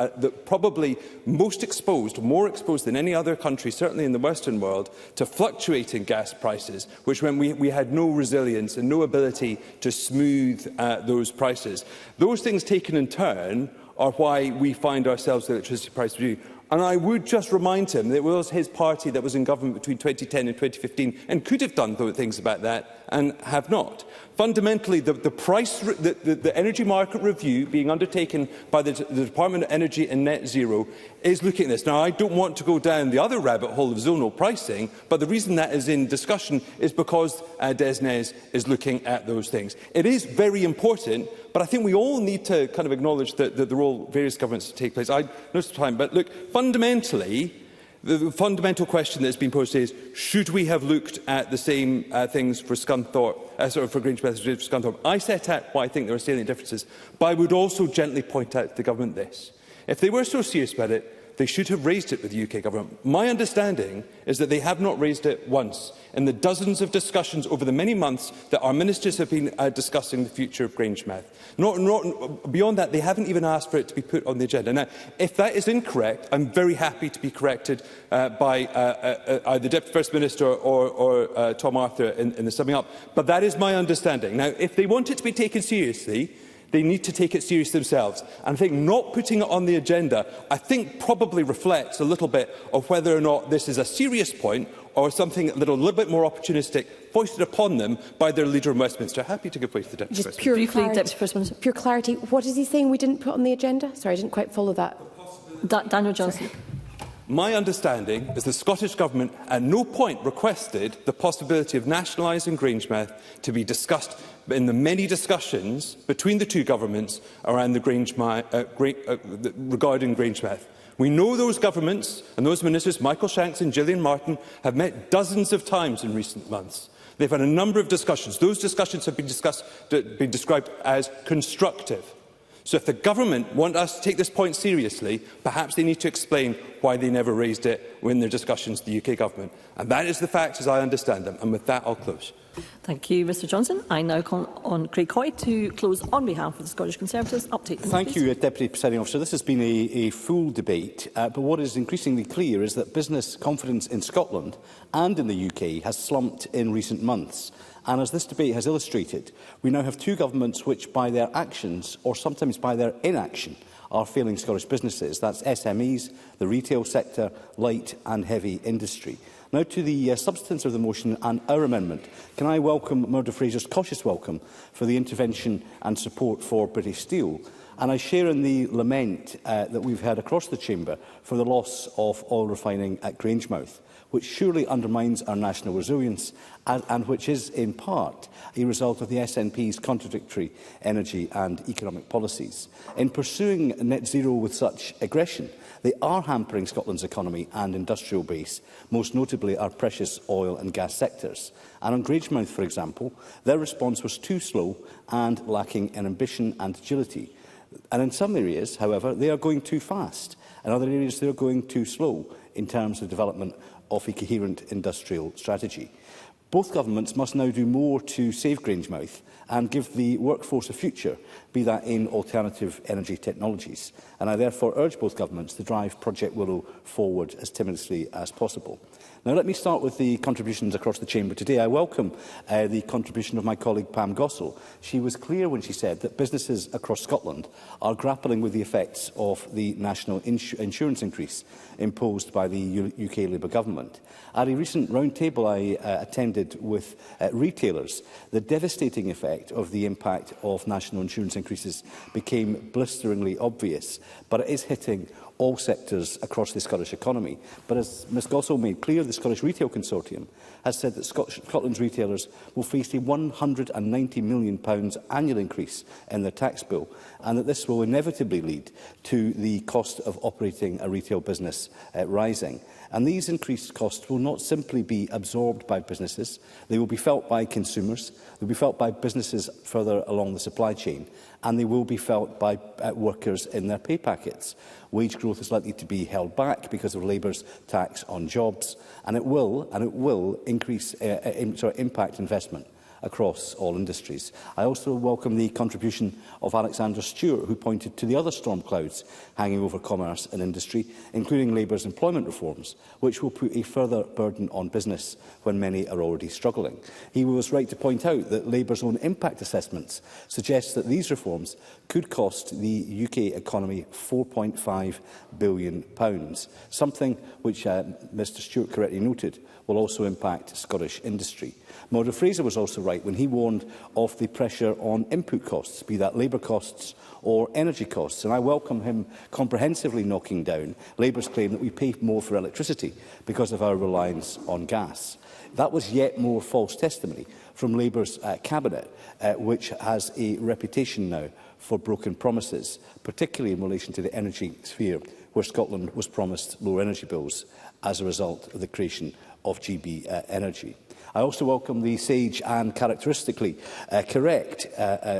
probably most exposed, more exposed than any other country, certainly in the Western world, to fluctuating gas prices, which meant we had no resilience and no ability to smooth those prices. Those things taken in turn are why we find ourselves with electricity price review. And I would just remind him that it was his party that was in government between 2010 and 2015 and could have done things about that and have not. Fundamentally, the energy market review being undertaken by the Department of Energy and Net Zero is looking at this. Now, I don't want to go down the other rabbit hole of zonal pricing, but the reason that is in discussion is because DESNZ is looking at those things. It is very important, but I think we all need to kind of acknowledge the role various governments take place. I know some time, but look, fundamentally, the fundamental question that has been posed is, should we have looked at the same things for Scunthorpe, for Grangemouth as for Scunthorpe? I set out why I think there are salient differences, but I would also gently point out to the government this. If they were so serious about it, they should have raised it with the UK government. My understanding is that they have not raised it once in the dozens of discussions over the many months that our ministers have been discussing the future of Grangemouth. Beyond that, they haven't even asked for it to be put on the agenda. Now, if that is incorrect, I'm very happy to be corrected by either Deputy First Minister or Tom Arthur in the summing up. But that is my understanding. Now, if they want it to be taken seriously, they need to take it seriously themselves. And I think not putting it on the agenda, I think probably reflects a little bit of whether or not this is a serious point or something a little bit more opportunistic, foisted upon them by their leader in Westminster. Happy to give way to the Deputy First Minister. Deputy First Minister. Pure clarity. What is he saying we didn't put on the agenda? Sorry, I didn't quite follow that. Daniel Johnson. Sorry. My understanding is the Scottish Government at no point requested the possibility of nationalising Grangemouth to be discussed in the many discussions between the two governments around regarding Grangemouth. We know those governments and those ministers, Michael Shanks and Gillian Martin, have met dozens of times in recent months. They've had a number of discussions. Those discussions have been described as constructive. So if the government want us to take this point seriously, perhaps they need to explain why they never raised it in their discussions with the UK Government. And that is the facts as I understand them. And with that, I'll close. Thank you, Mr Johnson. I now call on Craig Hoy to close on behalf of the Scottish Conservatives. Update. Thank you, Deputy Presiding Officer. This has been a full debate, but what is increasingly clear is that business confidence in Scotland and in the UK has slumped in recent months. And as this debate has illustrated, we now have two governments which, by their actions or sometimes by their inaction, are failing Scottish businesses. That's SMEs, the retail sector, light and heavy industry. Now to the substance of the motion and our amendment. Can I welcome Murdo Fraser's cautious welcome for the intervention and support for British Steel? And I share in the lament that we've heard across the chamber for the loss of oil refining at Grangemouth, which surely undermines our national resilience and which is, in part, a result of the SNP's contradictory energy and economic policies. In pursuing net zero with such aggression, they are hampering Scotland's economy and industrial base, most notably our precious oil and gas sectors. And on Grangemouth, for example, their response was too slow and lacking in ambition and agility. And in some areas, however, they are going too fast. In other areas, they are going too slow in terms of development of a coherent industrial strategy. Both governments must now do more to save Grangemouth and give the workforce a future, be that in alternative energy technologies. And I therefore urge both governments to drive Project Willow forward as timorously as possible. Now, let me start with the contributions across the chamber today. I welcome the contribution of my colleague Pam Gossell. She was clear when she said that businesses across Scotland are grappling with the effects of the national insurance increase imposed by the UK Labour government. At a recent roundtable I attended with retailers, the devastating effect of the impact of national insurance increases became blisteringly obvious, but it is hitting all sectors across the Scottish economy. But as Ms Gossell made clear, the Scottish Retail Consortium has said that Scotland's retailers will face a £190 million annual increase in their tax bill, and that this will inevitably lead to the cost of operating a retail business rising. And these increased costs will not simply be absorbed by businesses, they will be felt by consumers, they will be felt by businesses further along the supply chain, and they will be felt by workers in their pay packets. Wage growth is likely to be held back because of Labour's tax on jobs, and it will increase, impact investment across all industries. I also welcome the contribution of Alexander Stewart, who pointed to the other storm clouds hanging over commerce and industry, including Labour's employment reforms, which will put a further burden on business when many are already struggling. He was right to point out that Labour's own impact assessments suggest that these reforms could cost the UK economy £4.5 billion, something which Mr Stewart correctly noted will also impact Scottish industry. Murdo Fraser was also right when he warned of the pressure on input costs, be that labour costs or energy costs, and I welcome him comprehensively knocking down Labour's claim that we pay more for electricity because of our reliance on gas. That was yet more false testimony from Labour's cabinet, which has a reputation now for broken promises, particularly in relation to the energy sphere, where Scotland was promised lower energy bills as a result of the creation of GB Energy. I also welcome the sage and characteristically correct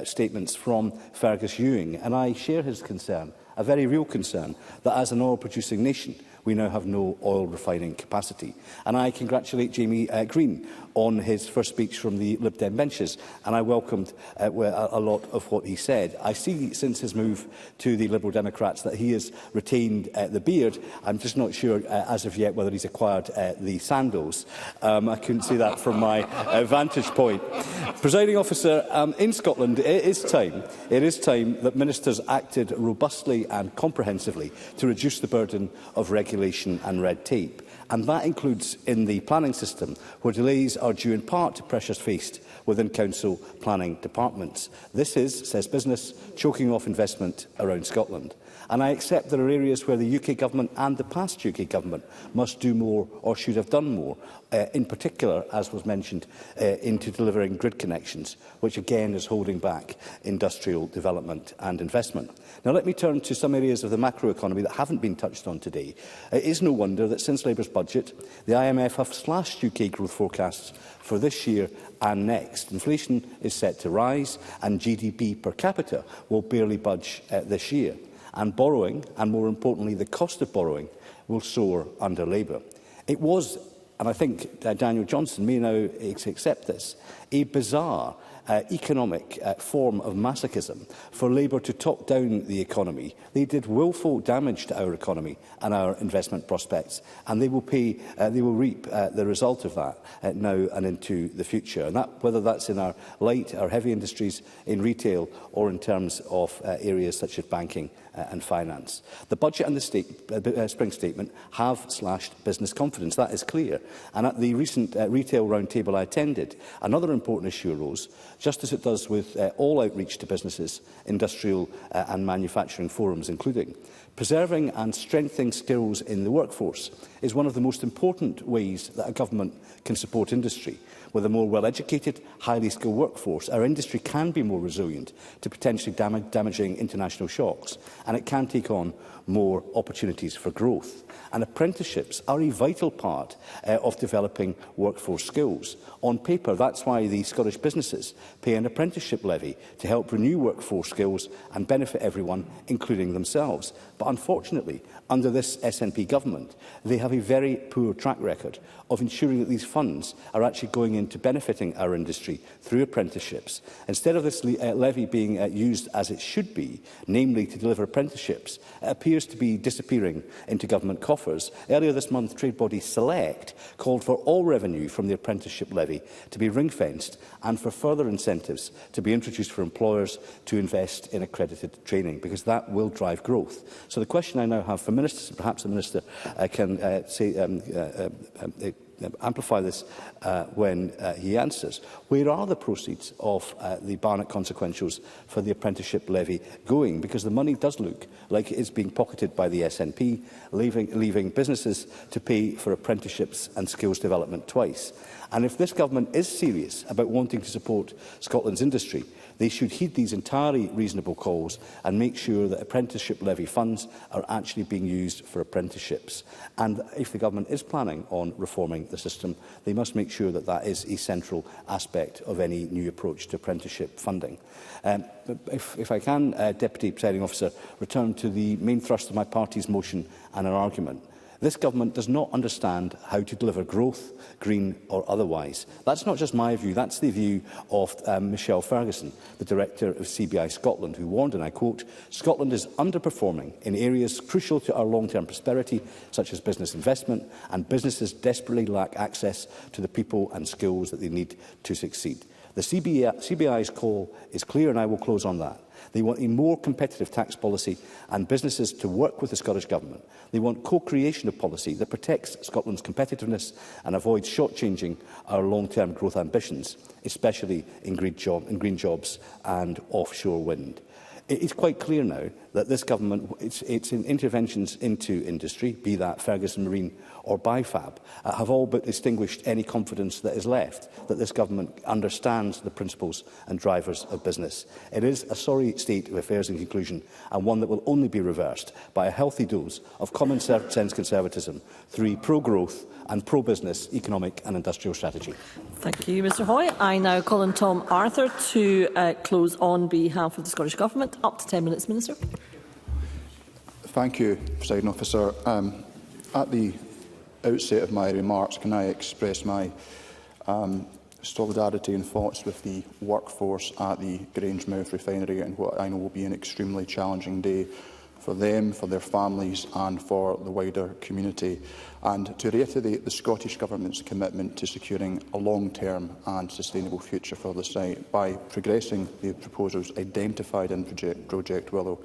statements from Fergus Ewing, and I share his concern, a very real concern, that as an oil-producing nation, we now have no oil refining capacity. And I congratulate Jamie Green on his first speech from the Lib Dem benches, and I welcomed a lot of what he said. I see since his move to the Liberal Democrats that he has retained the beard. I'm just not sure as of yet whether he's acquired the sandals. I couldn't see that from my vantage point. Presiding Officer, in Scotland, it is time that ministers acted robustly and comprehensively to reduce the burden of regulation and red tape. And that includes in the planning system, where delays are due in part to pressures faced within council planning departments. This is, says business, choking off investment around Scotland. And I accept there are areas where the UK Government and the past UK Government must do more or should have done more, in particular, as was mentioned, into delivering grid connections, which again is holding back industrial development and investment. Now let me turn to some areas of the macroeconomy that haven't been touched on today. It is no wonder that since Labour's budget, the IMF have slashed UK growth forecasts for this year and next. Inflation is set to rise and GDP per capita will barely budge this year. and borrowing, and more importantly the cost of borrowing, will soar under Labour. It was, and I think Daniel Johnson may now accept this, a bizarre economic form of masochism for Labour to top down the economy. They did willful damage to our economy and our investment prospects, and they will reap the result of that now and into the future. And that, whether that's in our light, our heavy industries, in retail, or in terms of areas such as banking and finance. The budget and the spring statement have slashed business confidence. That is clear. And at the recent retail roundtable I attended, another important issue arose, just as it does with all outreach to businesses, industrial and manufacturing forums including. Preserving and strengthening skills in the workforce is one of the most important ways that a government can support industry. With a more well-educated, highly skilled workforce, our industry can be more resilient to potentially damaging international shocks, and it can take on more opportunities for growth. And apprenticeships are a vital part of developing workforce skills. On paper, that's why the Scottish businesses pay an apprenticeship levy to help renew workforce skills and benefit everyone, including themselves. But unfortunately, under this SNP government, they have a very poor track record of ensuring that these funds are actually going into benefiting our industry through apprenticeships. Instead of this levy being used as it should be, namely to deliver apprenticeships, it appears to be disappearing into government coffers. Earlier this month, trade body Select called for all revenue from the apprenticeship levy to be ring-fenced and for further incentives to be introduced for employers to invest in accredited training, because that will drive growth. So the question I now have for ministers, and perhaps the Minister can amplify this when he answers. Where are the proceeds of the Barnett consequentials for the apprenticeship levy going? Because the money does look like it is being pocketed by the SNP, leaving businesses to pay for apprenticeships and skills development twice. And if this government is serious about wanting to support Scotland's industry, they should heed these entirely reasonable calls and make sure that apprenticeship levy funds are actually being used for apprenticeships. And if the government is planning on reforming the system, they must make sure that that is a central aspect of any new approach to apprenticeship funding. If I can, Deputy Presiding Officer, return to the main thrust of my party's motion and our argument. This government does not understand how to deliver growth, green or otherwise. That's not just my view, that's the view of Michelle Ferguson, the Director of CBI Scotland, who warned, and I quote, "Scotland is underperforming in areas crucial to our long-term prosperity, such as business investment, and businesses desperately lack access to the people and skills that they need to succeed." The CBI's call is clear, and I will close on that. They want a more competitive tax policy and businesses to work with the Scottish Government. They want co-creation of policy that protects Scotland's competitiveness and avoids shortchanging our long-term growth ambitions, especially in green jobs and offshore wind. It is quite clear now that this government, its interventions into industry, be that Ferguson Marine or BIFAB, have all but extinguished any confidence that is left that this government understands the principles and drivers of business. It is a sorry state of affairs in conclusion, and one that will only be reversed by a healthy dose of common sense conservatism through pro-growth and pro-business economic and industrial strategy. Thank you, Mr Hoy. I now call on Tom Arthur to close on behalf of the Scottish Government. Up to 10 minutes, Minister. Thank you, Presiding Officer. At the outset of my remarks, can I express my solidarity and thoughts with the workforce at the Grangemouth refinery and what I know will be an extremely challenging day for them, for their families and for the wider community, and to reiterate the Scottish Government's commitment to securing a long-term and sustainable future for the site by progressing the proposals identified in Project Willow,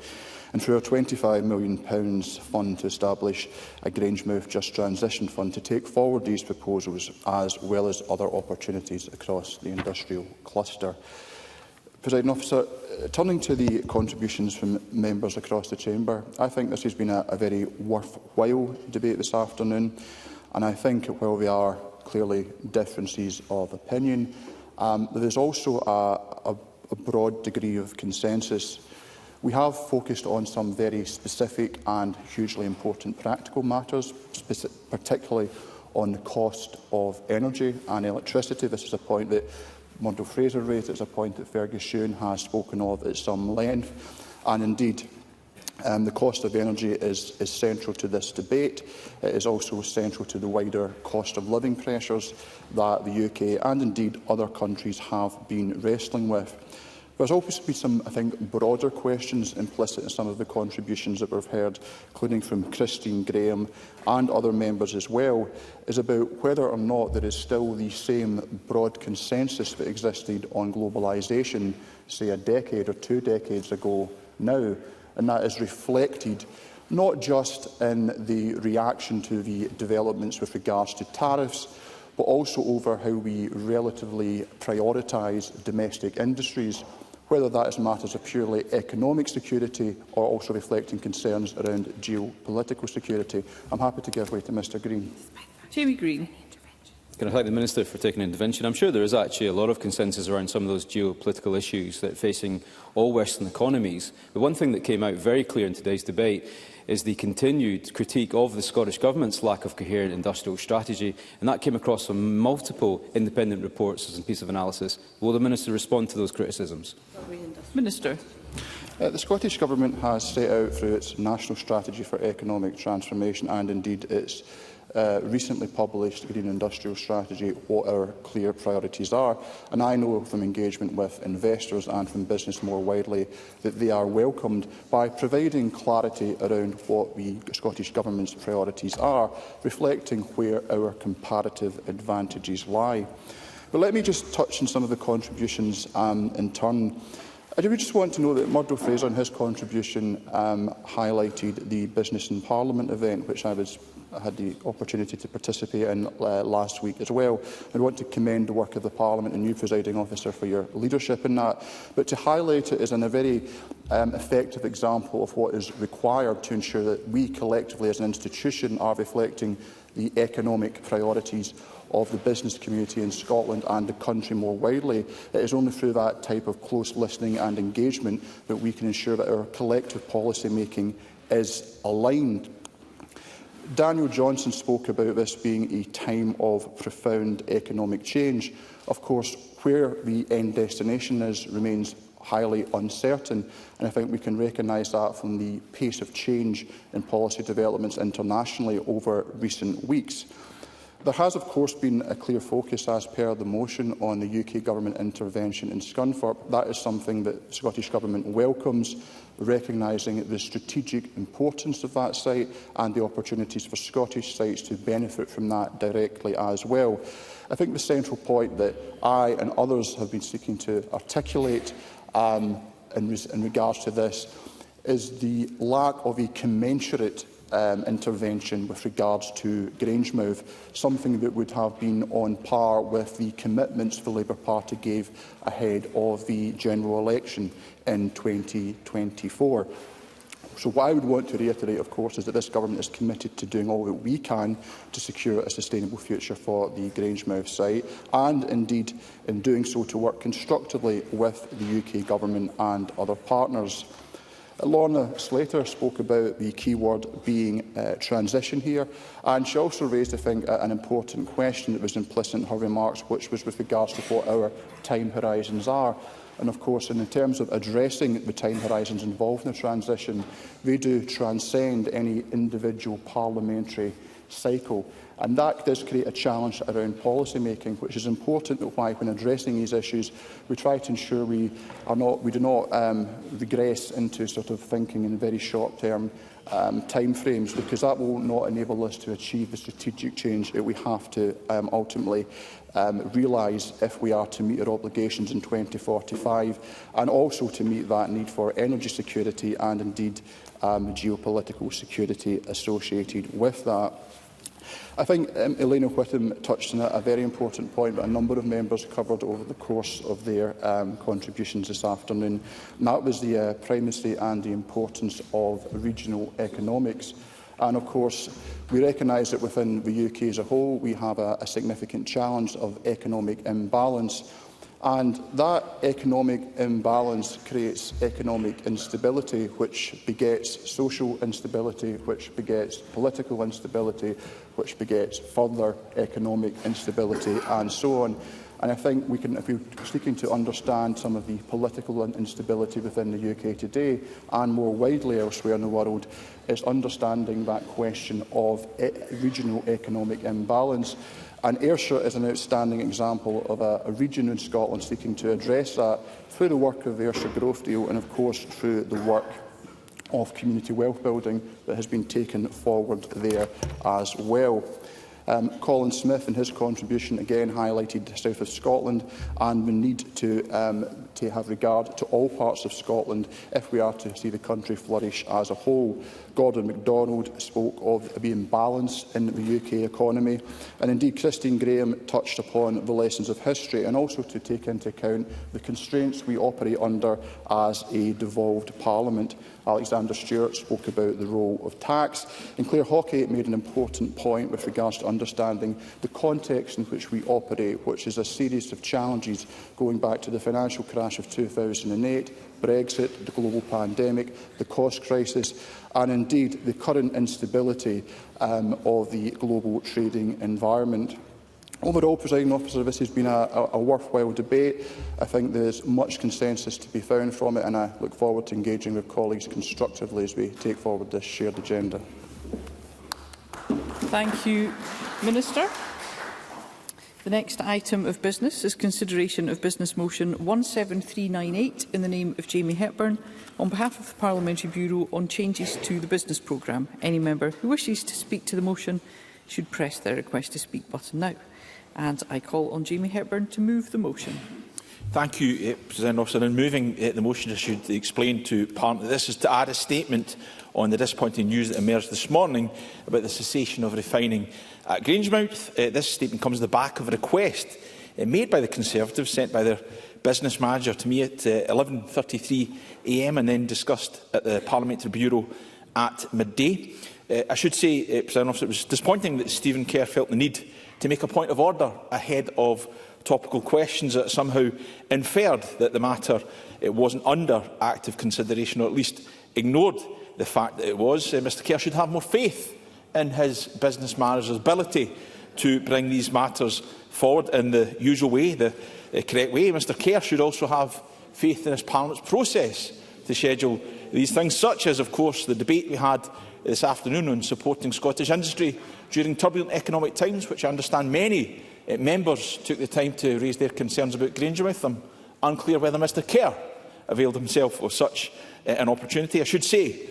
and through a £25 million fund to establish a Grangemouth Just Transition Fund to take forward these proposals as well as other opportunities across the industrial cluster. Presiding Officer, turning to the contributions from members across the chamber, I think this has been a very worthwhile debate this afternoon, and I think while there are clearly differences of opinion, there is also a broad degree of consensus. We have focused on some very specific and hugely important practical matters, particularly on the cost of energy and electricity. This is a point that Murdo Fraser raised. It's a point that Fergus Huon has spoken of at some length. And indeed, The cost of energy is central to this debate. It is also central to the wider cost of living pressures that the UK and indeed other countries have been wrestling with. There's also been some, I think, broader questions implicit in some of the contributions that we've heard, including from Christine Graham and other members as well, is about whether or not there is still the same broad consensus that existed on globalisation, say a decade or 2 decades ago now, and that is reflected not just in the reaction to the developments with regards to tariffs, but also over how we relatively prioritise domestic industries, whether that is matters of purely economic security or also reflecting concerns around geopolitical security. I'm happy to give way to Mr Green. Jamie Green. Can I thank the Minister for taking an intervention? I'm sure there is actually a lot of consensus around some of those geopolitical issues that are facing all Western economies. But one thing that came out very clear in today's debate is the continued critique of the Scottish Government's lack of coherent industrial strategy, and that came across from multiple independent reports as a piece of analysis. Will the Minister respond to those criticisms? Minister. The Scottish Government has set out through its National Strategy for Economic Transformation and indeed its recently published Green Industrial Strategy what our clear priorities are, and I know from engagement with investors and from business more widely that they are welcomed by providing clarity around what the Scottish Government's priorities are, reflecting where our comparative advantages lie. But let me just touch on some of the contributions in turn. I do just want to know that Murdo Fraser in his contribution highlighted the Business in Parliament event, which I had the opportunity to participate in last week as well. I want to commend the work of the Parliament and you, Presiding Officer, for your leadership in that. But to highlight it is a very effective example of what is required to ensure that we collectively as an institution are reflecting the economic priorities of the business community in Scotland and the country more widely. It is only through that type of close listening and engagement that we can ensure that our collective policy making is aligned. Daniel Johnson spoke about this being a time of profound economic change. Of course, where the end destination is remains highly uncertain, and I think we can recognise that from the pace of change in policy developments internationally over recent weeks. There has, of course, been a clear focus, as per the motion, on the UK Government intervention in Scunthorpe. That is something that the Scottish Government welcomes, recognising the strategic importance of that site and the opportunities for Scottish sites to benefit from that directly as well. I think the central point that I and others have been seeking to articulate in regards to this is the lack of a commensurate intervention with regards to Grangemouth, something that would have been on par with the commitments the Labour Party gave ahead of the general election in 2024. So what I would want to reiterate, of course, is that this Government is committed to doing all that we can to secure a sustainable future for the Grangemouth site, and indeed, in doing so, to work constructively with the UK Government and other partners. Lorna Slater spoke about the key word being transition here, and she also raised, I think, an important question that was implicit in her remarks, which was with regards to what our time horizons are. And of course, in terms of addressing the time horizons involved in the transition, they do transcend any individual parliamentary cycle. And that does create a challenge around policy making, which is important, that why, when addressing these issues, we try to ensure we do not regress into sort of thinking in very short-term timeframes, because that will not enable us to achieve the strategic change that we have to ultimately realise if we are to meet our obligations in 2045, and also to meet that need for energy security and indeed geopolitical security associated with that. I think Elena Whittam touched on a very important point that a number of members covered over the course of their contributions this afternoon, and that was the primacy and the importance of regional economics. And of course, we recognise that within the UK as a whole, we have a significant challenge of economic imbalance. And that economic imbalance creates economic instability, which begets social instability, which begets political instability, which begets further economic instability, and so on. And I think we can, if we're seeking to understand some of the political instability within the UK today and more widely elsewhere in the world, it's understanding that question of regional economic imbalance. And Ayrshire is an outstanding example of a region in Scotland seeking to address that through the work of the Ayrshire Growth Deal and, of course, through the work of community wealth building that has been taken forward there as well. Colin Smith, in his contribution, again highlighted the south of Scotland and the need to have regard to all parts of Scotland if we are to see the country flourish as a whole. Gordon MacDonald spoke of the imbalance in the UK economy, and indeed Christine Graham touched upon the lessons of history and also to take into account the constraints we operate under as a devolved parliament. Alexander Stewart spoke about the role of tax, and Claire Hockey made an important point with regards to understanding the context in which we operate, which is a series of challenges going back to the financial crash of 2008, Brexit, the global pandemic, the cost crisis, and indeed the current instability of the global trading environment. Overall, Presiding Officer, this has been a worthwhile debate. I think there is much consensus to be found from it, and I look forward to engaging with colleagues constructively as we take forward this shared agenda. Thank you, Minister. The next item of business is consideration of Business Motion 17398 in the name of Jamie Hepburn on behalf of the Parliamentary Bureau on changes to the business programme. Any member who wishes to speak to the motion should press their request to speak button now. And I call on Jamie Hepburn to move the motion. Thank you, President Officer. In moving the motion, I should explain to Parliament that this is to add a statement on the disappointing news that emerged this morning about the cessation of refining at Grangemouth. This statement comes on the back of a request made by the Conservatives, sent by their business manager to me at 11:33 a.m. and then discussed at the Parliamentary Bureau at midday. I should say, President Officer, it was disappointing that Stephen Kerr felt the need to make a point of order ahead of topical questions that somehow inferred that the matter wasn't under active consideration, or at least ignored the fact that it was. Mr Kerr should have more faith in his business manager's ability to bring these matters forward in the usual way, the correct way. Mr Kerr should also have faith in his Parliament's process to schedule these things, such as, of course, the debate we had this afternoon on supporting Scottish industry during turbulent economic times, which I understand many members took the time to raise their concerns about Grangemouth. I'm unclear whether Mr Kerr availed himself of such an opportunity. I should say,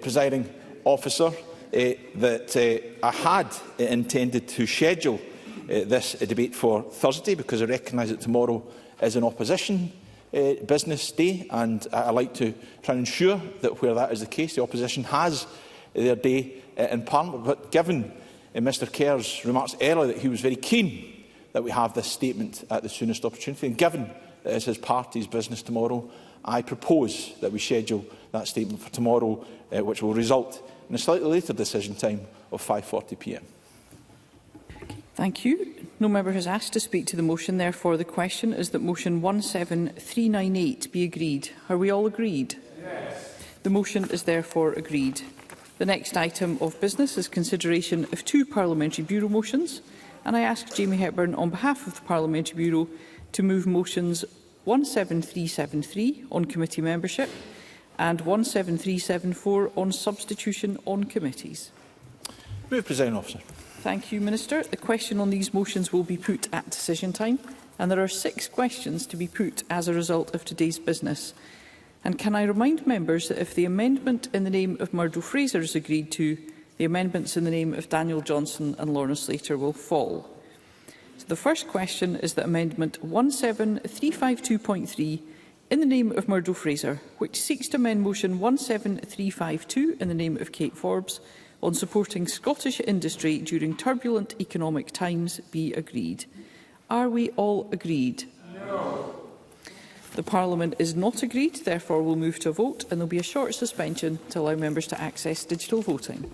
Presiding Officer, that I had intended to schedule this debate for Thursday because I recognise that tomorrow is an opposition business day, and I like to try and ensure that where that is the case, the opposition has their day in Parliament. But given Mr Kerr's remarks earlier that he was very keen that we have this statement at the soonest opportunity, and given that it is his party's business tomorrow, I propose that we schedule that statement for tomorrow, which will result in a slightly later decision time of 5:40 p.m. Thank you. No member has asked to speak to the motion. Therefore, the question is that motion 17398 be agreed. Are we all agreed? Yes. The motion is therefore agreed. The next item of business is consideration of two Parliamentary Bureau motions, and I ask Jamie Hepburn on behalf of the Parliamentary Bureau to move motions 17373 on committee membership and 17374 on substitution on committees. Move, Presiding Officer. Thank you, Minister. The question on these motions will be put at decision time, and there are 6 questions to be put as a result of today's business. And can I remind members that if the amendment in the name of Murdo Fraser is agreed to, the amendments in the name of Daniel Johnson and Lorna Slater will fall. So the first question is that Amendment 17352.3 in the name of Murdo Fraser, which seeks to amend motion 17352 in the name of Kate Forbes, on supporting Scottish industry during turbulent economic times, be agreed. Are we all agreed? No. The Parliament is not agreed, therefore we'll move to a vote, and there will be a short suspension to allow members to access digital voting.